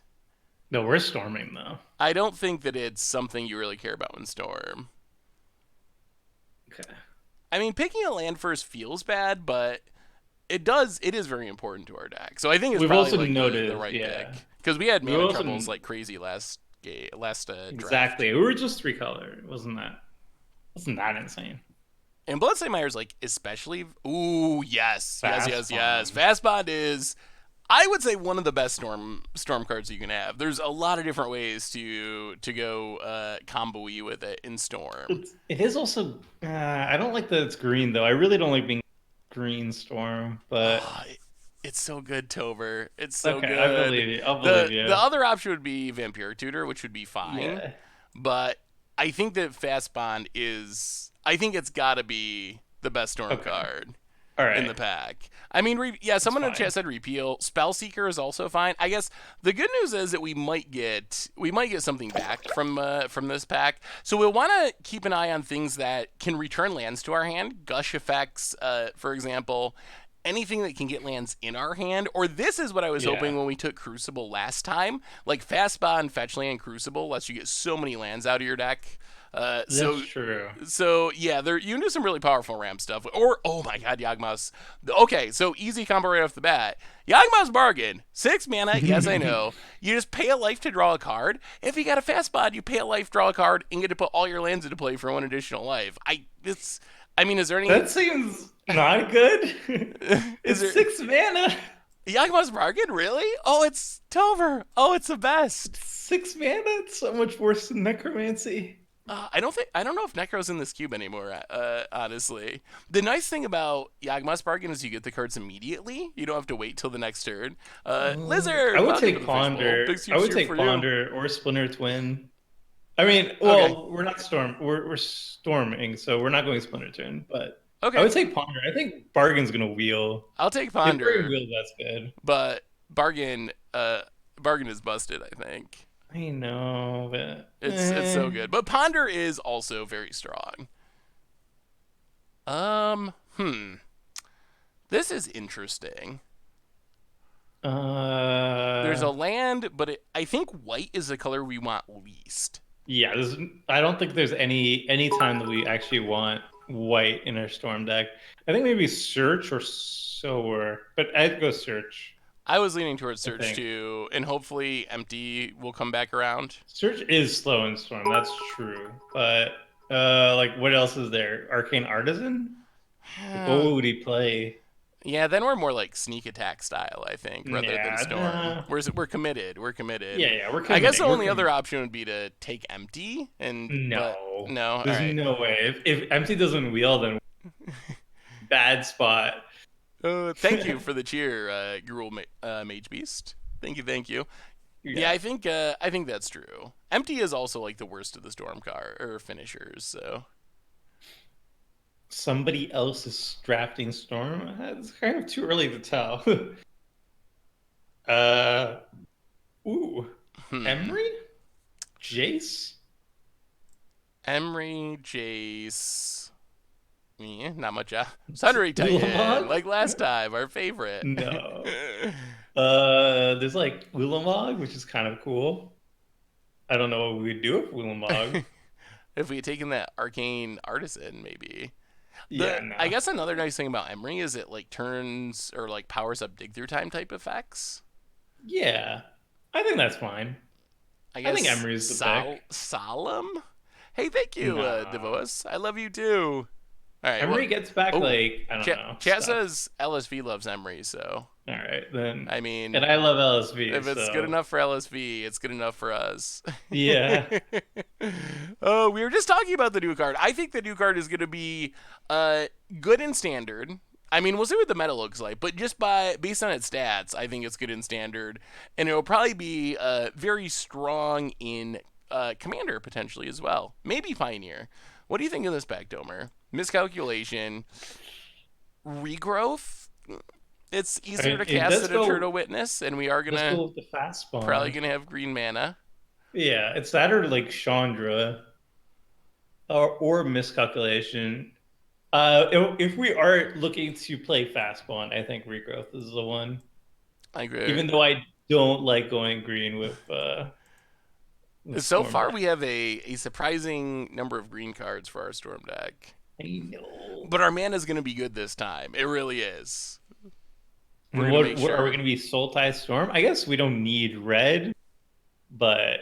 No, we're storming though. I don't think that it's something you really care about in Storm. Okay. I mean, picking a land first feels bad, but it does. It is very important to our deck. So I think it's We've probably also like the noticed, right yeah, pick. Because we had We mana also troubles like crazy last game, last draft. exactly. We were just 3 color. It wasn't that insane? And Bloodstained Mire's like especially. Ooh, yes, yes, Fast yes, yes. bond. Fast Bond is, I would say, one of the best storm cards you can have. There's a lot of different ways to go combo-y with it in Storm. It is also. I don't like that it's green though. I really don't like being green storm. But Oh, it's so good, Tober. It's so okay, I good. believe you. I'll believe The you. other option would be Vampiric Tutor, which would be fine, Yeah. but I think that Fast Bond is. I think it's got to be the best Storm Okay. card All in right. the pack. I mean, yeah, That's someone in the fine. chat said repeal. Spellseeker is also fine. I guess the good news is that we might get something back from this pack. So we'll want to keep an eye on things that can return lands to our hand. Gush effects, for example. Anything that can get lands in our hand, or this is what I was Yeah. hoping when we took Crucible last time. Like Fast Bond, Fetch Land, Crucible lets you get so many lands out of your deck. Uh, That's so true. so yeah, there you can do some really powerful ramp stuff. Or oh my god, Yawgmoth's. Okay, so easy combo right off the bat. Yawgmoth's Bargain, 6 mana. Yes, I know. You just pay a life to draw a card. If you got a fast bond, you pay a life, draw a card, and get to put all your lands into play for one additional life. I mean, is there any? That seems not good. Is It's there 6 mana. Yawgmoth's Bargain really? Oh, it's Tover. Oh, it's the best. 6 mana. It's so much worse than necromancy. I don't know if Necro's in this cube anymore. Honestly, the nice thing about Yawgmoth's Bargain is you get the cards immediately. You don't have to wait till the next turn. I Lizard, would welcome to take the fishbowl. Ponder. Big I soup would soup take for you. Ponder or Splinter Twin. I mean, Okay, well, we're not storm. We're storming, so we're not going Splinter Twin. But I okay, would take Ponder. I think Bargain's gonna wheel. I'll take If Bargain Ponder, wheels, that's good. but Bargain is busted. I think I know, but it's so good, but Ponder is also very strong. Hmm, this is interesting. There's a land, but I think white is the color we want least. yeah. I don't think there's any time that we actually want white in our storm deck. I think maybe search or sower, but I'd go search. I was leaning towards I search think too, and hopefully empty will come back around. search is slow in storm. That's true, but like what else is there? Arcane Artisan. Like, what would he play? Yeah, then we're more like sneak attack style, I think, rather than Yeah, storm. We're committed. We're committed. yeah, we're I guess the committing. We're only other committing. option would be to take empty, but No, no. All there's right. no way. If empty doesn't wheel, then bad spot. Thank you for the cheer, Gruul Mage Beast. Thank you, thank you. Yeah, Yeah. I think that's true. Empty is also like the worst of the storm car or finishers. So Somebody else is drafting Storm. It's kind of too early to tell. uh, ooh, hmm. Emery, Jace. Emery, Jace. Yeah, not much. Sunray Titan, Ulamog? like last time, our favorite. No. There's like Ulamog, which is kind of cool. I don't know what we would do with Ulamog. If we had taken that arcane artisan, maybe. Yeah, I no. guess another nice thing about Emery is it like turns or like powers up dig through time type effects. Yeah, I think that's fine. I I think guess Emery's the pick. Solemn. Hey, thank you, No. Devois. I love you too. All right. Well, Emery gets back oh, like I don't know Chat stuff. says LSV loves Emery, so All right, then. I mean, And I love LSV, if it's good so enough for LSV, it's good enough for us. yeah. Oh, we were just talking about the new card. I think the new card is going to be good in standard. I mean, we'll see what the meta looks like, but just based on its stats, I think it's good in standard, and it'll probably be very strong in commander potentially as well. Maybe pioneer. What do you think of this pack, Domer? Miscalculation, regrowth. It's I easier mean, to cast let's than a go. Turtle Witness, and we are Let's gonna go with the fast probably spawn. gonna have green mana. Yeah, it's that or like Chandra or miscalculation. If we are looking to play fast spawn, I think regrowth is the one. I agree. Even though I don't like going green with So storm far, deck. we have a surprising number of green cards for our Storm deck. I know. But our mana is going to be good this time. It really is. We're gonna make What are we sure. going to be? Sultai Storm? I guess we don't need red, but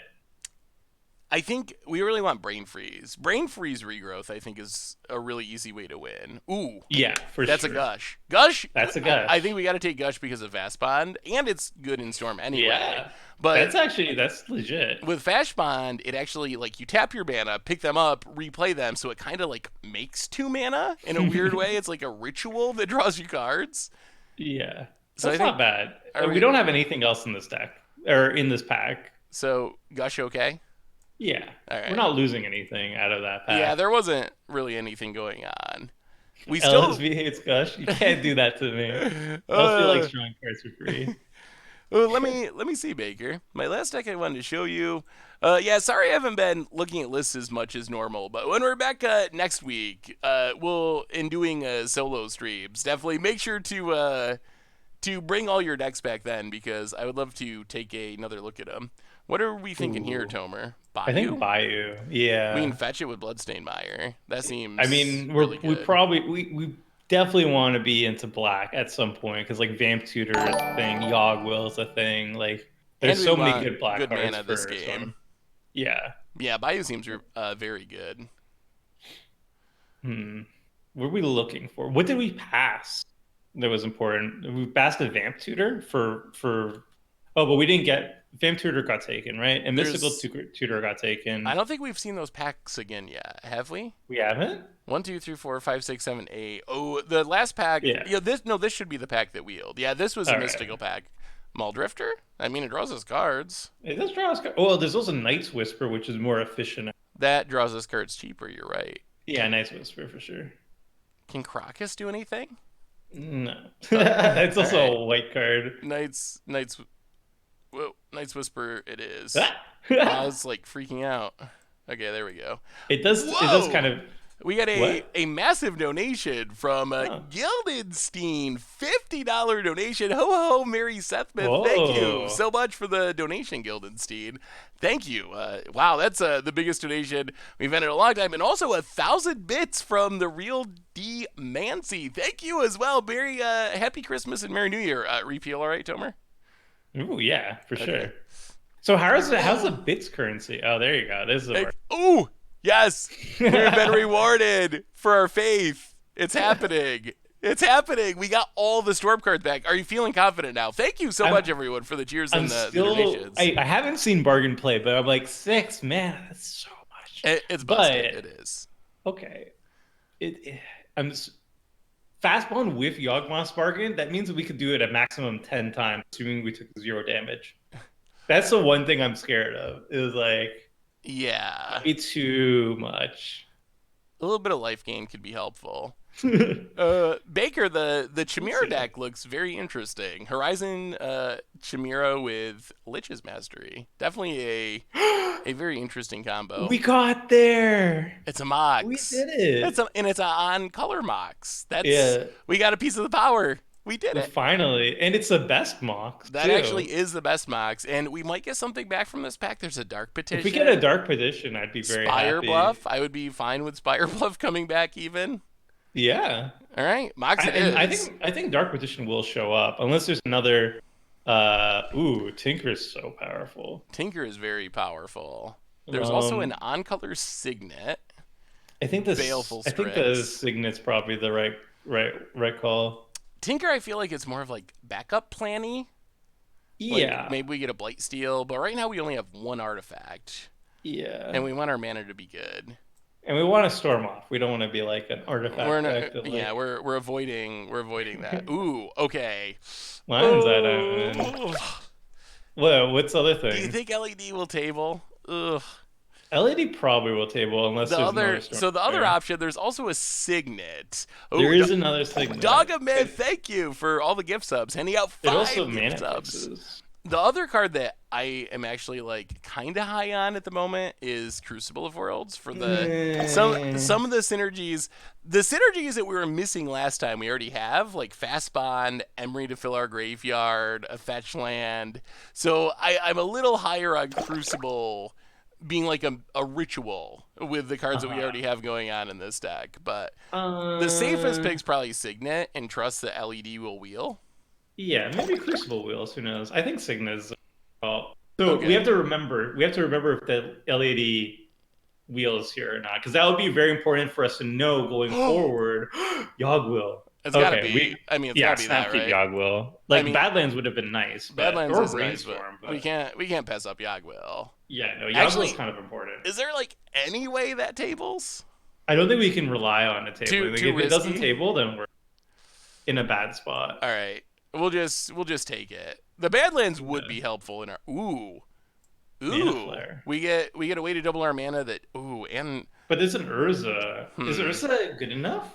I think we really want Brain Freeze. Brain Freeze regrowth, I think, is a really easy way to win. Ooh, yeah, for that's a sure. Gush. Gush, That's a I think gush. we got to take Gush because of Fast Bond, and it's good in Storm anyway. Yeah, But that's legit. with Fast Bond, it actually, like, you tap your mana, pick them up, replay them, so it kind of, like, makes 2 mana in a weird way. It's like a ritual that draws you cards. Yeah, So I that's think, not bad. are We we, don't have anything else in this deck or in this pack. so Gush okay? Yeah, All we're right. not losing anything out of that Yeah, pack. there wasn't really anything going on. We still. LSV hates Gush. You can't do that to me. LSV likes uh, drawing cards for free. let me see, Baker. My last deck I wanted to show you. Yeah, sorry I haven't been looking at lists as much as normal, but when we're back next week, we'll in doing solo streams. Definitely make sure to bring all your decks back then because I would love to take another look at them. What are we thinking here, Ooh, Tomer? I think Bayou? Bayou. We can Yeah, fetch it with Bloodstained Mire. That I seems mean, really we good. probably we definitely want to be into black at some point because like Vamp Tutor is a thing, Yogg Will is a thing. Like, And there's we so many want good black good cards mana this for game. Storm. Yeah. Yeah, Bayou seems very good. Hmm. What are we looking for? What did we pass that was important? We passed a Vamp Tutor for. Oh, but we didn't get Vamp Tutor got taken, right? And Mystical There's Tutor got I taken. don't think we've seen those packs again yet, have we? We haven't. One, two, three, four, five, six, seven, eight. Oh, the last pack. Yeah. Yeah, this no, this should be the pack that wheeled. Yeah, this was a All right. mystical pack. Muldrifter. I mean, it draws us cards. It does draw us. Oh, there's also Night's Whisper, which is more efficient. That draws us cards cheaper. You're right. Yeah, Night's Whisper for sure. Can Crocus do anything? No, Oh, it's all also right. a white card. Whoa, Knight's Whisper. It is. I it was like freaking out. Okay, there we go. does. It does kind Whoa! of. We got What? a massive donation from Oh. Gildenstein. $50 donation. Ho ho, Mary Sethmith. Thank you Whoa. so much for the donation, Gildenstein. Thank you. Wow, that's the biggest donation we've had in a long time. And also 1,000 bits from the real D Mancy. Thank you as well. Merry Happy Christmas and Merry New Year. Repeal all right, Tomer? Ooh, yeah, for Okay. sure. So how's the Oh, bits currency? Oh, there you go. This is the ooh, yes. We've been rewarded for our faith. It's happening. It's happening. We got all the storm cards back. Are you feeling confident now? Thank you so I'm much, everyone, for the cheers I'm and the still donations. I haven't seen bargain play, but I'm like 6, man, that's so much. It's busted. But It is. okay, I'm fastball with Yawgmoth's bargain. That means we could do it a maximum 10 times, assuming we took 0 damage. That's the one thing I'm scared of. Is like Yeah. be too much. A little bit of life gain could be helpful. We'll Baker, the Chimera see. deck looks very interesting. Horizon Chimera with Lich's Mastery. Definitely a very interesting combo. We got there. It's a We Mox. did it. It's a on color Mox. That's Yeah, we got a piece of the power. We did it. finally, and it's the best Mox That too. actually is the best Mox, and we might get something back from this pack. There's a Dark If we get a Petition, dark petition, I'd be very Spire happy. Bluff. I would be fine with Spire Bluff coming back even. Yeah, All right, Mox it and is. I think dark petition will show up unless there's another. Ooh, Tinker's so powerful. Tinker is very powerful. There's also an Um, on-color Signet. I think this. Baleful I think the Strix. Signet's probably the right call. Tinker, I feel like it's more of like backup planny. Like Yeah, maybe we get a Blight Steel, but right now we only have one artifact, yeah. and we want our mana to be good. And we want to storm off. We don't want to be like an We're artifact deck not, that yeah, like we're avoiding that. Ooh, okay. lines that out. Oh. Well, what's the other Do you thing? think LED will table? Ugh. LED probably will table unless there's another storm. So the other there. option, there's also a Signet. There Oh, is another Signet. Dog of Man, thank you for all the gift subs. Handing out It 5 also gift mana subs. fixes. The other card that I am actually like kind of high on at the moment is Crucible of Worlds for the some of the synergies. The synergies that we were missing last time we already have, like Fast Bond, Emery to fill our graveyard, a fetch land. So I'm a little higher on Crucible being like a ritual with the cards that we already have going on in this deck. But the safest pick's probably Signet and trust that LED will wheel. Yeah, maybe Crucible wheels. Who knows? I think Signa's. Well, so we Okay. have to remember. We have to remember if the LED wheels here or not, because that would be very important for us to know going forward. Yogg will. It's got to Okay, be. I mean, it's got yeah, to be that, Snapkeep right? Yogg will. I Like mean, Badlands would have been nice, but Badlands or is nice, but Brainstorm, we but can't pass up Yagwil. yeah, no, Yogg will is Actually, kind of important. is there like any way that tables? I don't think we can rely on a Too table. Like too if it doesn't risky. table, then we're in a bad spot. All right, we'll just take it. The Badlands would Okay. be helpful in our Mana ooh. Flare. We get a way to double our mana that and But there's an Urza. Is hmm. Urza good enough?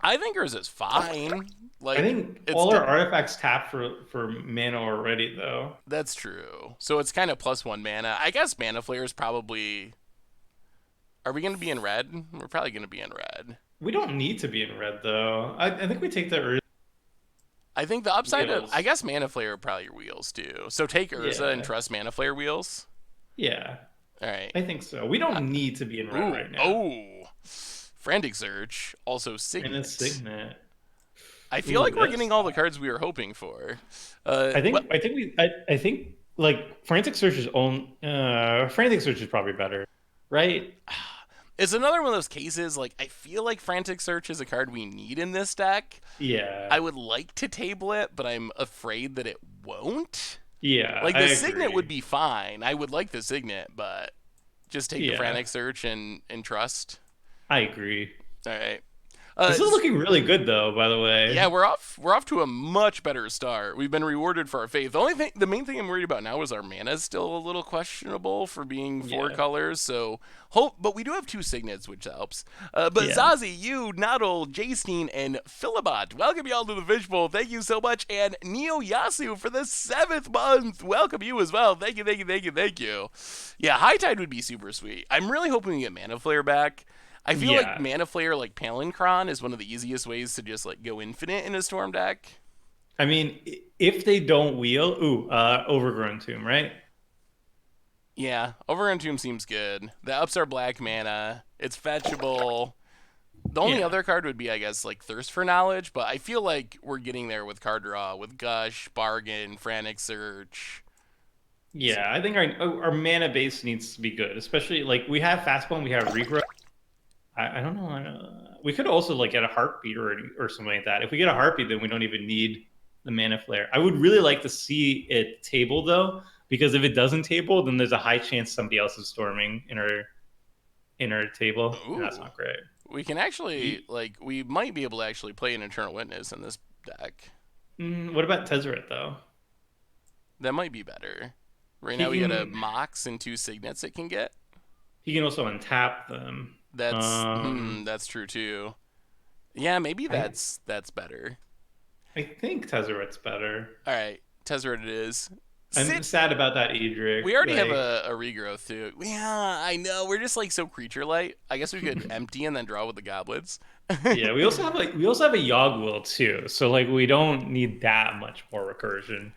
I think hers is fine. I Like think it's all our artifacts tap for mana already, though. that's true. So it's kind of plus 1 mana. I guess mana flare is probably. Are we going to be in red? We're probably going to be in red. We don't need to be in red, though. I think we take the Urza I think the upside of I wheels. guess mana flare are probably your wheels too. So take Urza and Yeah, trust mana flare wheels. yeah, All right. I think so. We don't need to be in red Ooh, right now. oh, frantic search. Also And a signet. Signet. I feel Ooh, like we're that's. getting all the cards we were hoping for. I Well, think. I think we. I think like Frantic Search is own. Frantic Search is probably better, right? it's another one of those cases. Like I feel like frantic search is a card we need in this deck. Yeah, I would like to table it, but I'm afraid that it won't. yeah, Like I the signet would agree. be fine. I would like the signet, but just take the Yeah, frantic search and trust. I agree. All right. This is looking really good, though. By the Yeah, way. we're off to a much better start. We've been rewarded for our faith. The main thing I'm worried about now is our mana is still a little questionable for being four Yeah, colors. So but we do have two signets, which helps. But yeah. Zazie, you, Noddle, Jastein, and Philibot, welcome y'all to the fishbowl. Thank you so much, and Neo Yasu for the 7th month. Welcome you as well. Thank you, thank you, thank you, thank you. Yeah, High Tide would be super sweet. I'm really hoping we get Mana Flare back. I feel like Yeah. Mana Flare, like Palinkron, is one of the easiest ways to just like go infinite in a Storm deck. I mean, if they don't wheel, Overgrown Tomb, right? Yeah, Overrun Tomb seems good. The ups are black mana. It's fetchable. The only Yeah. other card would be, I guess, like Thirst for Knowledge, but I feel like we're getting there with card draw, with Gush, Bargain, Frantic Search. Yeah, I think our mana base needs to be good, especially like we have Fastbone, we have Regrowth. I don't know. We could also like get a Heartbeat or something like that. If we get a Heartbeat, then we don't even need the Mana Flare. I would really like to see it table though, because if it doesn't table, then there's a high chance somebody else is storming in our table, and that's Ooh. not great. We can actually, like, we might be able to actually play an Eternal Witness in this deck. What about Tezzeret though? That might be better. Right He now we got a can Mox and two Signets it can get. he can also untap them. That's true too. Yeah, maybe I that's better. I think Tezzeret's better. All right, Tezzeret it is. I'm Sit. sad about that, Edric. We already have Like, a regrowth too. Yeah, I know. We're just like so creature light. I guess we could empty and then draw with the goblins. yeah, we also have a Yogg will too, so like we don't need that much more recursion.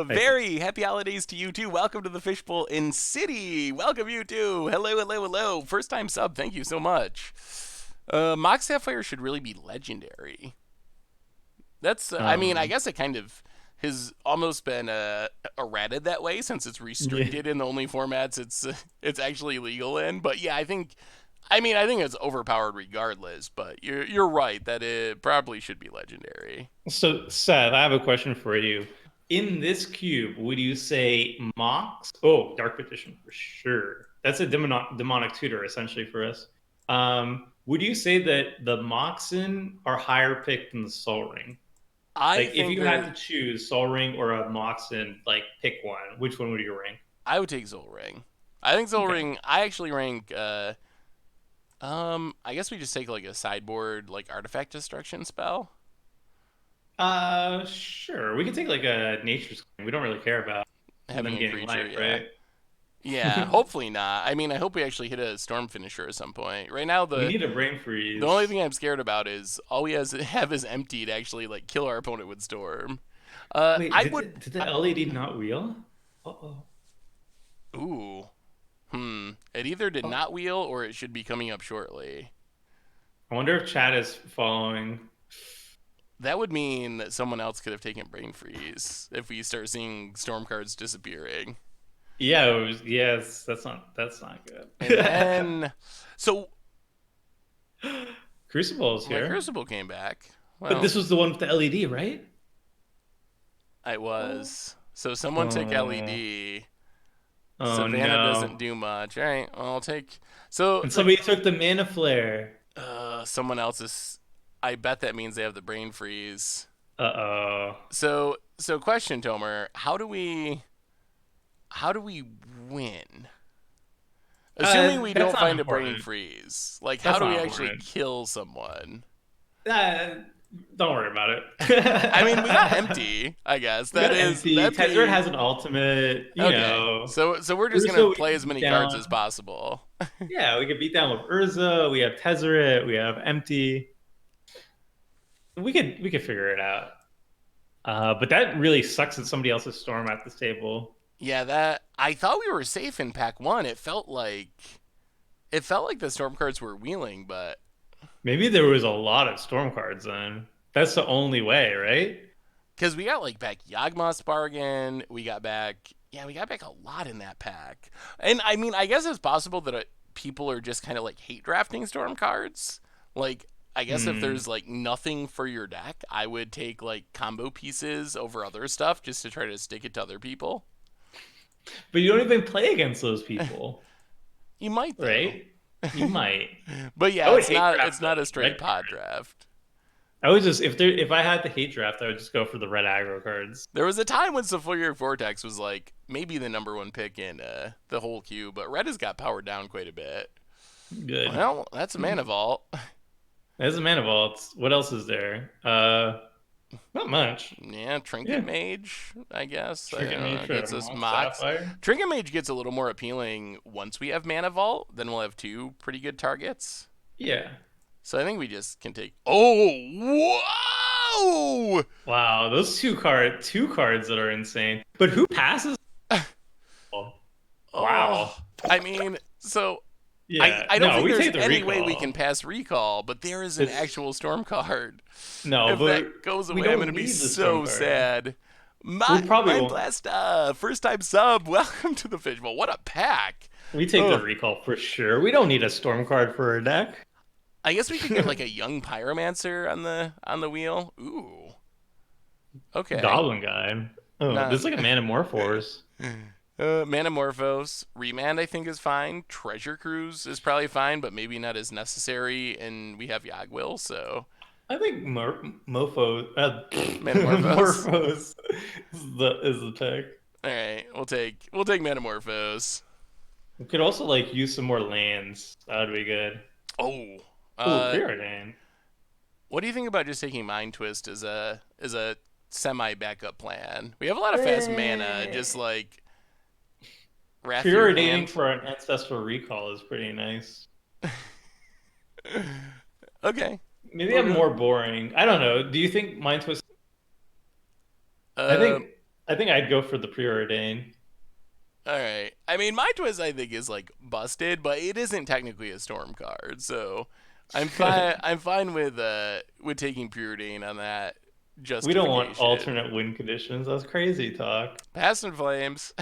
Like, Very happy holidays to you too. Welcome to the Fishbowl in City. Welcome you too. Hello, hello, hello. First time sub. Thank you so much. Mox Sapphire should really be legendary. That's. I mean, I um, guess it kind of has almost been errated that way since it's yeah, restricted in the only formats it's actually legal in. But yeah, I think. I mean, I think it's overpowered regardless. But you're right that it probably should be legendary. so, Seth, I have a question for you. In this cube, would you say Mox? Oh, Dark Petition for sure. That's a demonic tutor essentially for us. Would you say that the Moxen are higher picked than the Soul Ring? I Like, if think you had that to choose Soul Ring or a Moxen, like pick one, which one would you rank? I would take Zol Ring. I think Zol Okay. Ring. I actually rank. I guess we just take like a sideboard like artifact destruction spell. Sure. We can take like a Nature's Claim. We don't really care about them Having a gaining creature, life, yeah. right? Yeah, hopefully not. I mean, I hope we actually hit a storm finisher at some point. Right now, We the need a brain the only freeze. thing I'm scared about is all we have is empty to actually like kill our opponent with storm. Wait, I would. did the LED not wheel? Uh-oh. Ooh. It either did Oh, not wheel or it should be coming up shortly. I wonder if chat is following. That would mean that someone else could have taken Brain Freeze if we start seeing storm cards disappearing. Yeah, it was, yes, that's not And good. then, so Crucible is my here. Crucible came back. But Well, this was the one with the LED, right? I Oh. was. So someone took Oh, LED. oh Savannah doesn't no. do much. All right, well, I'll take. So And somebody took the mana flare. someone else's. I bet that means they have the Brain Freeze. Uh-oh. So question, Tomer, how do we win? Assuming we That's don't not find a Brain important. Freeze, like how That's do we not actually important. kill someone? Uh, don't worry about I mean, we got it. empty. I guess We that got is empty. that'd Tezzeret be has an ultimate, okay. So we're just gonna Urza we play can as beat many cards as down. possible. Yeah, we can beat down with Urza. We have Tezzeret. We have empty. We could figure it out. But that really sucks that somebody else's storm at this table. Yeah, that I thought we were safe in pack one. It felt like the storm cards were wheeling, but Maybe there was a lot of storm cards then. That's the only way, right? because we got like back Yawgmoth's bargain, we got back a lot in that pack. And I mean, I guess it's possible that people are just kind of like hate drafting storm cards. Like, I guess if Hmm. there's like nothing for your deck, I would take like combo pieces over other stuff just to try to stick it to other people. But you don't even play against those people, You might though. right? You might. But I yeah, would it's hate not draft it's the not a straight red pod card. draft. I would just if I had the hate draft, I would just go for the red aggro cards. There was a time when Sulfuric Vortex was like maybe the number one pick in the whole queue, but red has got powered down quite a bit. Good. Well, that's a mana vault. As a mana vault, what else is there? Not much. Yeah, Trinket Yeah. Mage, I guess. I Trinket don't Mage know. for Gets a us Moth Mox. Sapphire. Trinket Mage gets a little more appealing once we have Mana Vault. Then we'll have two pretty good targets. Yeah. So I think we just can take. Oh, whoa! Wow, those two cards that are insane. But who passes? Oh, Wow. I mean, so I, Yeah. I don't No, think we there's take the any way we can recall. pass recall, but there is an It's actual storm card. no, If but that goes we away, I'm don't gonna be need the storm so card. sad. We probably Mind won't. Blast, first time sub. Welcome to the Fishbowl. What a pack! We take the Oh, recall for sure. We don't need a storm card for our deck. I guess we could get like a young pyromancer on the wheel. Ooh, okay. Goblin guy. Oh, Not there's like a Manamorphose. Manamorphose. Remand I think is fine. Treasure Cruise is probably fine, but maybe not as necessary. And we have Yagwill, so I think Mofo Manamorphose. Morphos is the pick. All right, we'll take Manamorphose. We could also like use some more lands. That would be good. Oh, Oh, uh, Preordain. what do you think about just taking Mind Twist as a semi backup plan? We have a lot of fast mana, Eh, just like Wrath your Preordaining hand. for an ancestral recall is pretty nice. Okay, Maybe we'll I'm go. more boring. I don't know. Do you think Mind Twist? I Uh, think I think I'd go for the Preordain. all right. I mean, Mind Twist I think is like busted, but it isn't technically a storm card, so I'm fine. I'm fine with taking Preordain on that We don't want justification. alternate win conditions. That's crazy talk. Past and Flames.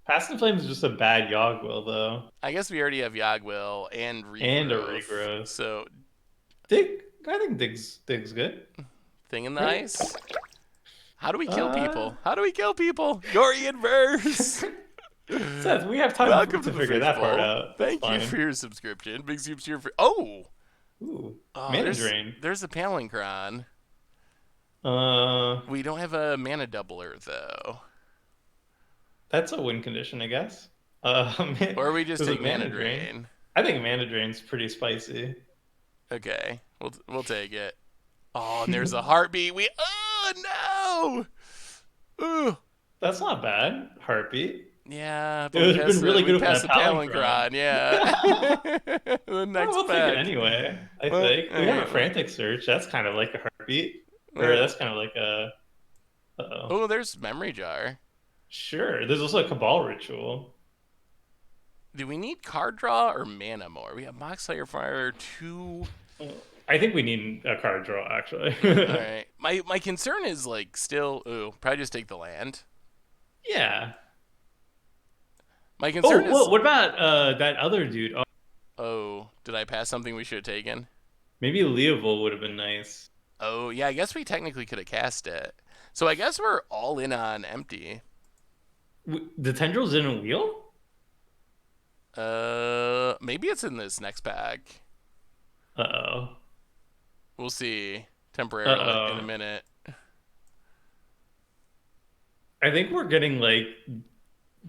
Past in Flames is just a bad Yogg-Will though, I guess we already have Yagwill and and a Regrowth, regrowth. so Dig, I think Dig's good, thing in the right? ice. How do we kill Uh, people? How do we kill people? Dorian verse. Seth, we have time Welcome to to the figure that part fishbowl. out. It's Thank you fine. for your subscription. Big soups here for. Oh, Ooh, oh, mana there's drain. there's a Palincron. Uh, We don't have a mana doubler though, that's a win condition, I guess. or we just There's a take mana mana drain. drain. I think mana drain's pretty spicy. Okay, we'll take it. Oh, and there's a heartbeat. Oh no. Ooh. That's not bad. Heartbeat. Yeah, It but we would have been passed the really we good with passed that the Palinchron. Palincron. Yeah. The Oh, next we'll take it pack. anyway. I Well, think all we have a right. frantic search. That's kind of like a heartbeat, or Well, that's kind of like a. Uh-oh. oh, there's memory jar. Sure. There's also a Cabal ritual. Do we need card draw or mana more? We have Mox Slayer Fire 2. I think we need a card draw actually. All right. My concern is like still. Ooh, probably just take the land. Yeah. My concern Oh, well, is. what about that other dude? Oh, Oh, did I pass something we should have taken? maybe Leovold would have been nice. Oh yeah, I guess we technically could have cast it. So I guess we're all in on empty. The tendrils didn't wheel? Maybe it's in this next pack. Uh-oh. We'll see temporarily in a Uh-oh. minute. I think we're getting like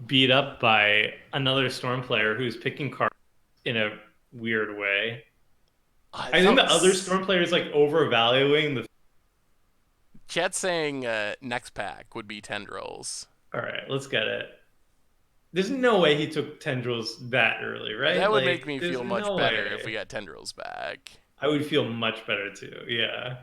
beat up by another Storm player who's picking cards in a weird way. I I think felt the other Storm player is like overvaluing the. chat saying next pack would be tendrils. All right, let's get it. There's no way he took tendrils that early, right? That would make Like, me there's feel much no better if we way. got tendrils back. I would feel much better too. Yeah.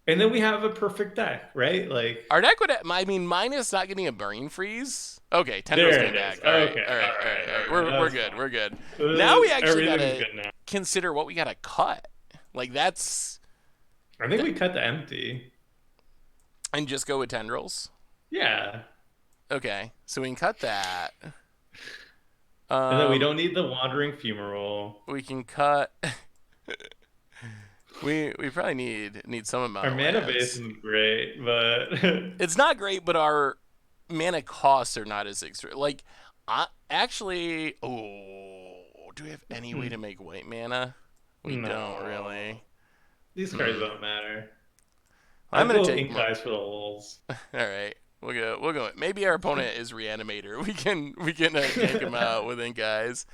And then we have a perfect deck, right? Like, Our deck would, I mean, minus not getting a brain freeze. Okay, tendrils there came it is. back. All right, Okay. all right, All all right, right. all right. All right. We're That's good. We're fine. good. Now we actually Everything's gotta good now. consider what we gotta cut. Like that's I think we cut the empty. and just go with tendrils. Yeah. Okay, so we can cut that. And then we Um, don't need the wandering fumarole. we can cut. We probably need some amount Our of mana base lands. isn't great, but It's not great, but our mana costs are not as extreme. Like, actually, oh, do we have any way to make white mana? We don't no. really. These cards don't matter. I'm I'd gonna go take. ink eyes for the holes. All right, we'll go. We'll go. Maybe our opponent is Reanimator. We can take him out with ink eyes.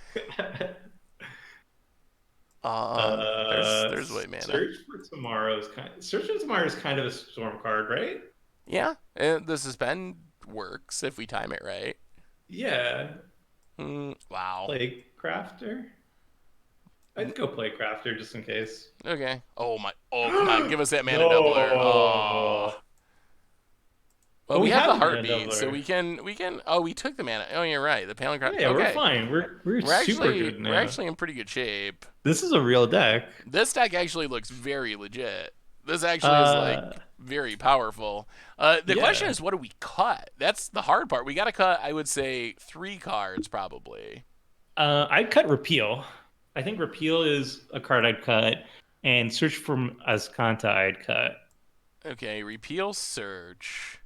There's white mana. Search for Tomorrow is kind of a storm card, right? Yeah, and the suspend works if we time it right. Yeah. Wow. Play Crafter. I'd go play Crafter just in case. Okay. Oh my. Oh come on, give us that mana doubler. Oh. No. Well, Oh, we we have have the the mana heartbeat, so doubler. we can. Oh, we took the mana. Oh, you're right. The Palinchron. Yeah, we're Okay. fine. We're We're super actually good we're now. actually in pretty good shape. This is a real deck. This deck actually looks very legit. This actually is like Uh, very powerful. The question yeah. is, what do we cut? That's the hard part. We got to cut. I would say 3 cards probably. I'd cut Repeal. I think Repeal is a card I'd cut, and Search for Azcanta I'd cut. Okay, repeal search.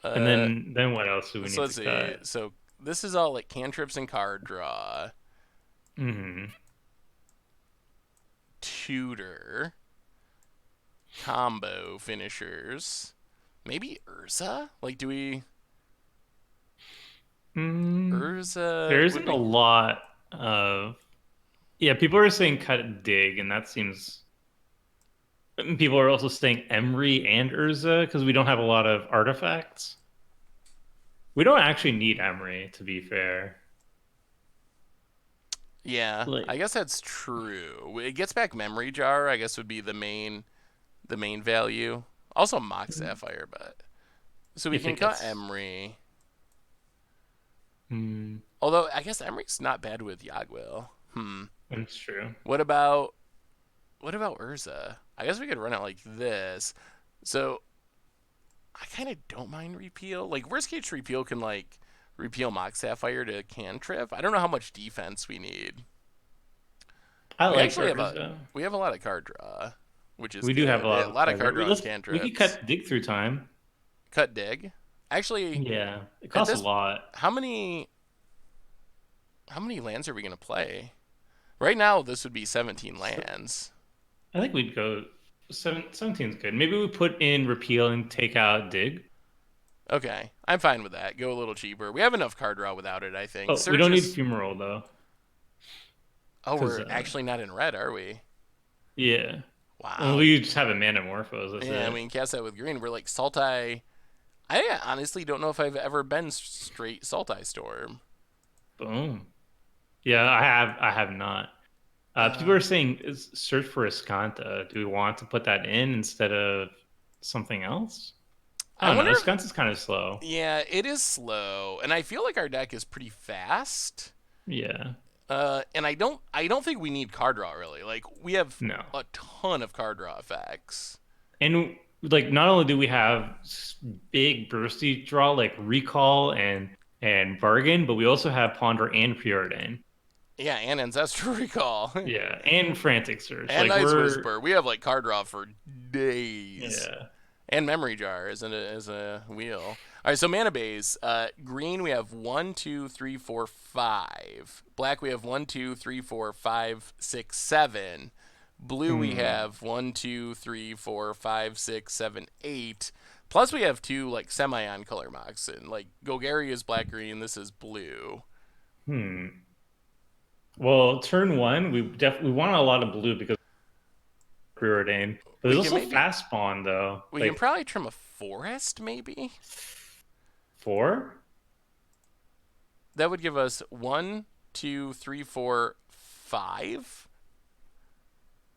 And Uh, then what else do we so need let's to see. cut? So this is all like cantrips and card draw. Hmm. Tutor. Combo finishers. Maybe Urza? Like, do we. Urza There would isn't a be. lot of. Yeah, people are saying cut Dig, and that seems. People are also saying Emery and Urza because we don't have a lot of artifacts. We don't actually need Emery, to be fair. Yeah, I Like, guess that's true. It gets back memory jar, I guess would be the main value. Also Mock Sapphire, but so we if can it cut gets. Emery. Hmm, Although I guess Emery's not bad with Yagwil. that's true. What about Urza? I guess we could run it like this. So I kind of don't mind repeal. Like worst case repeal can like repeal Mock Sapphire to cantrip. I don't know how much defense we need. I We like actually have a Urza. we have a lot of card draw, which is We do have a good. lot A of lot of card. card draw and We could cantrips. cut Dig through time. Cut dig. Actually, Yeah, it at costs a this, lot. how many lands are we gonna play? Right now, this would be 17 lands. I think we'd go 17 is good. Maybe we put in Repeal and take out Dig. Okay, I'm fine with that. Go a little cheaper. We have enough card draw without it, I think. Oh, we Search don't need is. Fumarole though, Oh, because we're actually not in red, are we? yeah, well, Wow. we just have a Manamorphose. That's Yeah, it. we can cast that with green. We're like Saltai. I honestly don't know if I've ever been straight Saltai Storm. Boom. Yeah, I have not. People Uh, are saying search for Escanta. Do we want to put that in instead of something else? I I don't know. wonder if. Escanta's kind of slow. Yeah, it is slow, and I feel like our deck is pretty fast. Yeah. And I don't think we need card draw really. Like we have No. a ton of card draw effects. And like not only do we have big bursty draw like recall and bargain, but we also have ponder and preordain. Yeah, and ancestral recall. Yeah, and frantic search. And Like Ice we're Whisper. We have like card draw for days. yeah. And memory jar is a wheel. All right, so mana base. Green we have 1, 2, 3, 4, 5. Black we have 1, 2, 3, 4, 5, 6, 7. Blue we Hmm. have 1, 2, 3, 4, 5, 6, 7, 8. Plus we have two like semi-on color mocks, and like Golgari is black green. This is blue. Hmm. Well, turn one, we want a lot of blue because of preordain. But We there's can also maybe fast spawn though. we can Like probably trim a forest maybe. four? That would give us 1, 2, 3, 4, 5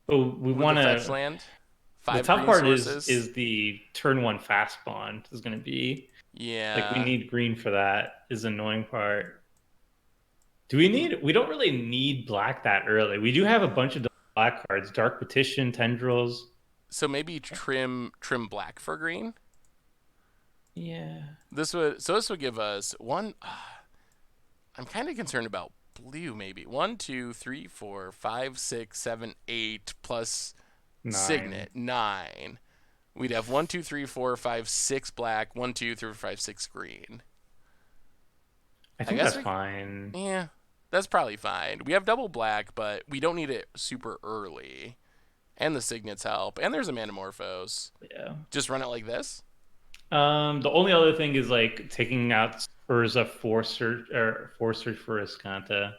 Oh, we with the want fetch to. land. The Five tough green part sources. is the turn one fast spawn is going to be like we Yeah. need green for that is the annoying part. Do we need? We don't really need black that early. We do have a bunch of black cards: Dark Petition, Tendrils. So maybe trim black for green. Yeah. This would give us one. I'm kind of concerned about blue. Maybe 1, 2, 3, 4, 5, 6, 7, 8 plus Nine. Signet 9. We'd have 1, 2, 3, 4, 5, 6 black. 1, 2, 3, 4, 5, 6 green. I I think guess that's we. fine. Yeah, that's probably fine. We have double black, but we don't need it super early. And the signets help. And there's a Manamorphose. Yeah. Just run it like this. The only other thing is like taking out Urza for search for Escanta,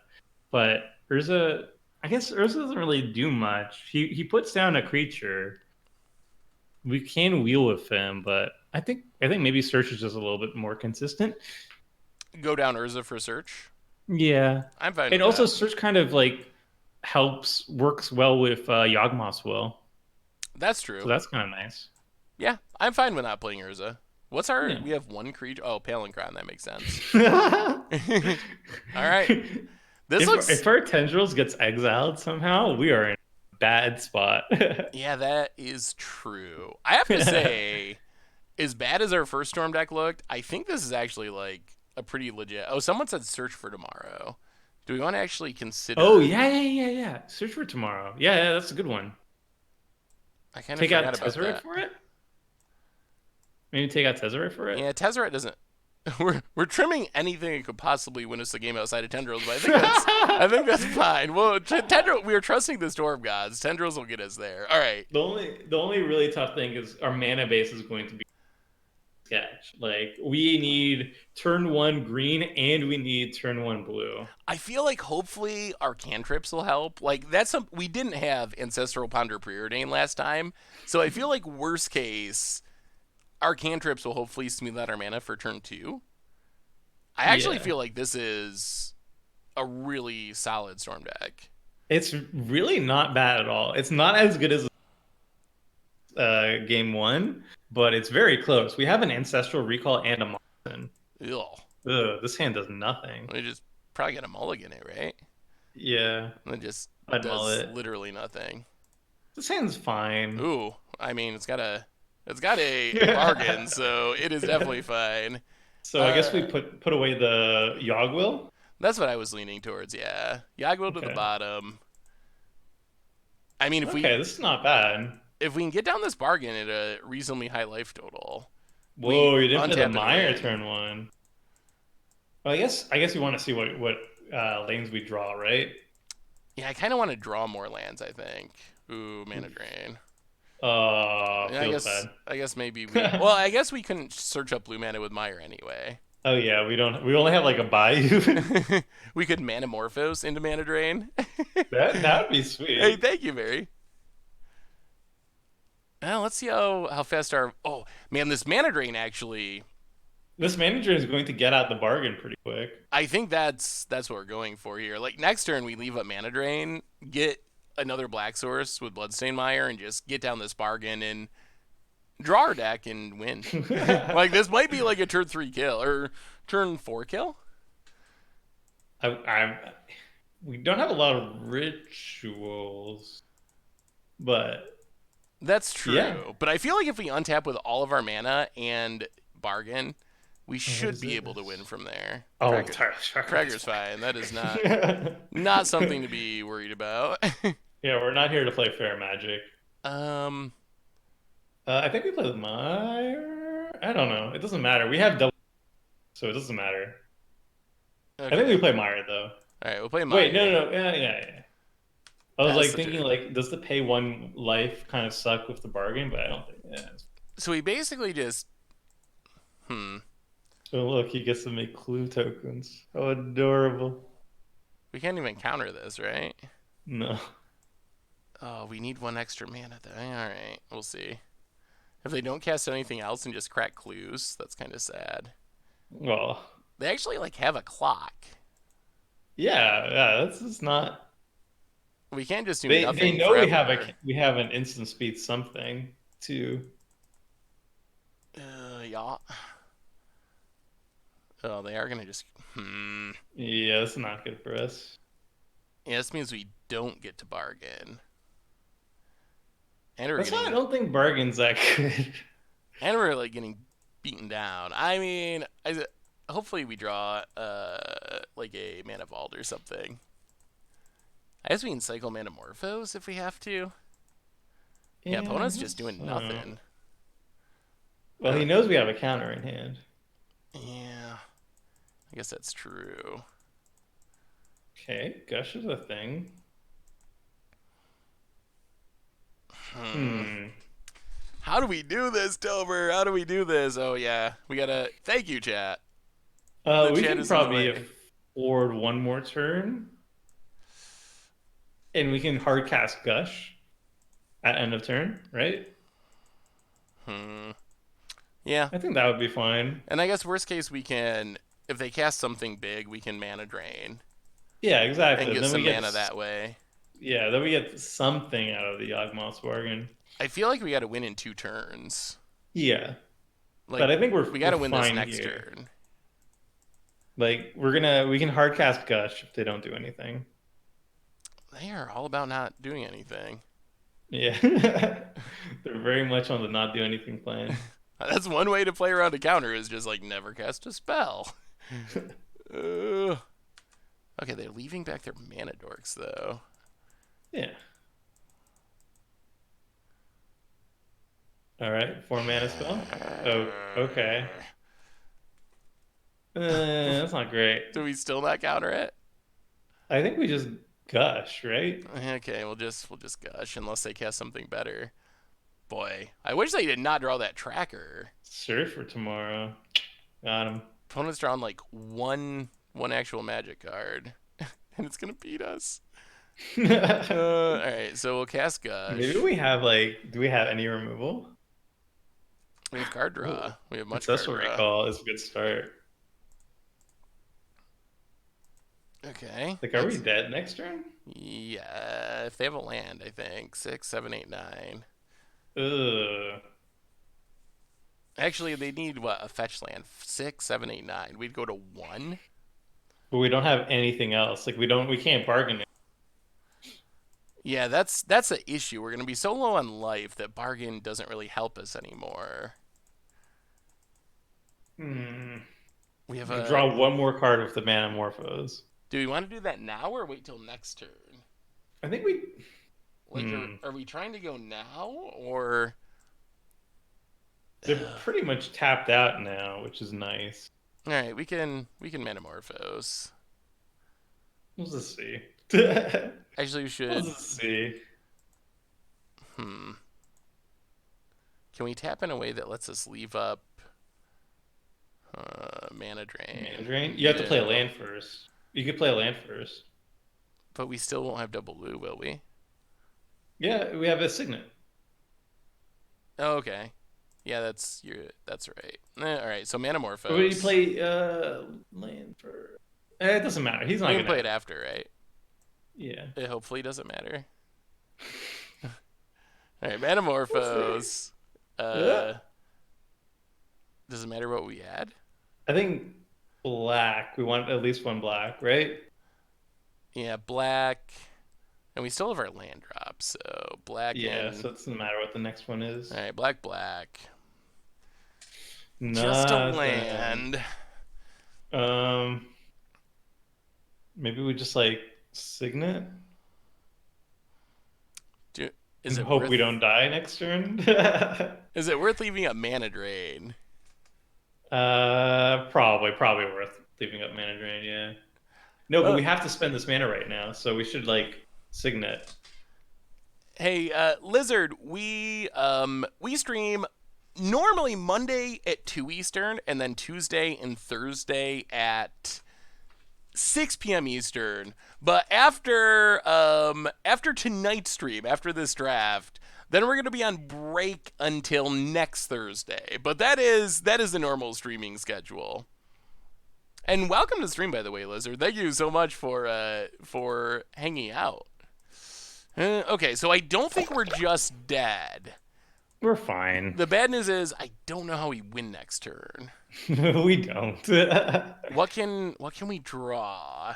but Urza, I guess Urza doesn't really do much. He puts down a creature. We can wheel with him, but I think maybe search is just a little bit more consistent. Go down Urza for search. Yeah, I'm fine and with also that. search kind of like works well with Yawgmoth's will, That's so true. that's kind of nice. Yeah, I'm fine with not playing Urza. What's our? Yeah. We have one creature. Oh, Palinchron. That makes sense. All right. This looks. If our tendrils gets exiled somehow, we are in a bad spot. Yeah, that is true. I have to say, as bad as our first Storm deck looked, I think this is actually like a pretty legit. Oh, someone said search for tomorrow. Do we want to actually Oh consider? yeah. Search for tomorrow. Yeah, that's a good one. I kind of Take out forgot about Tezzeret that. for it. Maybe take out Tezzeret for it. Yeah, Tezzeret doesn't. We're trimming anything that could possibly win us the game outside of Tendrils, but I think that's fine. Well, Tendril, we are trusting the Storm Gods. Tendrils will get us there. All right. The only really tough thing is our mana base is going to be sketch. Like we need turn one green and we need turn one blue. I feel like hopefully our cantrips will help. Like that's some we didn't have Ancestral Ponder Preordain last time, so I feel like worst case, our cantrips will hopefully smooth out our mana for turn two. I actually Yeah. feel like this is a really solid Storm deck. It's really not bad at all. It's not as good as game one, but it's very close. We have an ancestral recall and a Moxen. Ugh. Ugh, this hand does nothing. We just probably get a mulligan it, right? Yeah, And it just I'd mull does it. literally nothing. This hand's fine. Ooh, I mean it's got a bargain, so it is definitely fine. So I guess we Uh, put away the Yogwill. that's what I was leaning towards. Yeah, Yagwil to the Okay. bottom. I mean, if Okay, we this is not bad. if we can get down this bargain at a reasonably high life total, we Whoa, you didn't play the untap and Meyer win. turn one. Well, I guess you want to see what lanes we draw, right? Yeah, I kind of want to draw more lands. I think. Ooh, mana drain. Yeah, I Feels guess bad. I guess maybe we. Well, I guess we couldn't search up blue mana with Meyer anyway. Oh yeah, we don't. We only have like a bayou. We could Manamorphose into mana drain. That'd be Hey, sweet. thank you, Mary. Now let's see how fast our. Oh man, this mana drain actually. This manager is going to get out the bargain pretty quick. I think that's what we're going for here. Like next turn, we leave up mana drain, get another black source with Bloodstain Mire, and just get down this bargain and draw our deck and win. Like this might be like a turn 3 kill or turn 4 kill. I We don't have a lot of rituals, but That's yeah. true. But I feel like if we untap with all of our mana and bargain, we Oh, what should is be able to win this? from there. Oh, Cracker, entirely shocker. It's Cracker's fine. fine. That is not something to be worried about. Yeah, we're not here to play fair magic. um. I think we play with Meyer. I don't know. It doesn't matter. We have double, so it doesn't matter. I think we Okay. play Meyer though. All right. We'll play Wait, no, Meyer. no, no. Yeah, yeah, yeah. I was Pass like the thinking, turn. like, does the pay one life kind of suck with the bargain? But I don't think. Yeah. So we basically just. Hmm. Oh, look, he gets to make clue tokens. How adorable. We can't even counter this, right? No. Oh, we need one extra mana though. All right. We'll see. If they don't cast anything else and just crack clues, that's kind of sad. Well, They actually like have a clock. yeah, yeah. That's just not. We can't just do They nothing know forever. we have an instant speed something too. Yeah. Oh, they are gonna just. Hmm. Yeah, that's not good for us. Yeah, this means we don't get to bargain, and we're That's why I getting, don't think bargain's that good. and we're like getting beaten down. I mean, hopefully we draw like a mana vault or something. I guess we can cycle Manamorphose if we have to. Yeah, Yeah, opponent's just doing I don't know. nothing. Well, he knows we have a counter in hand. Yeah, I guess that's true. Okay, Gush is a thing. Hmm. Hmm. How do we do this, Dover? How do we do this? Oh yeah, we gotta. Thank you, chat. The We chat can is in the probably way. afford one more turn, and we can hard cast Gush at end of turn, right? Hmm. Yeah, I think that would be fine. and I guess worst case we can, if they cast something big, we can mana drain Yeah, and exactly. get Then we some get mana that way. then we get something out of the Yawgmoth's bargain. I feel like we got to win in 2 turns. Yeah, Like but I think we got we're to win this fine next here. turn. Like we can hard cast Gush if they don't do anything. They are all about not doing anything. Yeah, they're very much on the not do anything plan. That's one way to play around a counter is just like never cast a spell. uh, okay, they're leaving back their mana dorks though. Yeah. All right, 4 mana spell. Oh, okay. That's not great. Do we still not counter it? I think we just Gush, right? Okay, we'll just gush unless they cast something better. Boy, I wish they did not draw that tracker. Sure for tomorrow. Got him. Opponent's drawn like one actual magic card, and it's gonna beat us. All right, so we'll cast Maybe gush. we have like, do we have any removal? We have card Oh, draw. We have much card Ancestral draw. Recall is a good start. Okay, Like, are we that's dead next turn? yeah. If they have a land, I think 6, 7, 8, 9. Ugh. Actually, they need what a fetch land 6, 7, 8, 9. We'd go to 1. But we don't have anything else. Like, we can't bargain it. Yeah, that's the issue. We're gonna be so low on life that bargain doesn't really help us anymore. Hmm. We have We can a. draw one more card with the Manamorphose. Do we want to do that now or wait till next turn? I think we. Like, Hmm. are we trying to go now or? They're pretty much tapped out now, which is nice. All right, we can Manamorphose. Let's just see. Actually, we Let's should. just see. Hmm. Can we tap in a way that lets us leave up mana Mana drain? drain. You have to play a No, land first. You could play a land first. but we still won't have double blue, will we? Yeah, we have a signet. Oh, okay. Yeah, that's right. All right, so Or you Manamorphose. play land for. It doesn't matter. He's not We can gonna. play it after, right? Yeah. It hopefully doesn't matter. All right, We'll see. Manamorphose. Yeah. Uh, does it matter what we add? I think black. We want at least one black, right? Yeah, black. And we still have our land drop, so black Yeah, and so it doesn't matter what the next one all is. right, black, black. Just a Nothing. land. Um, Maybe we just like signet Do, is and it hope we worth? don't die next turn. Is it worth leaving a mana drain? Probably worth leaving up mana drain. Yeah. No, but Uh, we have to spend this mana right now, so we should like signet. hey, Lizard, we stream normally Monday at 2 Eastern and then Tuesday and Thursday at 6 p.m. Eastern. But after tonight's stream, after this draft, then we're gonna be on break until next Thursday. But that is the normal streaming schedule. And welcome to the stream, by the way, Lizard. Thank you so much for hanging out. Okay, so I don't think we're just dead. We're fine. The bad news is I don't know how we win next turn. We don't. What can we draw?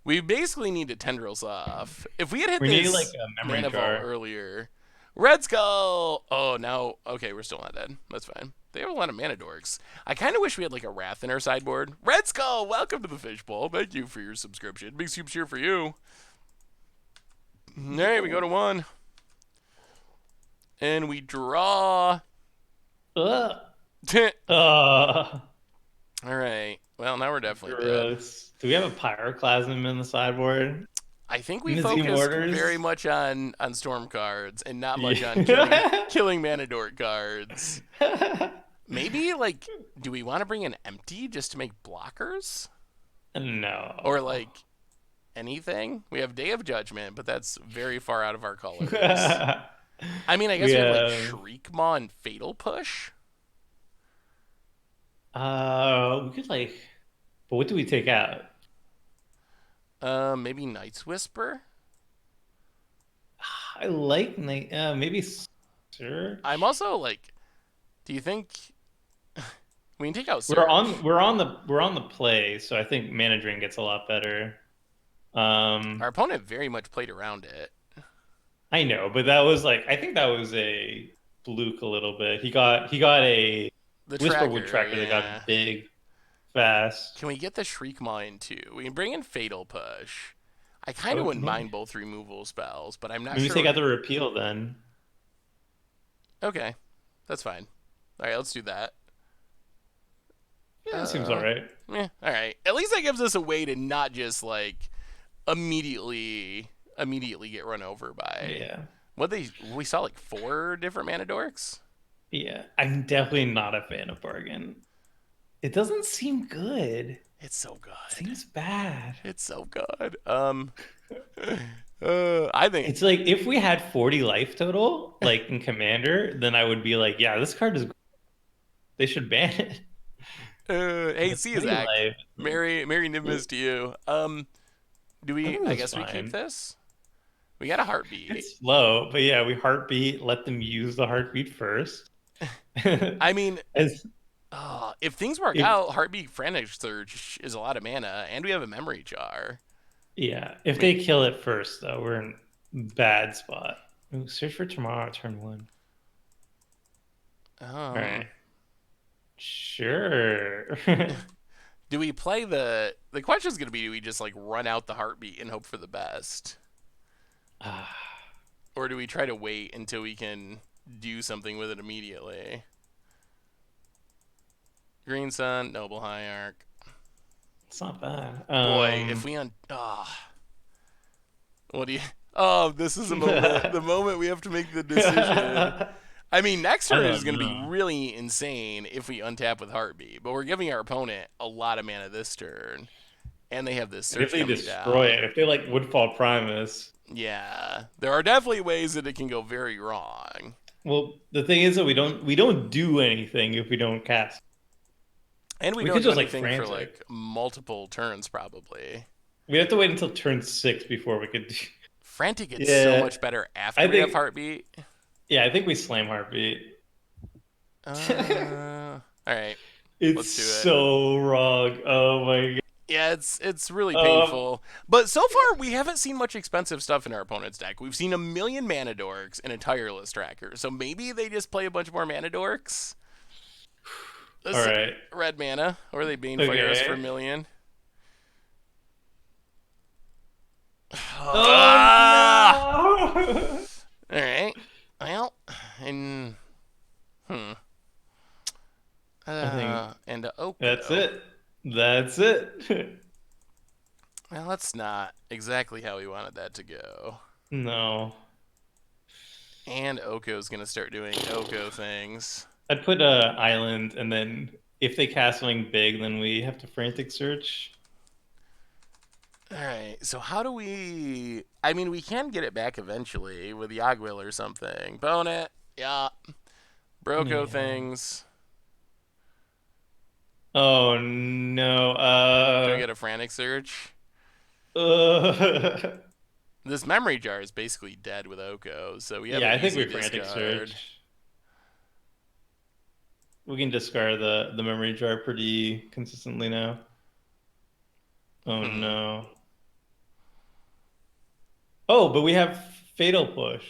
We basically need to tendrils off. If we had hit We need like this a memory mana vault jar. earlier, Red Skull. Oh, now okay, we're still not dead. That's fine. They have a lot of mana dorks. I kind of wish we had like a Wrath in our sideboard. Red Skull, welcome to the fishbowl. Thank you for your subscription. Big soup cheer for you. All right, we go to 1, and we draw. Ugh. All right. Well, now we're definitely dead. Gross. Do we have a pyroclasm in the sideboard? I think we Mizzy focused very mortars? much on storm cards and not much on killing Manadort cards. Maybe like, do we want to bring an empty just to make blockers, or No. like anything? We have Day of Judgment, but that's very far out of our colors. I mean, I guess We we have like have Shriekmaw and Fatal Push. we could like, but what do we take out? Maybe Night's Whisper. I like night. Maybe I'm search. also like, do you think we can take out We're Search? on we're on the play, so I think mana drain gets a lot better. Our opponent very much played around it. I know, but that was like I think that was a fluke a little bit. He got a The Whisperwood tracker, tracker that yeah. got big fast. Can we get the Shriekmaw in too? We can bring in Fatal Push. I kind of Oh, wouldn't mind both removal spells, but I'm not maybe take sure. out the repeal then. Okay, that's fine. All right, let's do that. Yeah, that seems all Uh, right. all right. At least that gives us a way to not just like immediately get run over by Yeah. what they. We saw like 4 different mana dorks. Yeah. I'm definitely not a fan of bargain. It doesn't seem good. It's so good. Seems bad. It's so good. I think. It's like if we had 40 life total, like in Commander, then I would be like, yeah, this card is. They should ban it. Hey, But see you, 20 Zach. life. Merry Nimbus to you. Do I we? think I that's guess we keep fine. this. We got a heartbeat. It's slow, but yeah, we heartbeat. Let them use the heartbeat first. I mean, As if things work if out, heartbeat frantic surge is a lot of mana, and we have a memory jar. Yeah, if I mean, they kill it first, though, we're in bad spot. Ooh, search for tomorrow, turn 1. All right, um, sure. do we play the question is gonna be, do we just like run out the heartbeat and hope for the best, or do we try to wait until we can do something with it immediately? Green Sun, Noble Hierarch. It's not bad. Boy, if we what do you? Oh, this is a moment. The moment we have to make the decision. I mean, next I turn is don't going to be know. really insane if we untap with Heartbeat, but we're giving our opponent a lot of mana this turn, and they have this And if search they coming destroy down. it, if they like Woodfall Primus, Yeah, there are definitely ways that it can go very wrong, well, the thing is that we don't do anything if we don't cast. and we We don't could do just like anything for frantic. like multiple turns probably. We have to wait until turn 6 before we could. Frantic gets so Yeah, much better after I we have think. Heartbeat. Yeah, I think we slam heartbeat. All right, It's let's do it. so wrong. Oh my god. Yeah, it's really Um, painful. But so far, we haven't seen much expensive stuff in our opponent's deck. We've seen a million mana dorks and a tireless tracker. So maybe they just play a bunch more mana dorks. all This right. red mana, or they banefire us for a Okay. million. Oh Ah! no! All right. Well, and hmm. I think And a that's Oko. it. That's it. Well, that's not exactly how we wanted that to go. No. And Oko's gonna start doing Oko things. I'd put a island, and then if they cast something big, then we have to frantic search. All right. So how do we? I mean, we can get it back eventually with Yagwil or something. Bone it. Yeah. Broko Yeah. things. Oh no. Can we get a frantic search? Uh, This memory jar is basically dead with Oko, so we have an yeah, I think easy we frantic discard. search. We can discard the memory jar pretty consistently now. Oh Hmm. no. Oh, but we have fatal push.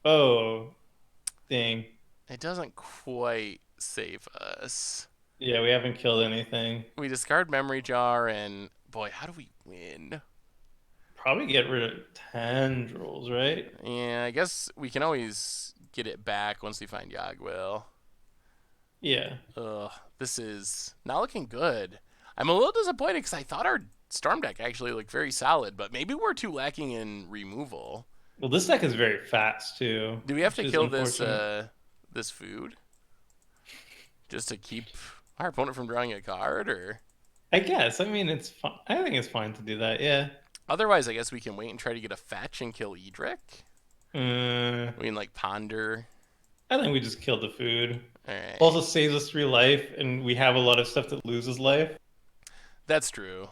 Oh, dang. It doesn't quite save us. Yeah, we haven't killed anything. We discard memory jar, and boy, how do we win? Probably get rid of tendrils, right? Yeah, I guess we can always get it back once we find Yagwil. Yeah. Ugh, this is not looking good. I'm a little disappointed because I thought our Storm deck actually looked very solid, but maybe we're too lacking in removal. Well, this deck is very fast too, Do we have which to is kill this unfortunate. this food just to keep our opponent from drawing a card, or I guess. I mean, it's fine. I think it's fine to do that. Yeah. otherwise? I guess we can wait and try to get a fetch and kill Edric. Uh, We can like ponder. I think we just killed the food. All right, Also saves us 3 life, and we have a lot of stuff that loses life. that's true.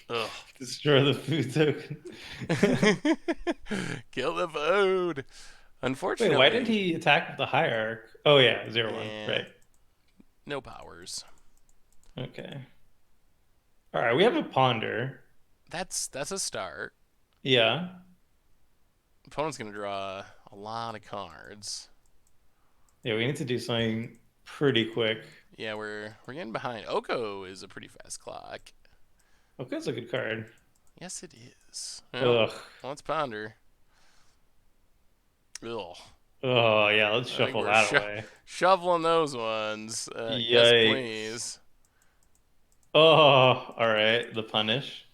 Ugh. Destroy the food token. Kill the food. Wait, why didn't Unfortunately, he attack with the hierarch? Oh yeah, 0/1. eh, Right. no powers. Okay. All right, we have a ponder. That's a start. Yeah. Opponent's gonna draw a lot of cards. Yeah, we need to do something pretty quick. Yeah, we're getting behind. Oko is a pretty fast clock. Okay, that's a good card. Yes, it is. Well, Ugh. let's ponder. Ugh. Oh yeah, let's I think shuffle we're that away. shoveling those ones. Yes, Yikes. please. Oh, all right. The punish.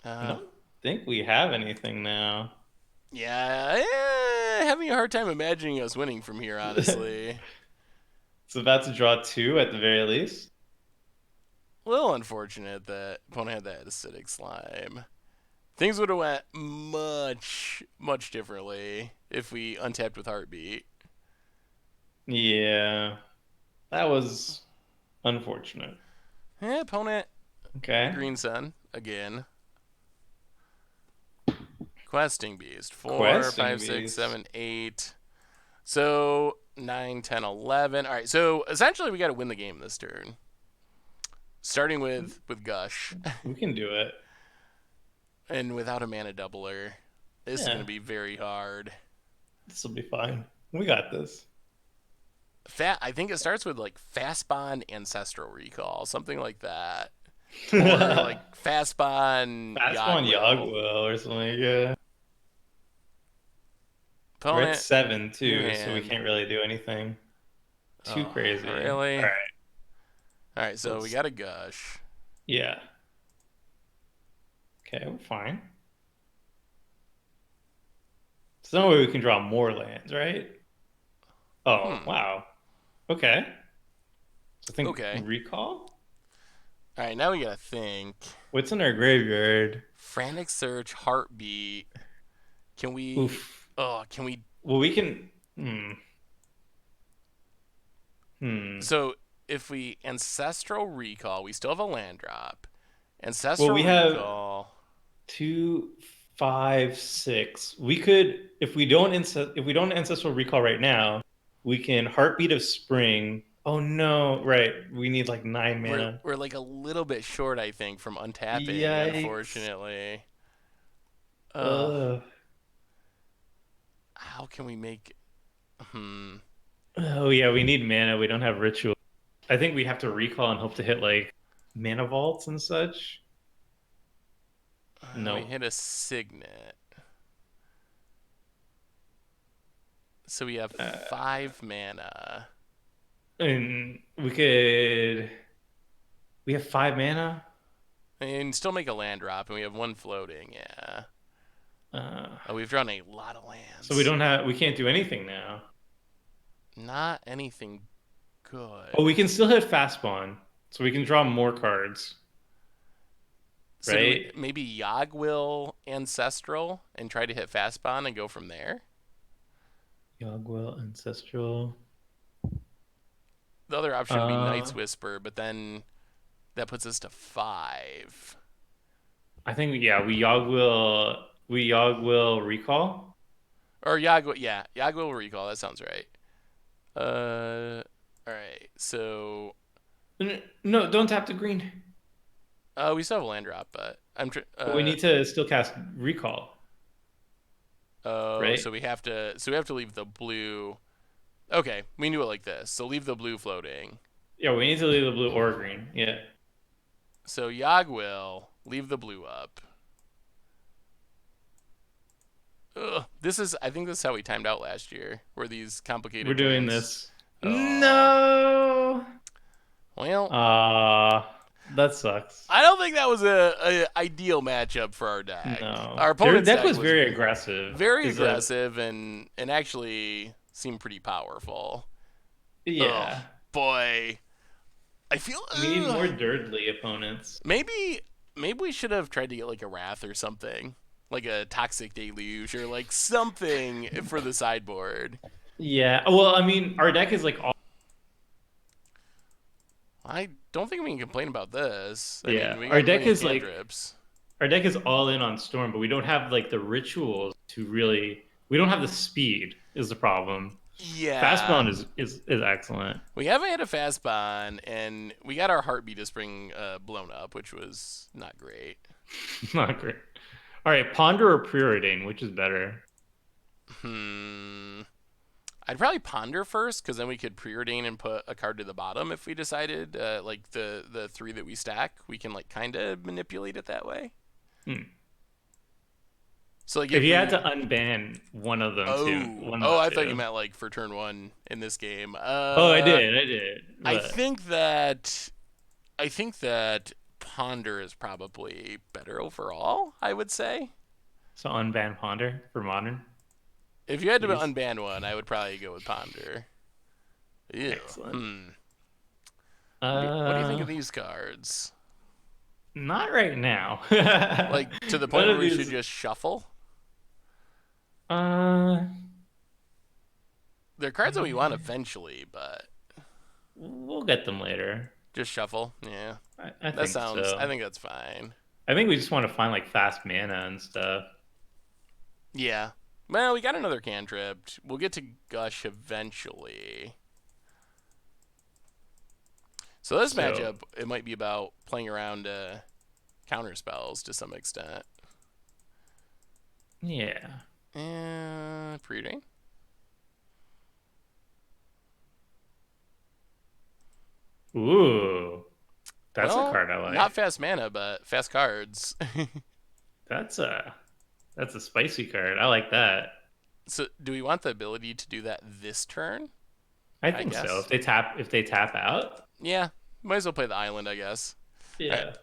I Uh, don't think we have anything now. yeah, having a hard time imagining us winning from here, honestly. It's about to draw 2 at the very least. A little unfortunate that opponent had that acidic slime. Things would have went much differently if we untapped with heartbeat. Yeah, that was unfortunate. Opponent Okay. green sun again. Questing beast. Four, Questing five, six, beast. seven, 8. So 9, 10, 11. All right. So essentially, we got to win the game this turn. Starting with Gush, We can do it. and without a mana doubler, this is going to Yeah, be very hard. this will be fine. We got this. I think it starts with like fast bond ancestral recall, something like that, or Fastball like fast bond Yagwil. Yogwell or something. Yeah. We're at Opponent, 7 new too, so we hand. can't really do anything too Oh, crazy. All really? right. All right, so we Let's. got a Gush. Yeah. Okay, we're fine. So no way we can draw more lands, right? Oh, Hmm. wow. Okay. So I think Okay. recall? All right, now we gotta think. What's in our graveyard? Frantic search, heartbeat. Can we? Oof. Oh, can we? Well, we can. Hmm. Hmm. So if we ancestral recall, we still have a land drop. Well, Ancestral we have recall. 2, 5, 6. We could, if we don't ancestral recall right now, we can heartbeat of spring Oh no! Right, we need like 9 We're mana. we're like a little bit short, I think, from untapping. Yikes! Unfortunately. Uh, Ugh. how can we make? Hmm. Oh yeah, we need mana. We don't have ritual. I think we have to recall and hope to hit like mana vaults and such. We Nope. hit a signet, so we have Uh, 5 mana. and we could. We have 5 mana. And still make a land drop, and we have one floating. Yeah. Uh, Oh, we've drawn a lot of so we lands. don't have. We can't do anything now. Not anything But we good. can still hit fast spawn, so we can draw more cards, So do we right? maybe Yogwill Ancestral and try to hit Fastbon and go from there? Yogwell Ancestral. The other option would be Uh, Night's Whisper, but then that puts us to 5. I think yeah, we Yogwill recall. Or Yogwill, yeah, Yogwill Recall. That sounds right. All right. So, No, don't tap the green. we still have a land drop, but But we need to still cast recall, oh, right? so we have to leave the blue. Okay, we knew it like this. So leave the blue floating. Yeah, we need to leave the blue or green. Yeah. So Yogwill, leave the blue up. Ugh, I think this is how we timed out last year. Were these We're complicated doing turns? this. Oh, No. well, That sucks. I don't think that was a ideal matchup for our deck. No. Our Their opponent's deck deck was was very aggressive. very Is that aggressive and actually seemed pretty powerful. Oh yeah. boy, I feel We need more dirtly opponents. maybe we should have tried to get like a wrath or something, like a toxic deluge or like something for the sideboard. Yeah. Well, I mean, our deck is like all I don't think we can complain about this. I yeah. mean, we Our got a deck million is like cantrips. our deck is all in on Storm, but we don't have like the rituals to really we don't have the speed is the problem. Yeah, Fastbound is excellent. we haven't hit a fast bond, and we got our heartbeat to spring blown up, which was not great. Not great. All right, Ponder or Preordain, which is better? Hmm. I'd probably ponder first, because then we could preordain and put a card to the bottom if we decided, like the 3 that we stack, we can like kind of manipulate it that way. Hmm. So like If if you had we to unban one of them two, one of oh, the I thought you two. meant like for turn 1 in this game. Oh, I did. I But think that I think that ponder is probably better overall. I would say so unban Ponder for modern, if you had to please. unban one, I would probably go with ponder. Ew. Excellent. Hmm. What do you think Uh, of these cards? not right now. Like to the point None where of we should these. just shuffle? Uh, They're cards that we want eventually, but we'll get them later. just shuffle. Yeah, I think I so. think that's fine. I think we just want to find like fast mana and stuff. Yeah. Well, we got another cantrip. We'll get to gush eventually. So this So matchup, it might be about playing around counter spells to some extent. yeah. Predating. Ooh, that's a Well, card I not like. fast mana, but fast cards. That's a that's a spicy card. I like that. So, do we want the ability to do that this turn? I I think so. guess. If they tap out, Yeah, might as well play the island, I guess. All right, yeah.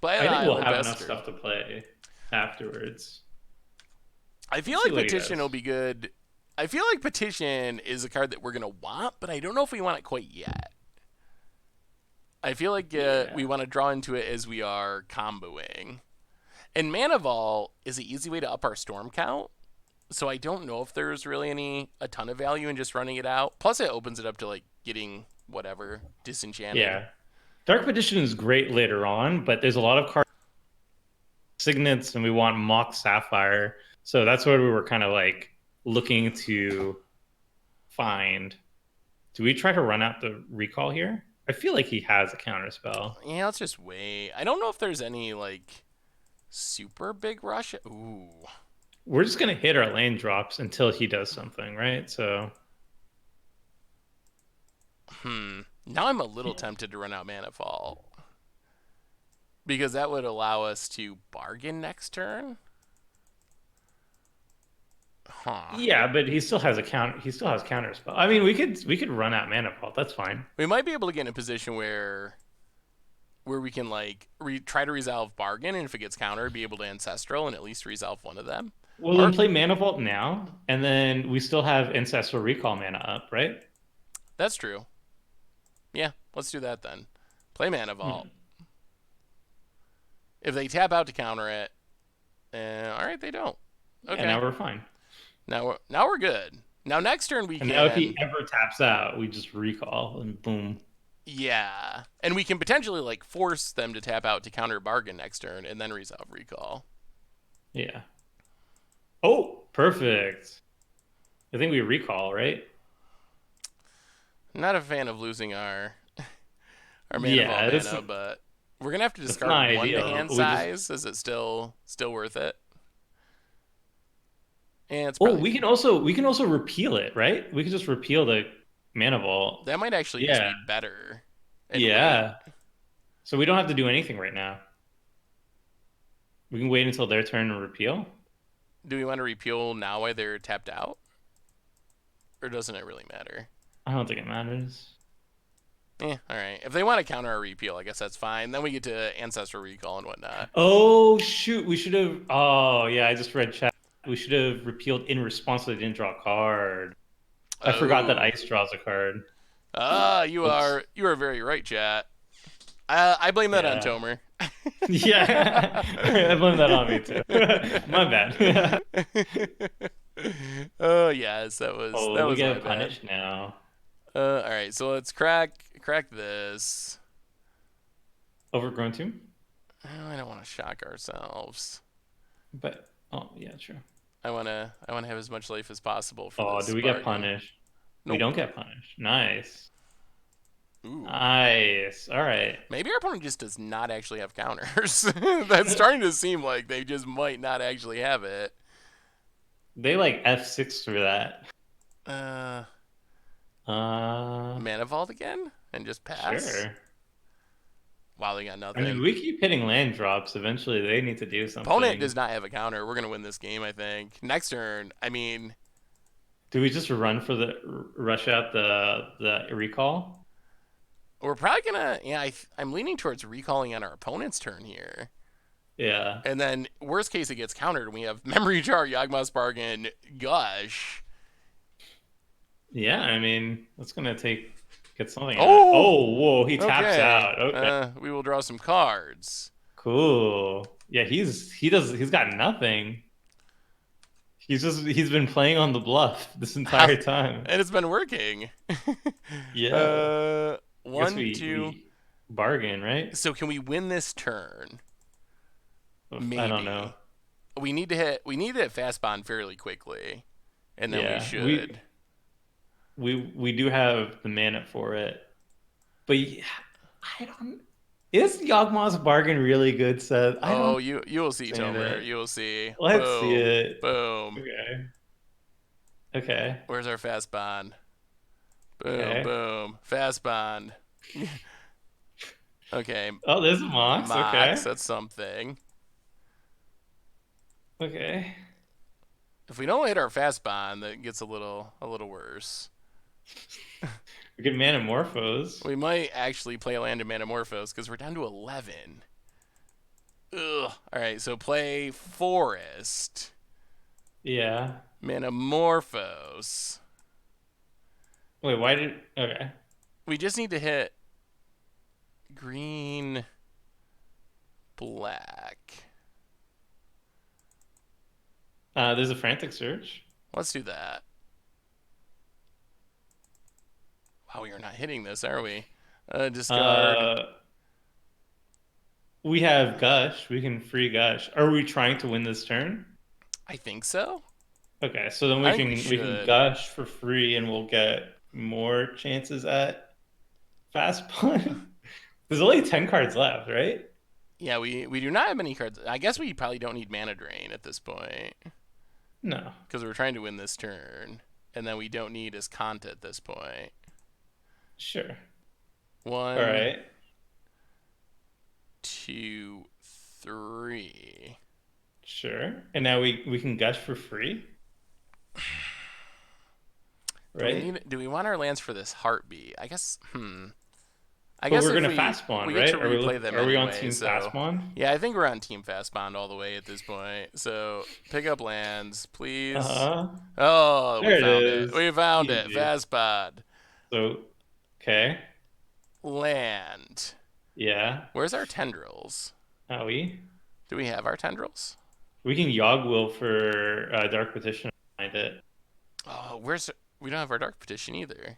play I the think we'll island have enough Vester. stuff to play afterwards. I feel Let's see like what he petition will does. be good. I feel like petition is a card that we're gonna want, but I don't know if we want it quite yet. I feel like Yeah. we want to draw into it as we are comboing. And Mana Vault is an easy way to up our storm count. So I don't know if there's really a ton of value in just running it out. Plus, it opens it up to like getting whatever disenchanted. Yeah. Dark Petition is great later on, but there's a lot of cards signets and we want Mock Sapphire. So that's what we were kind of like looking to find Do we try to run out the recall here? I feel like he has a counter spell. Yeah, let's just wait. I don't know if there's any like super big rush. Ooh. We're just gonna hit our lane drops until he does something, right? So Now I'm a little tempted to run out Mana Fall. Because that would allow us to bargain next turn. Huh. yeah, but he still has a counter. He still has counter spell. I mean, we could run out mana vault. That's fine. We might be able to get in a position where we can like try to resolve bargain, and if it gets countered, be able to ancestral and at least resolve one of them. Well, Or then play mana vault now, and then we still have ancestral recall mana up, right? that's true. Yeah, let's do that then. Play Mana Vault. Hmm. If they tap out to counter it, all right, they don't. Yeah, Okay, now we're fine. now we're good. Now next turn we And now if can he ever taps out, we just recall and boom. yeah, and we can potentially like force them to tap out to counter bargain next turn and then resolve recall. Yeah. Oh, perfect. I think we recall, right? Not a fan of losing our Mana Vault Yeah, mana, but we're gonna have to that's not discard one to ideal. hand size. Is it still worth it? And it's Oh, probably we can also repeal it, right? We can just repeal the mana vault. that might actually just Yeah. be better. And wait. Yeah. So we don't have to do anything right now. We can wait until their turn and repeal. Do we want to repeal now while they're tapped out? Or doesn't it really matter? I don't think it matters. Alright. If they want to counter a repeal, I guess that's fine. Then we get to Ancestral Recall and whatnot. Oh shoot, we should have. Oh yeah, I just read chat. We should have repealed in response so they didn't draw a card. I forgot that Oh. ice draws a card. You Oops. are very right, chat. I blame that on Yeah. Tomer. Yeah. I blame that on me too. My bad. Oh yes, that Oh, we was my get bad. punished now. All right, so let's crack this. Overgrown tomb? Oh, I don't want to shock ourselves. But oh yeah, true. I wanna have as much life as possible for Oh, this do we get bargain. punished? We don't Nope. get punished. Nice. Ooh. Nice. All right. Maybe our opponent just does not actually have counters. That's starting to seem like they just might not actually have it. They like F6 for that. Uh, Uh, Mana Vault again and just pass. sure. Wow, they got I mean, nothing. we keep hitting land drops. Eventually, they need to do Opponent something. does not have a counter. We're gonna win this game, I think. Next turn, I mean, Do we just run for the rush out the recall? we're probably gonna. Yeah, I'm leaning towards recalling on our opponent's turn here. Yeah. And then, worst case, it gets countered, and we have Memory Jar, Yawgmoth's Bargain, Gush. Yeah, I mean, that's gonna get something out. Oh, Oh, whoa, he taps okay. out. Okay. We will draw some cards. Cool. Yeah, he's got nothing. He's been playing on the bluff this entire time. And it's been working. Yeah. I guess One, two. we bargain, right? So can we win this turn? Oof, I don't know. Maybe. We need to hit fast bond fairly quickly, and then we Yeah, should. we do have the mana for it, but yeah, I don't. Is Yawgmoth's bargain really good, Seth? I Oh, don't you will see, say Tomer. that. You will see. Let's see Boom, it. boom. Okay. Okay. Where's our fast bond? Boom, Okay. boom. Fast bond. Okay, Oh, there's a Mox. Mox. Okay. That's something. Okay. If we don't hit our fast bond, that gets a little worse. We get Manamorphose. We might actually play land of Manamorphose because we're down to 11. Ugh. All right, so play Forest. Yeah. Manamorphose. Wait, why did? Okay. We just need to hit green, black. There's a frantic search. Let's do that. Wow, we are not hitting this, are we? Discard. Uh, we have Gush. We can free Gush. Are we trying to win this turn? I think so. Okay, so then I we think can we we can should. Gush for free, and we'll get more chances at fast punt. There's only 10 cards left, right? Yeah, we do not have many cards. I guess we probably don't need mana drain at this point No. because we're trying to win this turn, and then we don't need his Kanta at this point. Sure. All One, right. 2, 3. Sure. And now we can gush for free, right? Do we want our lands for this heartbeat? I guess. I But guess we're if gonna fast spawn, we get right? to replay them Are we on anyway, team fast so spawn? yeah, I think we're on team fast bond all the way at this point. So pick up lands, please. Uh-huh. Oh, we There it found it. is. We found it. Easy. Fast bond. So, okay. Land. Yeah. Where's our tendrils? We Do we have our tendrils? we can Yogg Will for Dark Petition behind it. Oh, we don't have our dark petition either.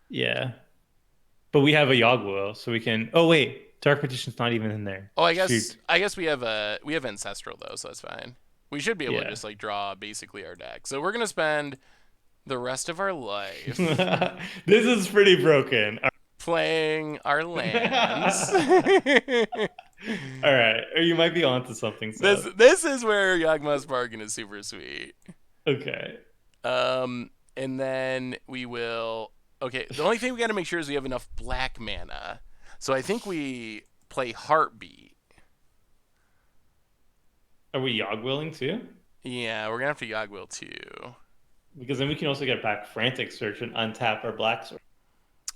Yeah. But we have a Yogg Will, so we can. Oh wait, Dark Petition's not even in there. Oh, Shoot. I guess we have ancestral though, so that's fine. We should be able to Yeah. just like draw basically our deck. So we're gonna spend the rest of our life This is pretty broken. playing our lands. All right, or you might be onto something. This is where Yawgmoth's Bargain is super sweet. Okay. And then we will. Okay, the only thing we got to make sure is we have enough black mana. So I think we play Heartbeat. Are we Yogg willing too? Yeah, we're gonna have to Yogg-Will too. Because then we can also get back Frantic Search and untap our black sword.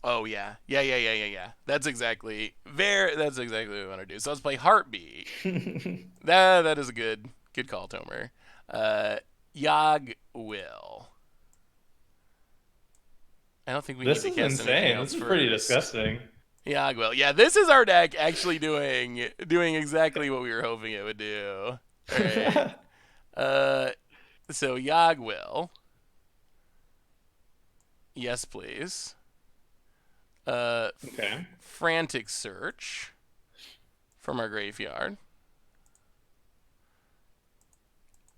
Oh yeah. That's exactly That's exactly what we want to do. So let's play Heartbeat. That is a good call, Tomer. Yogg-Will. I don't think we This need is to cast anything insane. else This is first. pretty disgusting. Yogg-Will. Yeah, this is our deck actually doing exactly what we were hoping it would do. All right. So Yogg-Will. Yes, please. Okay. Frantic Search from our graveyard.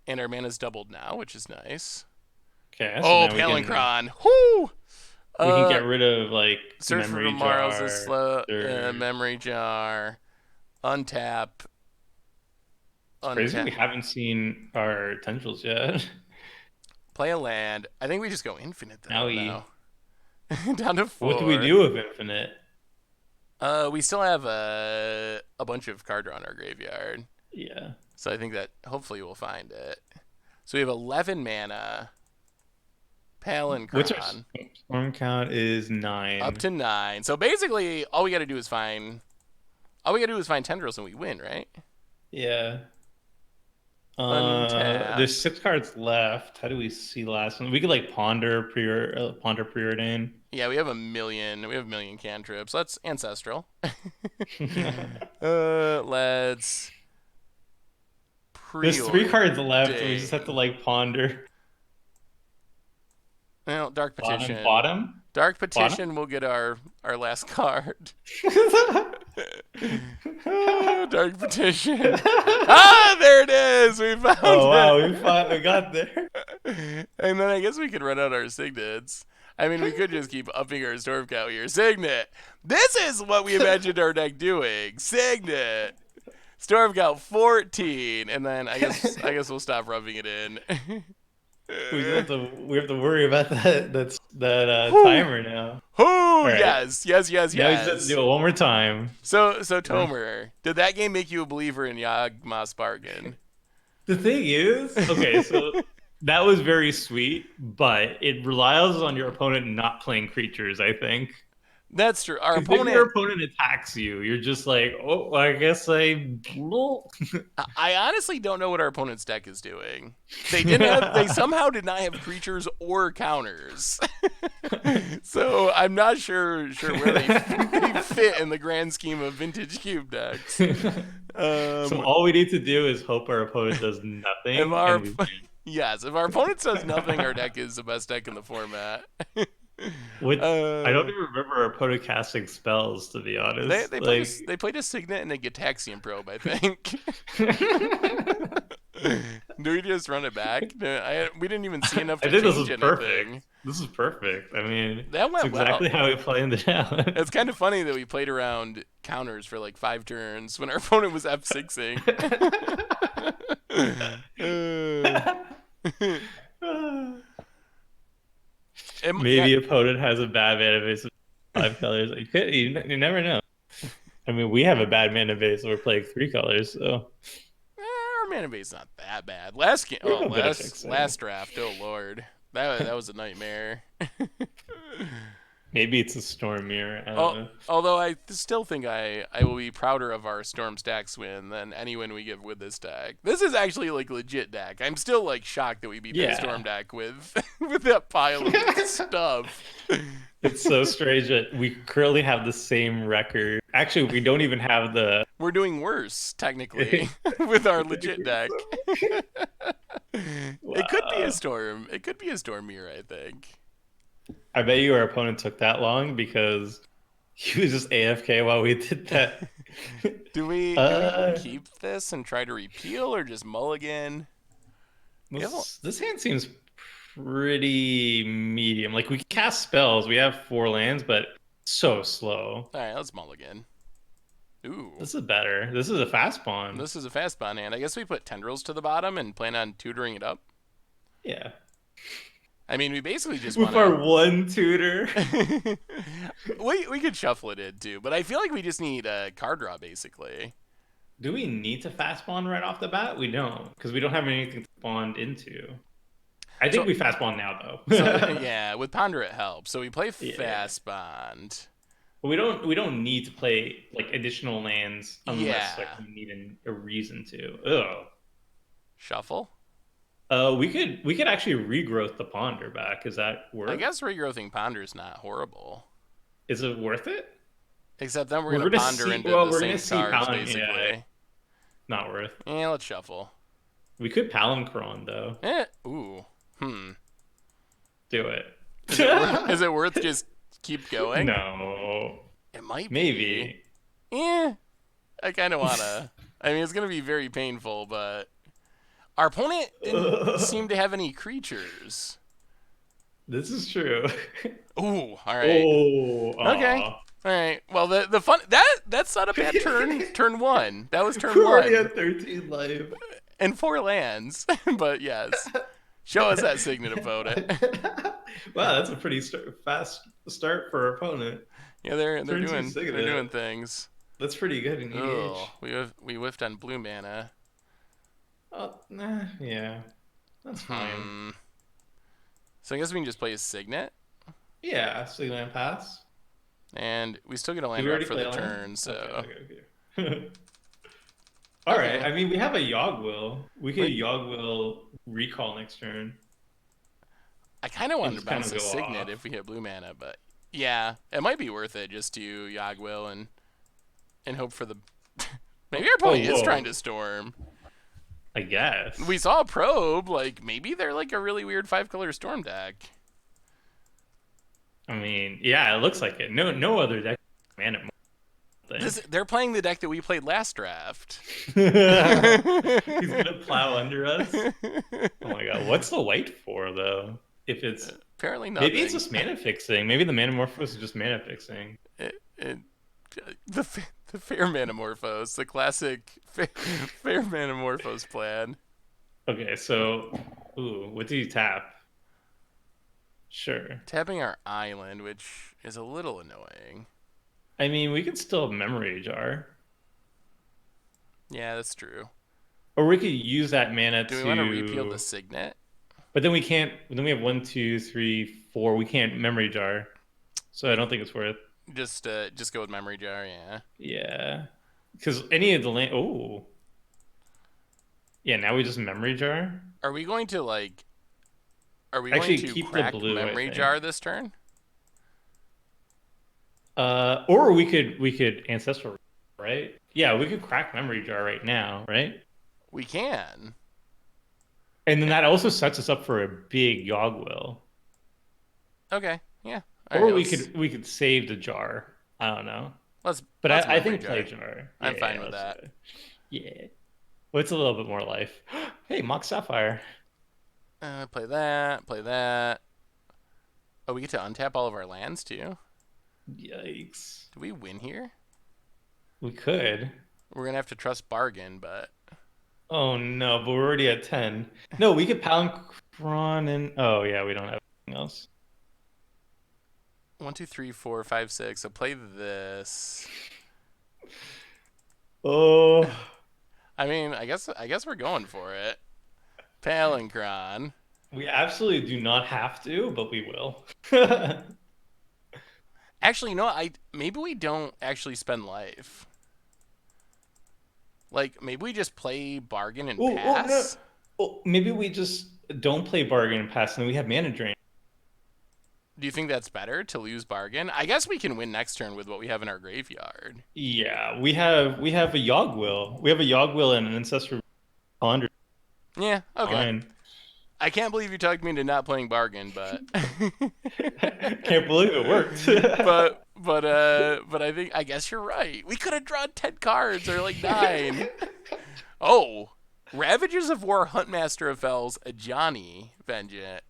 And our mana's doubled now, which is nice. Okay. So now Palancron. Whoo! We can get rid of like Search for memory tomorrow's jar. a slow or- memory jar. Untap. Crazy. We haven't seen our tendrils yet. Play a land. I think we just go infinite though. Now. Down to 4. What do we do with infinite? We still have a bunch of card draw in our graveyard. Yeah. So I think that hopefully we'll find it. So we have 11 mana. Palancron. What's our storm count is 9. Up to 9. So basically, all we got to do is find tendrils and we win, right? Yeah. Untap. There's 6 cards left. How do we see last one? We could like ponder preordain. Yeah, we have a million. We have a million cantrips. Let's ancestral. Let's. There's 3 cards left. And we just have to like ponder. Well, Dark Petition. Bottom. Dark Petition. We'll get our last card. Dark Petition. There it is. We found it. Oh wow, we got there. And then I guess we could run out our signets. I mean, we could just keep upping our storm count here. Signet. This is what we imagined our deck doing. Signet. Storm count 14, and then I guess we'll stop rubbing it in. We have to worry about that timer now. Right. Yes. Now we just have to do it one more time. So Tomer, did that game make you a believer in Yawgmoth's Bargain? The thing is, okay, so that was very sweet, but it relies on your opponent not playing creatures, I think. That's true. If your opponent attacks you, you're just like, oh, I guess I honestly don't know what our opponent's deck is doing. They somehow did not have creatures or counters. So I'm not sure where they fit in the grand scheme of vintage cube decks. So all we need to do is hope our opponent does nothing. Yes, if our opponent does nothing, our deck is the best deck in the format. I don't even remember our opponent casting spells, to be honest. They played a Signet and a Gitaxian Probe, I think. Do we just run it back? No, we didn't even see enough I to think this is change anything. perfect. This is perfect. I mean, That it's went exactly well. how we play in the town. It's kind of funny that we played around counters for like 5 turns when our opponent was F6ing. Yeah, Maybe opponent has a bad mana base of 5 colors. You never know. I mean, we have a bad mana base, so we're playing 3 colors, so our mana base is not that bad. Last game, we're oh a bit of last fixing. draft, oh lord, that was a nightmare. Maybe it's a storm mirror. I don't Oh, know. although I still think I will be prouder of our Storm Stacks win than any win we give with this deck. This is actually like legit deck. I'm still like shocked that we beat that Storm Yeah. deck with with that pile of stuff. It's so strange that we currently have the same record. Actually, we don't even have the. We're doing worse technically with our legit deck. It could be a Wow. storm. It could be a storm mirror, I think. I bet you our opponent took that long because he was just AFK while we did that. Do we uh, keep this and try to repeal or just mulligan? We have all this hand seems pretty medium. Like we can cast spells. We have 4 lands, but so slow. right, let's mulligan. Ooh. This is better. This is a fast pawn. This is a fast spawn hand. I guess we put tendrils to the bottom and plan on tutoring it up. Yeah. I mean, we basically just With want our one tutor. to. We could shuffle it in too, but I feel like we just need a card draw basically. Do we need to fast spawn right off the bat? We don't, because we don't have anything to spawn into. I think So we fast spawn now so though. yeah, with ponder it helps. So we play Yeah. fast bond. But we don't need to play like additional lands unless like Yeah, we need a reason to. Oh. shuffle. We could actually regrowth the ponder back. Is that I worth? guess regrowthing ponder is not horrible. Is it worth it? Except then we're We're gonna gonna ponder see. into Well, the we're gonna same see cards Palin. Yeah, basically. not worth. Yeah, let's shuffle. We could Palinchron though. Ooh. Hmm. Do it. Is it worth just keep going? No. It might be. Maybe. Eh. I kind of wanna. I mean, it's gonna be very painful, but our opponent didn't seem to have any creatures. This is true. Ooh. All right. Oh, Okay. aw. All right. Well, the fun that's not a bad turn. Turn one. That was turn We're already one at 13 life. and 4 lands. But yes, show us that signet opponent. Wow, that's a pretty fast start for our opponent. Yeah, they're Turn two doing they're signet. doing things. That's pretty good in Oh, EDH. we whiffed on blue mana. Oh, nah, yeah, that's fine. Hmm. So I guess we can just play a signet, Yeah, Sigland pass. and we still get a Did land we drop already for play the a land? turn. Okay, So okay. All right. okay, I mean, we have a Yogg-Will. We could wait, Yogg-Will recall next turn I kind of and wanted to just kind bounce of a go signet if off. we hit blue mana, but yeah, it might be worth it just to Yagwil and hope for the. Maybe our Oh, opponent is trying whoa. to storm. I We guess. saw a probe. Like maybe they're like a really weird 5 color storm deck. I mean, yeah, it looks like it. No other deck man it more, I think. They're playing the deck that we played last draft. He's gonna plow under us. Oh my god, what's the white for though? If it's Apparently maybe it's nothing. just mana fixing. Maybe the Manamorphose is just mana fixing. It, the fair Manamorphose, the classic fair Manamorphose plan. Okay, so ooh, what do you tap? Sure. Tapping our island, which is a little annoying. I mean, we could still memory jar, Yeah, that's true. or we could use that mana Do we want to repeal the to. signet? But then we can't. Then we have 1, 2, 3, 4. We can't memory jar, so I don't think it's worth. Just go with memory jar. Yeah. Yeah, because any of the land. Oh, yeah. Now we just memory jar. Are we going to like? Are we going Actually, to keep the crack blue. I memory think. jar this turn? Or we could ancestral, right? Yeah, we could crack memory jar right now, right? We can. And then that also sets us up for a big Yogg-Will. Okay. Yeah. All Or right. we could save the jar. I don't know. Let's But let's I memory think jar. play jar. I'm Yeah, fine yeah, with let's that. yeah. What's a little bit more life? Hey, Mock Sapphire. Play that. Play that. Oh, we get to untap all of our lands too. Yikes. Do we win here? We could. We're gonna have to trust bargain, but Oh no, but we're already at 10. No, we could Palinchron and oh yeah, we don't have anything else. 1, 2, 3, 4, 5, 6. So play this. Oh, I mean, I guess we're going for it. Palincron. we absolutely do not have to, but we will. Actually, you know what? I maybe we don't actually spend life. Like maybe we just play bargain and Oh, no. pass. Oh, maybe we just don't play bargain and pass, and then we have mana drain. Do you think that's better to lose bargain? I guess we can win next turn with what we have in our graveyard. Yeah, we have a Yogg-Will. We have a Yogg-Will and an Ancestral Ponder. Yeah, okay. Fine. I can't believe you talked me into not playing bargain, but Can't believe it worked. but I guess you're right. We could have drawn 10 cards or like 9. Oh, Ravages of War, Huntmaster of Fells, Ajani, Vengeant,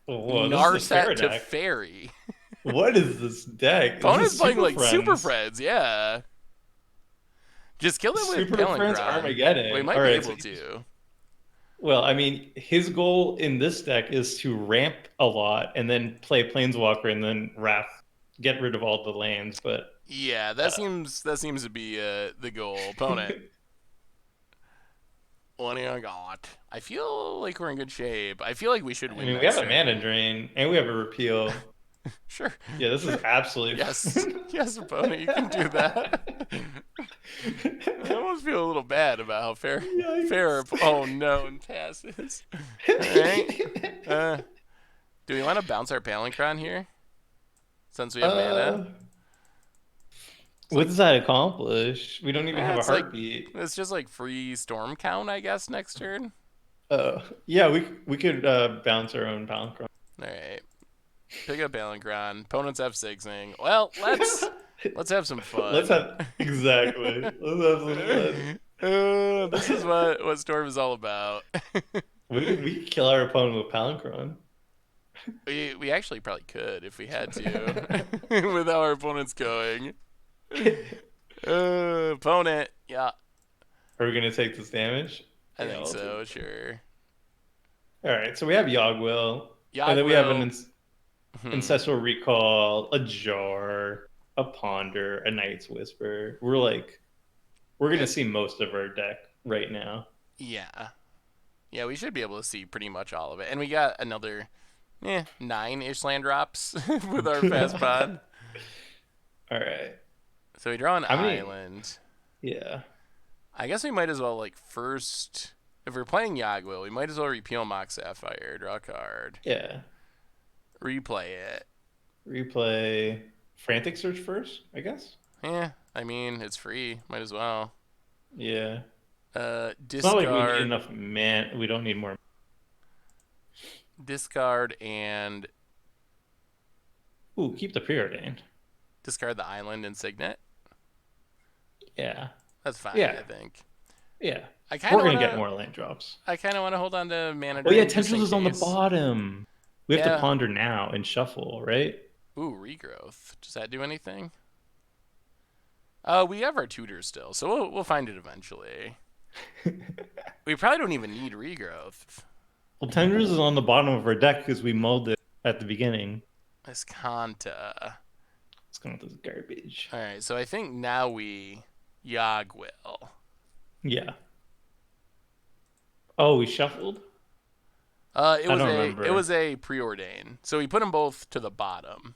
Whoa, this is a fair Narset to deck. Fairy. What is this deck? Is Opponent's this playing Super like Super Friends? Friends, yeah. Just kill it with Super Friends Palincron. We Armageddon. might All be right, so able to. well, I mean, his goal in this deck is to ramp a lot and then play Planeswalker and then Wrath, get rid of all the lands. But Yeah, uh, that seems to be the goal. Opponent. What do you got? I feel like we're in good shape. I feel like we should I win mean, we have next a mana turn. drain and we have a repeal. Sure. Yeah, this is Sure. absolutely Yes. fun. Yes, opponent, you can do that. I almost feel a little bad about how fair. Yikes. Oh no, and passes. All right. Uh, do we want to bounce our Palincron here since we have mana? uh, It's what like, does that accomplish? We don't even have a it's like, heartbeat. it's just like free storm count, I guess, next turn. Yeah, we could bounce our own Palinchron. All right. Pick up Palincron. Opponent's F6ing. Well, let's have some Let's fun. have exactly. Let's have some fun. This is what Storm is all about. We could kill our opponent with Palinchron. We actually probably could if we had to, with how our opponent's going. Opponent, yeah, Are we gonna take this damage? I Yeah, think I'll take so. it. Sure. All right, so we have Yogg-Will, and then we have an Yagwil. Ancestral Recall, a Jar, a Ponder, a Knight's Whisper. We're gonna see most of our deck right now. Yeah, yeah. We should be able to see pretty much all of it, and we got another, 9-ish land drops with our fast pod. All right, So we draw an how many? island. Yeah, I guess we might as well like first. If we're playing Yagwil, we might as well repeal Mox Sapphire, draw a card, yeah. replay it. Replay Frantic Search first, I guess. Yeah, I mean it's free, might as well. Yeah, it's not like we need Discard, enough man. We don't need more. discard, and Ooh, keep the preordained. discard the island and signet. Yeah, That's fine, yeah, I think. yeah. I kind We're of gonna get wanna, more land drops. I kind of want to hold on to mana Oh yeah, drain just in Tendrils is on the case. bottom. We have to Yeah. ponder now and shuffle, right? Ooh, regrowth. Does that do anything? We have our tutors still, so we'll find it eventually. We probably don't even need regrowth. Well, Tendrils is on the bottom of our deck because we mulled it at the beginning. Escanta. It's going with this garbage. All right, so I think now we Yagwil. Yeah. Oh, we shuffled? It I was don't a remember. it was a preordain, so we put them both to the bottom.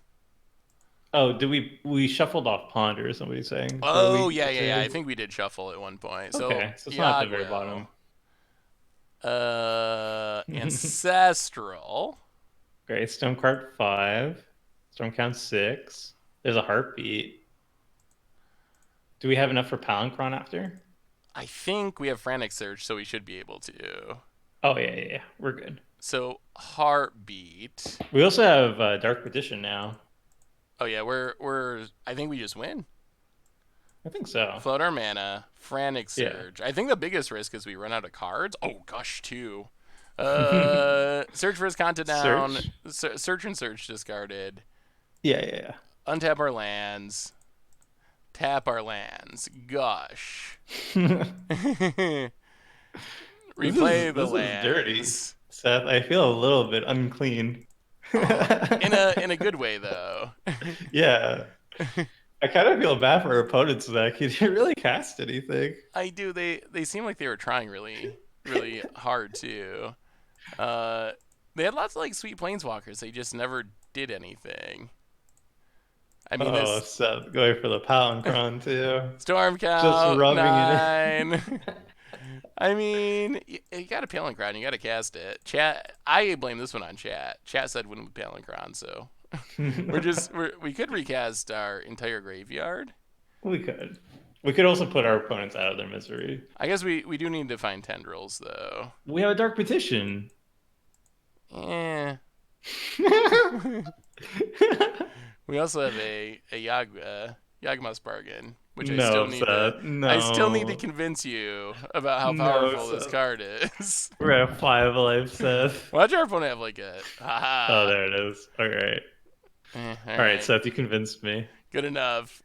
Oh, did we shuffled off Ponder, somebody's saying? Or Oh we yeah. I think we did shuffle at one point. So Okay, so it's not at the very Yagwil. bottom. Ancestral. Great. Stone card 5. Storm count 6. There's a heartbeat. Do we have enough for Palancron after? I think we have frantic search, so we should be able to. Oh yeah. We're good. So heartbeat. We also have Dark Petition now. Oh yeah, we're. I think we just win. I think so. Float our mana. Frantic Yeah. Surge. I think the biggest risk is we run out of cards. Oh, Gush, too. Search for his content down. Search. Search and search discarded. Yeah, yeah, Untap our lands. Tap our lands. Gush. yeah. Replay the This is dirty, lands. Seth. I feel a little bit unclean. Oh, in a good way though. Yeah. I kind of feel bad for our opponents that he didn't really cast anything. I do. They seem like they were trying really hard too. Uh, they had lots of like sweet planeswalkers. They just never did anything. I mean Oh, this Seth going for the Palinchron too. storm Just count rubbing it 9. in. I mean, you got a Palinchron, you got to cast it. Chat, I blame this one on chat. Chat said win with Palinchron, so we could recast our entire graveyard. We could. We could also put our opponents out of their misery. I guess we do need to find tendrils though. We have a Dark Petition. Eh. We also have a Yagma's bargain, which No, Seth. No. I still need to convince you about how No, powerful this Seth. card is. We're at 5 life, Seth. Watch our opponent have like a haha. Oh, there it is. All right. All All right, Seth, you convinced me. Good enough.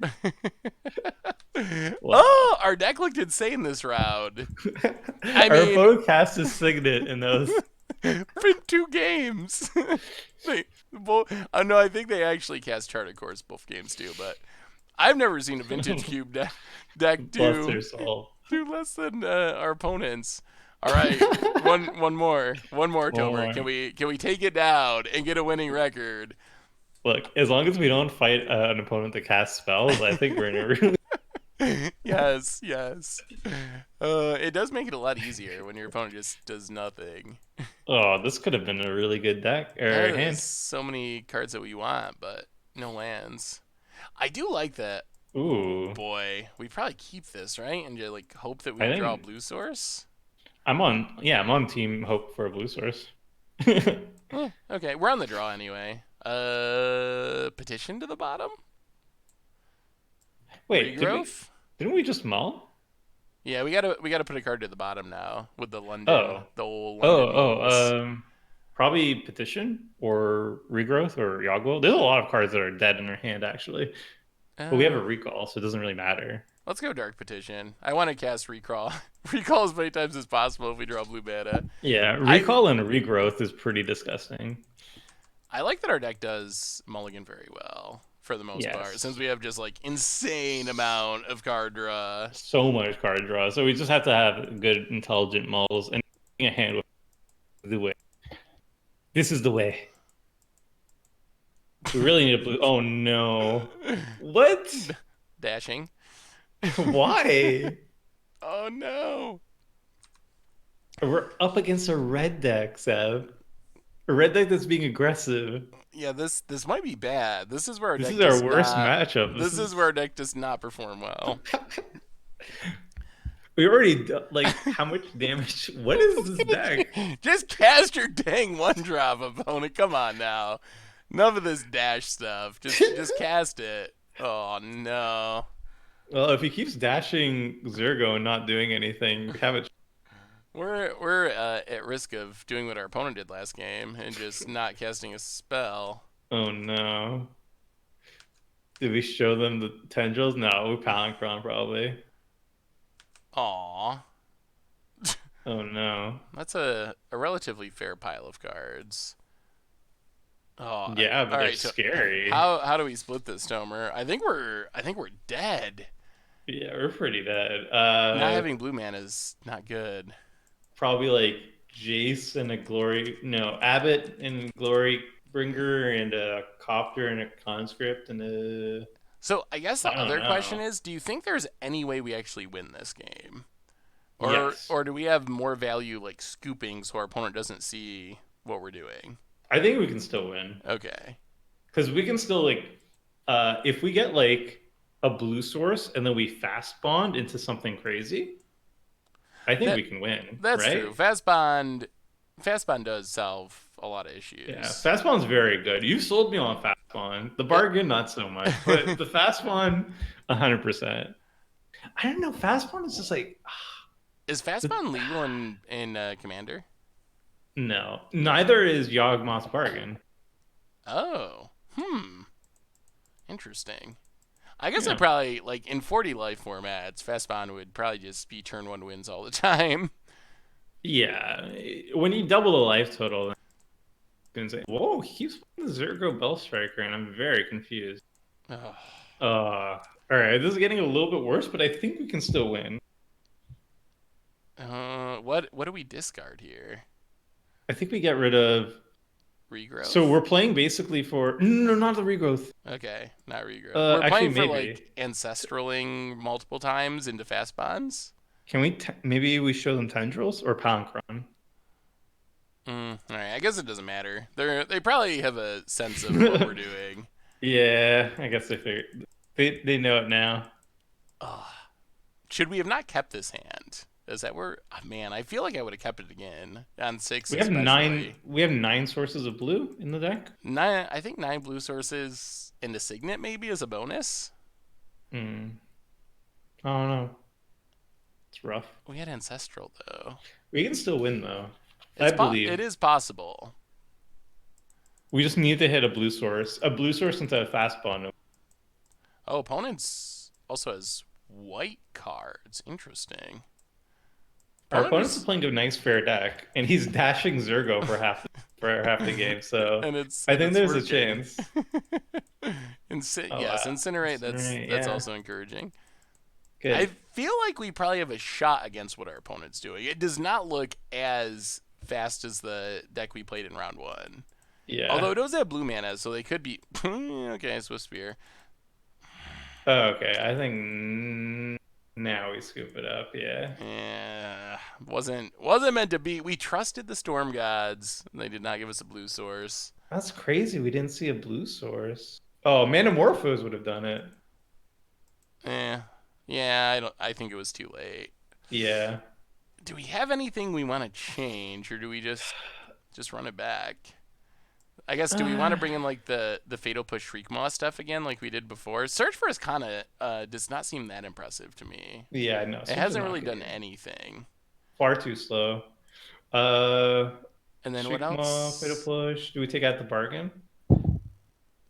Wow. Oh, our deck looked insane this round. Our mean- opponent cast his signet in those. In 2 games. No, I think they actually cast Charted Course both games too, but I've never seen a Vintage Cube deck Bless their do soul. less than our opponents. All right, one more, Tomer. more. Can we take it down and get a winning record? Look, as long as we don't fight an opponent that casts spells, I think we're in a really. Yes. It does make it a lot easier when your opponent just does nothing. Oh, this could have been a really good deck or There's hand. so many cards that we want, but no lands. I do like that. Ooh, Boy, we probably keep this, right? And just like hope that we I draw a think- blue source. I'm on Team Hope for a blue source. Okay, we're on the draw anyway. Petition to the bottom. Wait, Regrowth. didn't we just mull? Yeah, we gotta put a card to the bottom now with the London, Oh. the old London mulls. Probably Petition or Regrowth or Yoggle. There's a lot of cards that are dead in our hand actually, but we have a recall, so it doesn't really matter. Let's go Dark Petition. I want to cast Recall. Recall as many times as possible if we draw blue mana. Yeah, recall and regrowth is pretty disgusting. I like that our deck does Mulligan very well for the most Yes. part, since we have just like insane amount of card draw. So much card draw, so we just have to have good, intelligent mulls and a hand with the way. This is the way. We really need a blue. Oh no! What? Dashing. Why? Oh no. We're up against a red deck, Seth. A red deck that's being aggressive. Yeah, this might be bad. This is where our This deck is our does worst not- matchup. This is where our deck does not perform well. We already like how much damage? What is this deck? Just cast your dang one drop, opponent. Come on now. Enough of this dash stuff. Just cast it. Oh no. Well, if he keeps dashing Zergo and not doing anything, we have it. We're at risk of doing what our opponent did last game and just not casting a spell. Oh no! Did we show them the tendrils? No, we Palinchron probably. Aw. Oh no! That's a relatively fair pile of cards. Oh Yeah, but all they're right, so scary. how do we split this, Tomer? I think we're dead. Yeah, we're pretty dead. Not having blue mana is not good. Probably like Jace and a glory. No, Abbott and Glory Bringer and a Copter and a Conscript and a. So I guess the I don't other know. question is, do you think there's any way we actually win this game? Or Yes. or do we have more value like scooping so our opponent doesn't see what we're doing? I think we can still win Okay. because we can still like, if we get like a blue source and then we fast bond into something crazy, I think we can win. That's right? true. Fast bond does solve a lot of issues. Yeah, fast bond's very good. You sold me on fast bond. The bargain, not so much, but the fast bond, 100%. I don't know. Fast pawn is just like Is fastbound legal in Commander? no. Neither is Yawgmoth's Bargain. Oh, interesting. I guess I Yeah. probably like in 40 life formats, fastbound would probably just be turn one wins all the time. Yeah. When you double the life total, then say, whoa, he keeps playing the Zergo Bell Striker, and I'm very confused. Oh, All right, this is getting a little bit worse, but I think we can still win. what do we discard here? I think we get rid of. So Regrowth. we're playing basically for no, not the regrowth. Okay, not regrowth. We're Actually, playing for maybe. like ancestraling multiple times into fast bonds. Can we maybe we show them tendrils or Palinchron? All right, I guess it doesn't matter. They probably have a sense of what we're doing. Yeah, I guess they figured they know it now. Oh, should we have not kept this hand? Is that where? Oh, man, I feel like I would have kept it again on six, We have nine. especially. We have 9 sources of blue in the deck. Nine, I think nine blue sources into Signet maybe as a bonus. Hmm. I don't know. It's rough. We had ancestral though. We can still win though. I It believe. is possible. We just need to hit a blue source into a fast bond. Oh, opponents also has white cards. Interesting. Our Opponent opponents are is, playing a nice fair deck, and he's dashing Zergo for half the game. So and it's I and think it's there's a working. chance. Oh Yes, wow, incinerate. right, That's yeah, also encouraging. I good. feel like we probably have a shot against what our opponent's doing. It does not look as fast as the deck we played in round one. Although Yeah. it does have blue mana, so they could be okay. Swift Spear. Oh, okay, I think now we scoop it up. Yeah. Yeah, wasn't meant to be. We trusted the Storm Gods. And they did not give us a blue source. That's crazy. We didn't see a blue source. Oh, Manamorphose would have done it. Eh, yeah. I don't. I think it was too late. Yeah. Do we have anything we want to change, or do we just run it back? I guess do we want to Uh, bring in like the Fatal Push Shriekmaw stuff again, like we did before? Search for Ascana does not seem that impressive to me. yeah, no, It search is hasn't not really good done either. anything. Far too slow. Uh, And then what Shriekmaw, Fatal else? Push. Do we take out the bargain?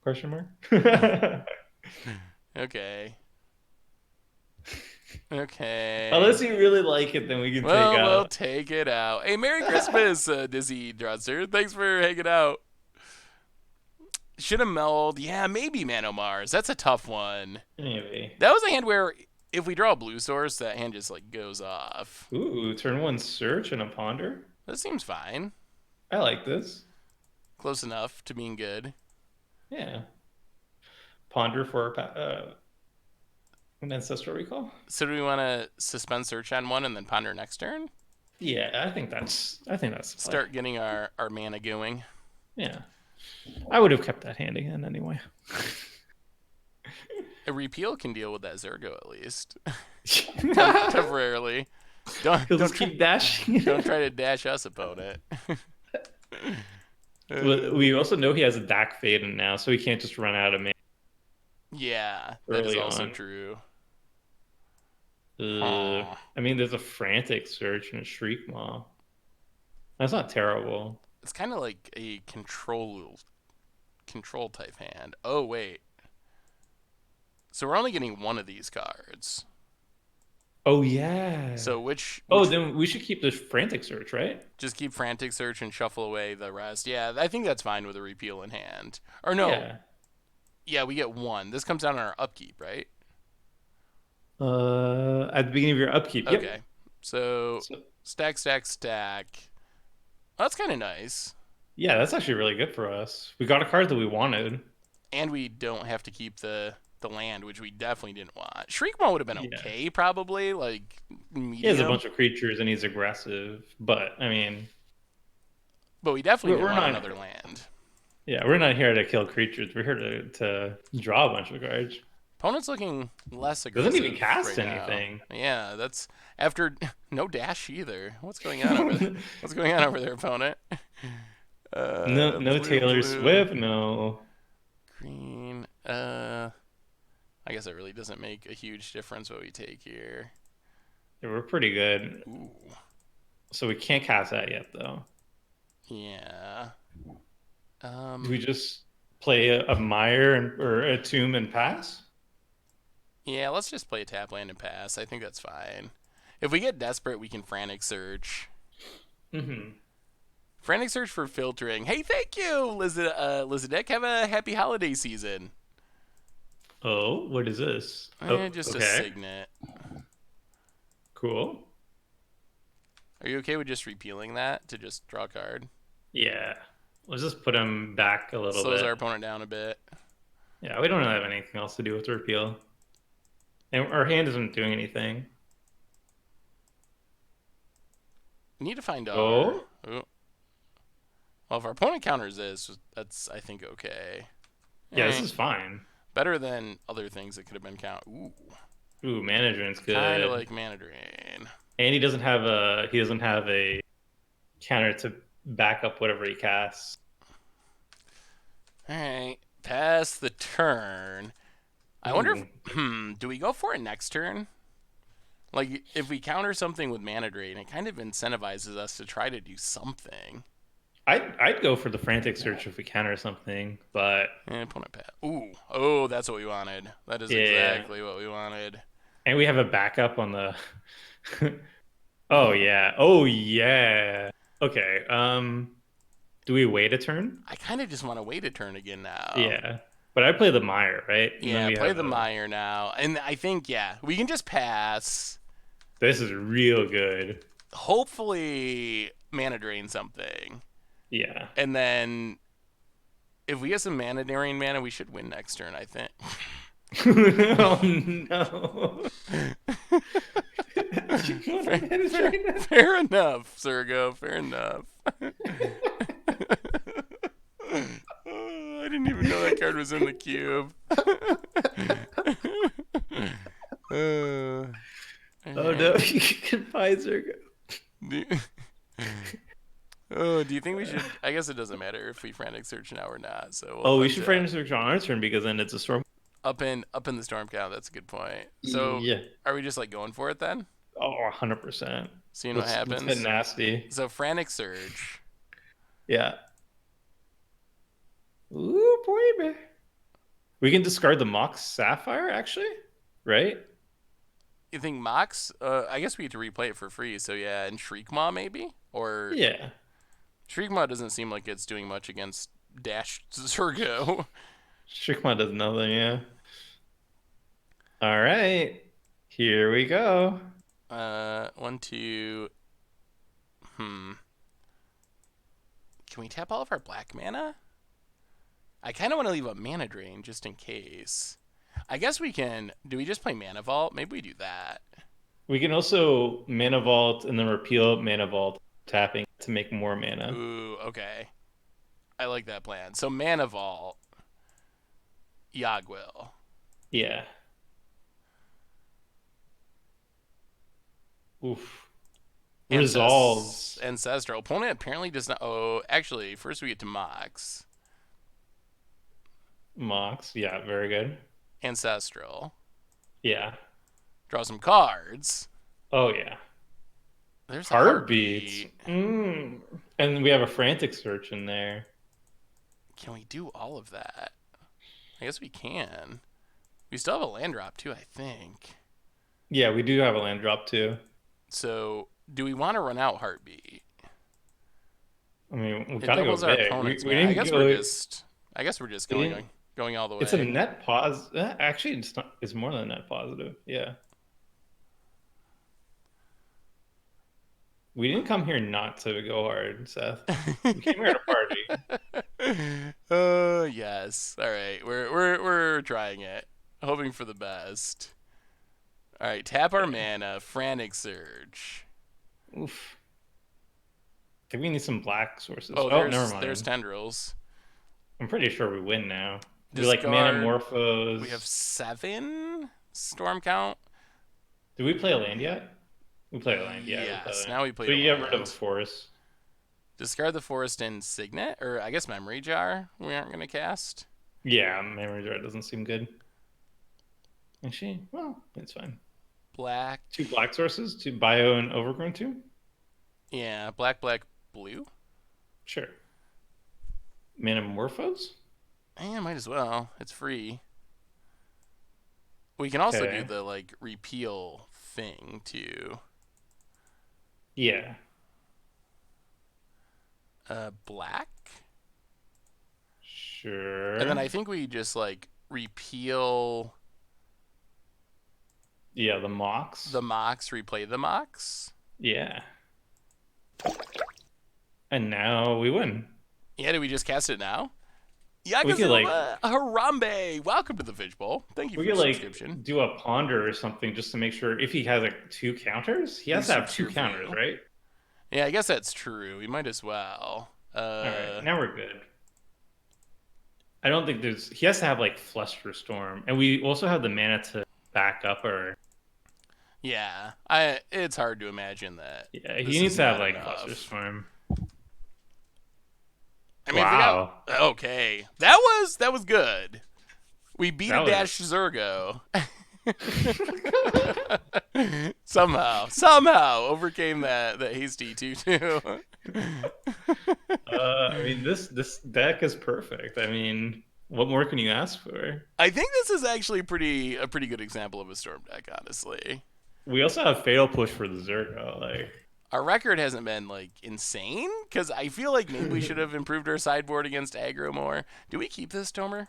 Question mark. Okay. Okay. Unless you really like it, then we can take Well, we'll out. take it out. Hey, Merry Christmas, Dizzy Drodster. Thanks for hanging out. Should have mellowed. Yeah, maybe Manomars. That's a tough one. Maybe. That was a hand where if we draw a blue source, that hand just like goes off. Ooh, turn one search and a ponder. That seems fine. I like this. Close enough to being good. Yeah. Ponder for an ancestral recall. So do we want to suspend search on one and then ponder next turn? Yeah, I think that's the play. Start getting our mana going. Yeah. I would have kept that hand again anyway. A repeal can deal with that Zergo at least. He'll Temporarily. Don't just keep dashing. don't try to dash us, opponent. We also know he has a Dak Faden now, so he can't just run out of mana Yeah, that is early also on. true. I mean, there's a frantic search and a shriek maw. That's not terrible. It's kind of like a control type hand. Oh wait, so we're only getting one of these cards. Oh yeah. So which Oh, which then we should keep the frantic search, right? just keep frantic search and shuffle away the rest. Yeah, I think that's fine with a repeal in hand. Or no, Yeah. yeah, we get one. This comes down on our upkeep, right? At the beginning of your upkeep. Yep. Okay, so So, stack, stack, stack. Oh, that's kind of nice. yeah, that's actually really good for us. We got a card that we wanted. And we don't have to keep the land, which we definitely didn't want. Shriekmaw would have been Yeah. okay, probably like He has a medium, bunch of creatures and he's aggressive, but I mean, but we definitely we're, didn't we're want not. another land. Yeah, we're not here to kill creatures. We're here to draw a bunch of cards. Opponent's looking less Doesn't aggressive even cast right now. anything. Yeah, that's after no dash either. What's going on over there? What's going on over there, opponent? No, no Blue, Taylor blue, Swift. No. green. I guess it really doesn't make a huge difference what we take here. Yeah, we're pretty good. Ooh. So we can't cast that yet, though. Yeah. Do we just play a mire or a tomb and pass? Yeah, let's just play a tap land and pass. I think that's fine. If we get desperate, we can frantic search. Mm-hmm. Frantic search for filtering. Hey, thank you, Lizadek. Have a happy holiday season. Oh, what is this? Oh, Just a okay. signet. Cool. Are you okay with just repealing that to just draw a card? Yeah. Let's just put him back a little Slows bit. our opponent down a bit. Yeah, we don't really have anything else to do with repeal. And our hand isn't doing anything. We need to find our. Oh? Ooh. Well, if our opponent counters this, that's I think okay. All Yeah, this right, is fine. better than other things that could have been count. Ooh, Ooh, management's kind of good. like mana drain. And he doesn't have a counter to back up whatever he casts. All right, pass the turn. I wonder Ooh. if do we go for it next turn? Like if we counter something with mana drain, it kind of incentivizes us to try to do something. I'd go for the frantic search if we counter something, but Opponent pass. Ooh, oh, that's what we wanted. That is yeah. exactly what we wanted. And we have a backup on the Oh yeah. Oh yeah. Okay. Do we wait a turn? I kind of just want to wait a turn again now. Yeah. But I play the mire, right? And then Yeah, we play have the a mire now. And I think, yeah, we can just pass. this is real good. Hopefully, mana drain something. Yeah. And then if we get some mana drain mana, we should win next turn, I think. Oh no. Fair enough, Sergo. Fair enough. I didn't even know that card was in the cube. Oh no, you can find Zergo. Do you think we should? I guess it doesn't matter if we frantic search now or not. So we'll Oh, we punt should it. frame search on our turn because then it's a storm. Up in the storm count. That's a good point. So Yeah. are we just like going for it then? Oh, 100%. Seeing what Let's happens. get nasty. So frantic surge. Yeah. Ooh, boy. We can discard the Mox Sapphire, actually, right? You think Mox? I guess we get to replay it for free. So yeah, and Shriekmaw maybe, or Yeah. Shriekmaw doesn't seem like it's doing much against Dash Zergo. Shikma does nothing, yeah. All right. Here we go. 1, 2. Can we tap all of our black mana? I kind of want to leave a mana drain just in case. I guess we can. Do we just play Mana Vault? Maybe we do that. We can also Mana Vault and then repeal Mana Vault tapping to make more mana. Ooh, okay. I like that plan. So Mana Vault, Yagwil. Yeah. Oof. Resolves. Ancestral. Opponent apparently does not. Oh, actually, first we get to Mox. Mox. Yeah, very good. Ancestral. Yeah. Draw some cards. Oh, yeah. There's a Heartbeats. heartbeat. And we have a frantic search in there. Can we do all of that? I guess we can. We still have a land drop too, I think. Yeah, we do have a land drop too. So, do we want to run out heartbeat? I mean, we It gotta go doubles our big. opponent's We mana. didn't go. I guess we're just We didn't- going all the way. It's a net pos. Actually, it's not. It's more than a net positive. Yeah. We didn't come here not to go hard, Seth. We came here to party. Yes. All right. We're trying it. Hoping for the best. All right, tap our mana, frantic surge. Oof. I think we need some black sources. Oh, Oh, never there's mind. tendrils. I'm pretty sure we win now. We like Discard. Manamorphose. We have 7 storm count. Did we play a land yet? We played a land, yeah. Yes, now we played So a you get rid of a land. forest. Discard the forest in Signet, or I guess Memory Jar. We aren't gonna cast. Yeah, memory jar doesn't seem good. Actually, well, it's fine. Black. Two black sources, two bio and overgrown two. Yeah, black, black, blue. Sure. Manamorphose. Yeah, might as well. It's free. We can also do Okay. the like repeal thing too. Yeah. Black. And then Sure. I think we just like repeal Yeah, the Mox. the Mox, replay the Mox. Yeah. And now we win. Yeah, do we just cast it now? We could like Yagazuba Harambe! Welcome to the Fishbowl. Thank you for we your could like subscription. do a ponder or something just to make sure if he has like two counters, he has to have two counters, Usukervu. right? Yeah, I guess that's true. We might as well. All right, now we're good. I don't think there's. He has to have like Fluster Storm, and we also have the mana to back up our. Yeah, it's hard to imagine that Yeah, he this needs is to have not like Fluster enough. Storm. I mean, if we got Wow, okay, that was good. We beat that a was. Dash Zergo. somehow overcame that hasty 2-2. I mean, this deck is perfect. I mean, what more can you ask for? I think this is actually a pretty good example of a storm deck, honestly. We also have Fatal Push for the Zergo. Like, Our record hasn't been like insane because I feel like maybe we should have improved our sideboard against aggro more. Do we keep this, Tomer?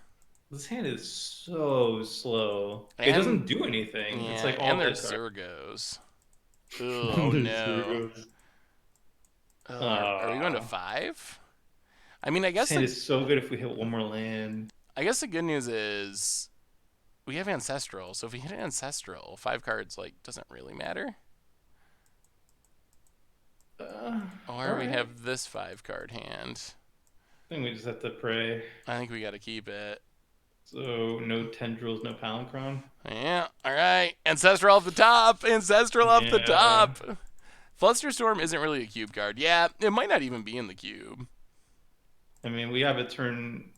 this hand is so slow. It And doesn't do anything. It's yeah, like all and dead there's cards. Zergos. Ugh, oh no. Zergos. Are we going to 5? I mean, This hand is so good if we hit one more land. I guess the good news is we have Ancestral, so if we hit Ancestral, 5 cards like doesn't really matter. Or we Alright. have this 5-card hand. I think we just have to pray. I think we got to keep it. So no tendrils, no palinchron. Yeah, all right. Ancestral off the top. Ancestral off the Yeah. top. Flusterstorm isn't really a cube card. Yeah, it might not even be in the cube. I mean, we have a turn.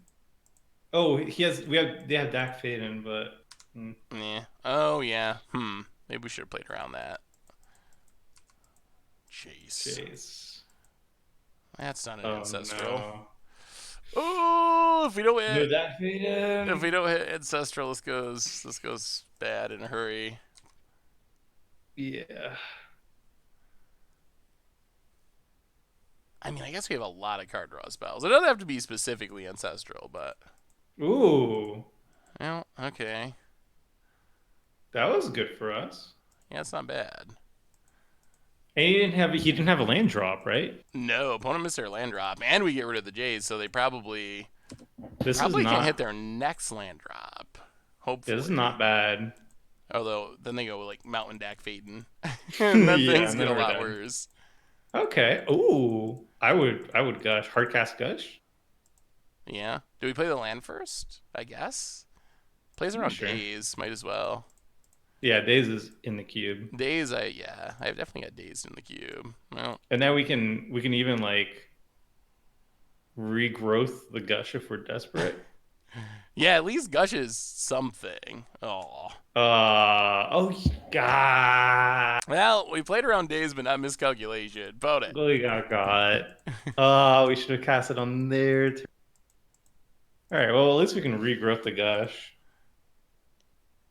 Oh, he has. We have. They have Dak Faden, but. Yeah. Oh, yeah. Maybe we should have played around that. Chase. That's not an ancestral. No. Oh, if we don't No hit, Dak Faden. if we don't hit ancestral, this goes bad in a hurry. Yeah. I mean, I guess we have a lot of card draw spells. It doesn't have to be specifically ancestral, but Ooh, well, okay. that was good for us. Yeah, it's not bad. And he didn't have. He didn't have a land drop, right? No, opponent missed their land drop, and we get rid of the Jays, so they probably This is can't not. hit their next land drop. Hopefully, This is not bad. Although then they go like Mountain Dak Faden, and then Yeah, things and get then a we're lot done. worse. Okay. Ooh, I would gush. Hardcast gush. Yeah. Do we play the land first? I guess. Plays around Sure. Days, might as well. Yeah, Days is in the cube, Days, I've definitely got Dazed in the cube. Well, and now we can even like regrowth the gush if we're desperate. yeah, at least Gush is something. Oh. Oh God. Well, we played around Days, but not miscalculation. Vote it. We got. Oh, we should have cast it on there. All right. Well, at least we can regrowth the gush.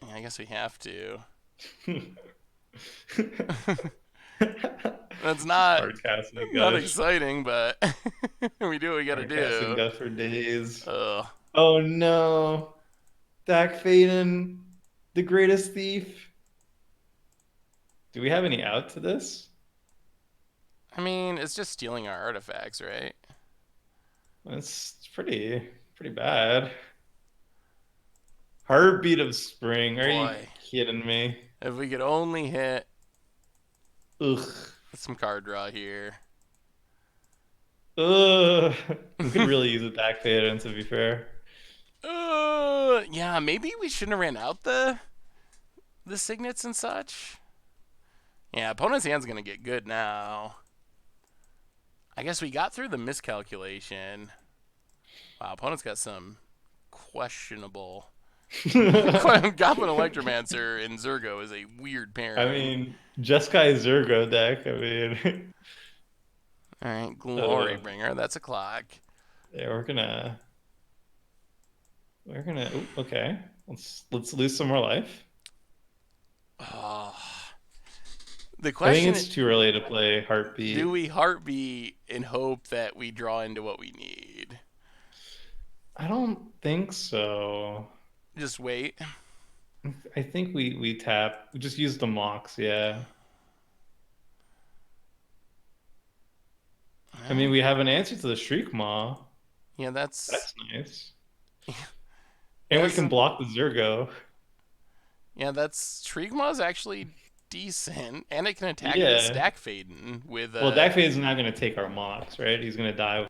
Yeah, I guess we have to. That's not Hardcasting not gush. exciting, but we do what we gotta Hardcasting do. gush for days. Ugh. Oh no. Dak Faden, the greatest thief. Do we have any out to this? I mean, it's just stealing our artifacts, right? It's pretty bad. Heartbeat of Spring. Are you Boy. kidding me? If we could only hit Ugh. some card draw here. Ugh. We could really use a Dak Faden, to be fair. Yeah, maybe we shouldn't have ran out the signets and such. Yeah, opponent's hand's gonna get good now. I guess we got through the miscalculation. Wow, opponent's got some questionable Goblin Electromancer and Zergo is a weird I pairing. mean, Jeskai Zergo deck. I mean, All right, Glory uh, Bringer. That's a clock. yeah, we're gonna. Ooh, okay, let's lose some more life. Oh, the I think question it's too early to play do Heartbeat. we heartbeat and hope that we draw into what we need? I don't think so. Just wait. I think we tap. We just use the mocks. Yeah. All I mean, right. we have an answer to the Shriek Maw. Yeah, that's That's nice. And we that's can block the Zergo. yeah, that's Shriekmaw's actually decent, and it can attack this Yeah. stack Faden with Well, Dakfei is not going to take our mocks, right? He's going to die,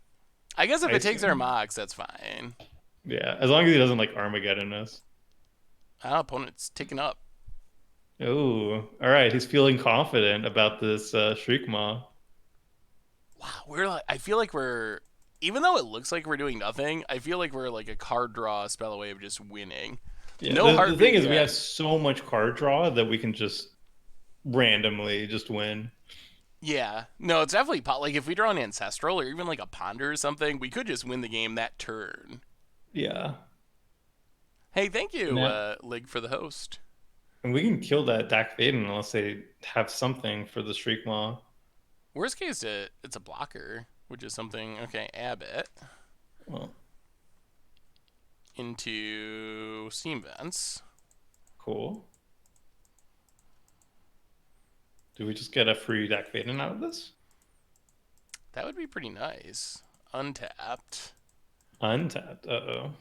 I guess if I it takes our assume. mocks, that's fine. Yeah, as long as he doesn't like Armageddon us. Our opponent's ticking up. Oh, all right. He's feeling confident about this Shriek Maw. Wow, we're like I feel like we're even though it looks like we're doing nothing, I feel like we're like a card draw spell away of just winning. Yeah, No the thing heartbeat is, we yet. have so much card draw that we can just randomly just win. Yeah, no, it's definitely like if we draw an ancestral or even like a ponder or something, we could just win the game that turn. Yeah. Hey, thank you, Now, Lig, for the host. and we can kill that Dak Faden unless they have something for the Shriek Maw. Worst case, it's a blocker, which is something. Okay, Abbott Well, into Steam Vents. cool. Do we just get a free Dak Faden out of this? That would be pretty nice. Untapped. Untapped. Uh-oh.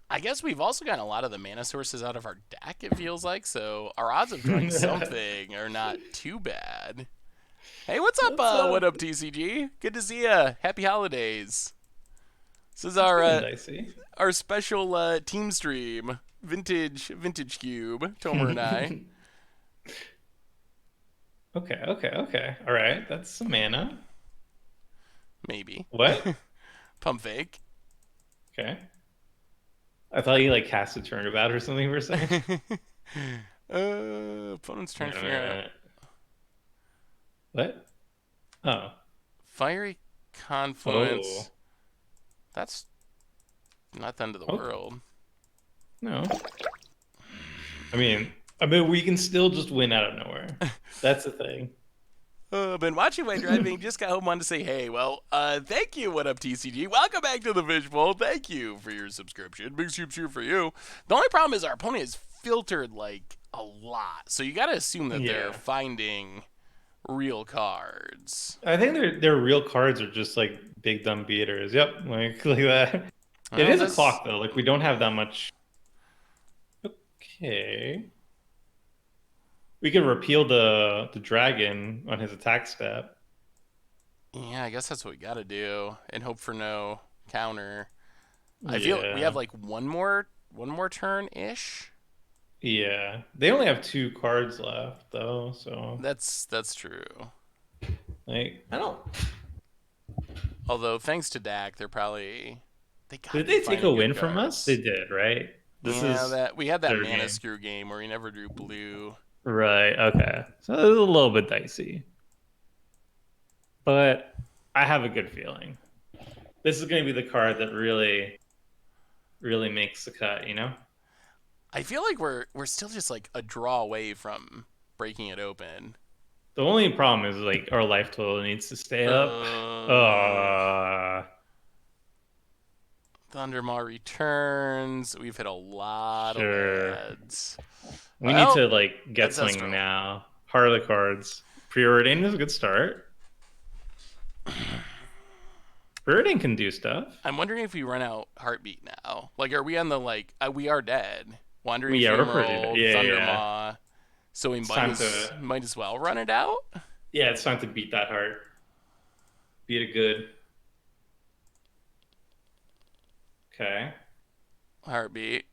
I guess we've also gotten a lot of the mana sources out of our deck, it feels like, so our odds of drawing something are not too bad. Hey, what's up, What's up? what up, TCG? Good to see ya. Happy holidays. This is It's getting dicey. our special team stream. Vintage Cube, Tomer and I. Okay. All right, that's some mana. Maybe. What? Pump fake. Okay. I thought you like cast a turnabout or something for a second. Opponent's trying Wait to a figure out. minute. What? Oh. Fiery Oh. Confluence. That's not the end of the Okay. world. No. I mean, we can still just win out of nowhere. That's the thing. Been watching while driving. Just got home. Wanted to say, hey, well, thank you. What up, TCG? Welcome back to the Fishbowl. Thank you for your subscription. Big soup cheer for you. The only problem is our opponent is filtered like a lot, so you got to assume that they're Yeah. finding real cards. I think their real cards are just like big dumb beaters. Yep, like that. It Well, is a this clock though. Like we don't have that much. Okay. We could repeal the dragon on his attack step. yeah, I guess that's what we got to do, and hope for no counter. I feel we have Yeah. like one more turn ish. Yeah. They only have two cards left though, so That's true. like I don't. Although thanks to Dak, they got to Did be they take a finding good win from us? They cards. did, right? This Yeah, is that we had that their mana game. screw game where he never drew blue. Right, okay. So it's a little bit dicey. But I have a good feeling. This is going to be the card that really makes the cut, you know? I feel like we're still just like a draw away from breaking it open. The only problem is like our life total needs to stay up. Uh, Uh, Thundermaw returns. We've hit a lot of sure. lads. We need Well, to like get something ancestral. now. Heart of the cards. Preordain is a good start. Preordain can do stuff. I'm wondering if we run out heartbeat now. Like, are we on the like? We are dead. Wandering Yeah, we're pretty. Fumarole, Yeah. Thundermaw. So we It's time to. might as well run it out. Yeah, it's time to beat that heart. Beat it good. Okay. Heartbeat.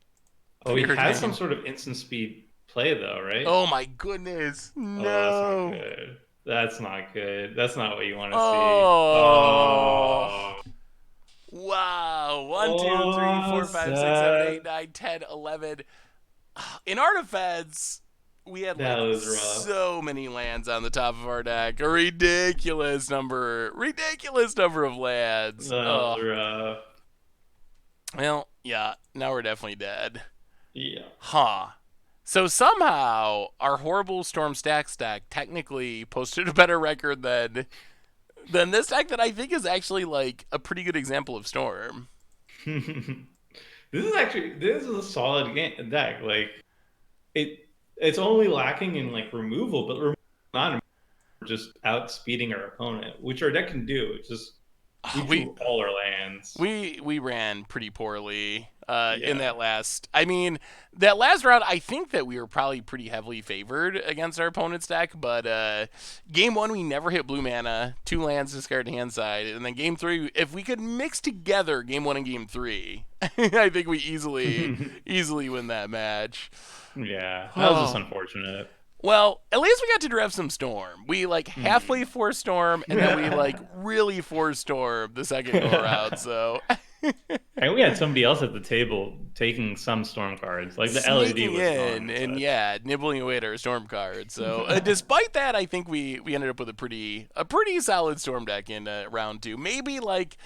Oh, he has some Preordain. sort of instant speed play though, right? Oh my goodness! Oh, that's not No. good. That's not good. That's not what you want to see. Oh. Oh. Wow. One, two, three, Oh, four, five, six, seven, Seth. eight, nine, 10, 11. In Artifacts, we had That like was rough. so many lands on the top of our deck. A ridiculous number of lands. That was Oh, rough. well, yeah. Now we're definitely dead. Yeah. Huh. So somehow our horrible Storm stack technically posted a better record than this deck that I think is actually like a pretty good example of Storm. This is a solid deck. Like it it's only lacking in like removal, but removal is not just outspeeding our opponent, which our deck can do. It's just we We drew all our lands. we ran pretty poorly in Yeah. that last. I mean, that last round, I think that we were probably pretty heavily favored against our opponent's deck. But game one, we never hit blue mana, 2 lands discard hand side, and then game three, if we could mix together game one and game three, I think we easily win that match. Yeah. That was just Oh. unfortunate. Well, at least we got to draft some Storm. We like halfway Hmm. forced Storm, and then we like really forced Storm the second go around. So And we had somebody else at the table taking some storm cards. Like the LED sneaking was in gone, and but yeah, nibbling away at our Storm card. So despite that, I think we ended up with a pretty solid Storm deck in round two. Maybe like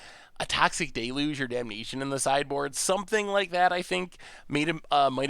a Toxic Deluge or Damnation in the sideboard, something like that. I think might have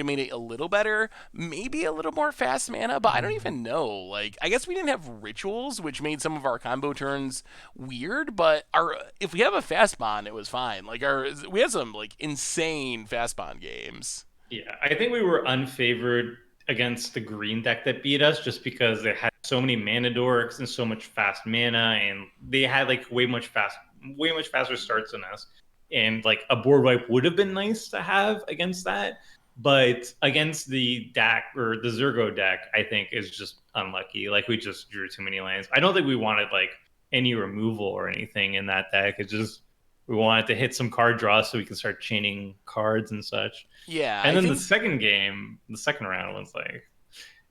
made it a little better. Maybe a little more fast mana, but I don't even know. Like I guess we didn't have rituals, which made some of our combo turns weird. But our if we have a fast bond, it was fine. Like we had some like insane fast bond games. yeah, I think we were unfavored against the green deck that beat us just because they had so many mana dorks and so much fast mana, and they had like way much faster starts than us. And like a board wipe would have been nice to have against that, but against the deck or the Zergo deck, I think is just unlucky. Like we just drew too many lands. I don't think we wanted like any removal or anything in that deck. It's just we wanted to hit some card draws so we can start chaining cards and such. Yeah, And I then the think second game, the second round was like,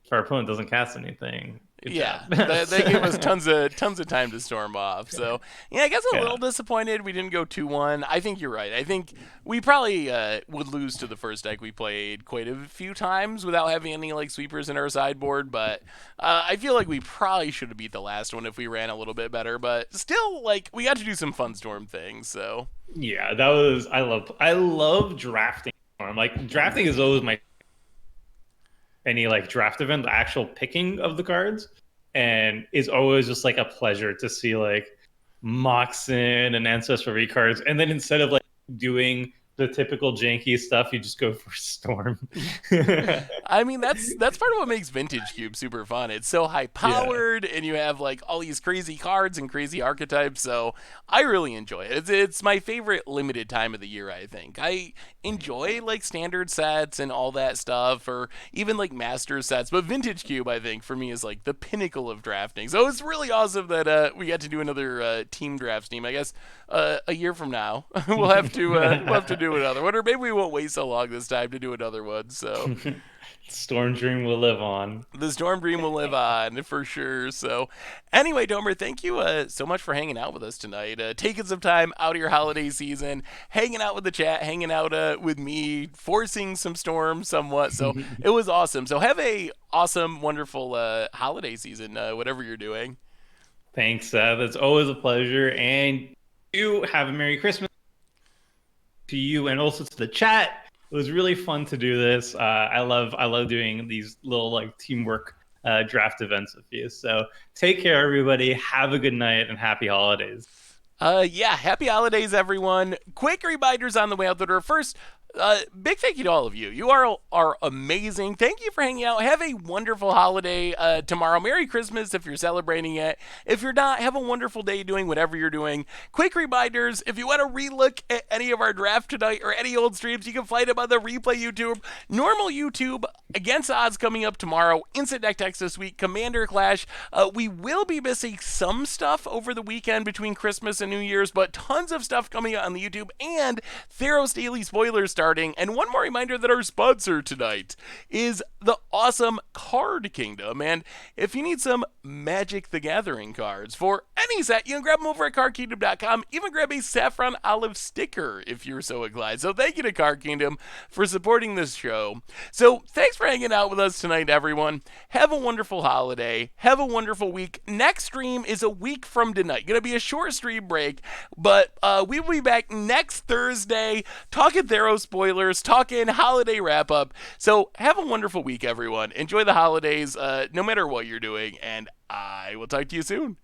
if our opponent doesn't cast anything, good job. yeah, they gave us tons of time to storm off. So yeah, I guess a Yeah. little disappointed we didn't go 2-1. I think you're right. I think we probably would lose to the first deck we played quite a few times without having any like sweepers in our sideboard. But I feel like we probably should have beat the last one if we ran a little bit better. But still, like we got to do some fun storm things. So Yeah, that was I love drafting. Like drafting is always my any like draft event, the actual picking of the cards, and is always just like a pleasure to see like Moxen and Ancestry cards, and then instead of like doing the typical janky stuff, you just go for Storm. I mean, that's part of what makes Vintage Cube super fun. It's so high Yeah. powered, and you have like all these crazy cards and crazy archetypes. So I really enjoy it. It's my favorite limited time of the year. I think I enjoy like standard sets and all that stuff, or even like master sets. But Vintage Cube, I think, for me is like the pinnacle of drafting. So it's really awesome that we got to do another team draft team. I guess a year from now we'll have to do another one, or maybe we won't wait so long this time to do another one. So Storm Dream will live on. the Storm Dream will live on for sure. So, anyway, Domer, thank you so much for hanging out with us tonight, taking some time out of your holiday season, hanging out with the chat, hanging out with me, forcing some storms somewhat. So it was awesome. So have a awesome, wonderful holiday season, whatever you're doing. Thanks, Seth. It's always a pleasure. And you have a Merry Christmas to you and also to the chat. It was really fun to do this. I love doing these little like teamwork draft events with you. So take care, everybody. Have a good night and happy holidays. Yeah, happy holidays, everyone. Quick reminders on the way out the door. First, big thank you to all of you. You are amazing. Thank you for hanging out. Have a wonderful holiday tomorrow. Merry Christmas if you're celebrating it. If you're not, have a wonderful day doing whatever you're doing. Quick reminders, if you want to relook at any of our draft tonight or any old streams, you can find them on the replay YouTube. Normal YouTube, Against Odds coming up tomorrow. Instant Deck Text this week. Commander Clash. We will be missing some stuff over the weekend between Christmas and New Year's, but tons of stuff coming out on the YouTube, and Theros Daily Spoilers start starting. And one more reminder that our sponsor tonight is the awesome Card Kingdom. And if you need some Magic the Gathering cards for any set, you can grab them over at cardkingdom.com. Even grab a saffron olive sticker if you're so inclined. So thank you to Card Kingdom for supporting this show. So thanks for hanging out with us tonight, everyone. Have a wonderful holiday. Have a wonderful week. Next stream is a week from tonight. Going to be a short stream break, but we will be back next Thursday talking Theros spoilers, talking holiday wrap up. So have a wonderful week, everyone. Enjoy the holidays, no matter what you're doing, and I will talk to you soon.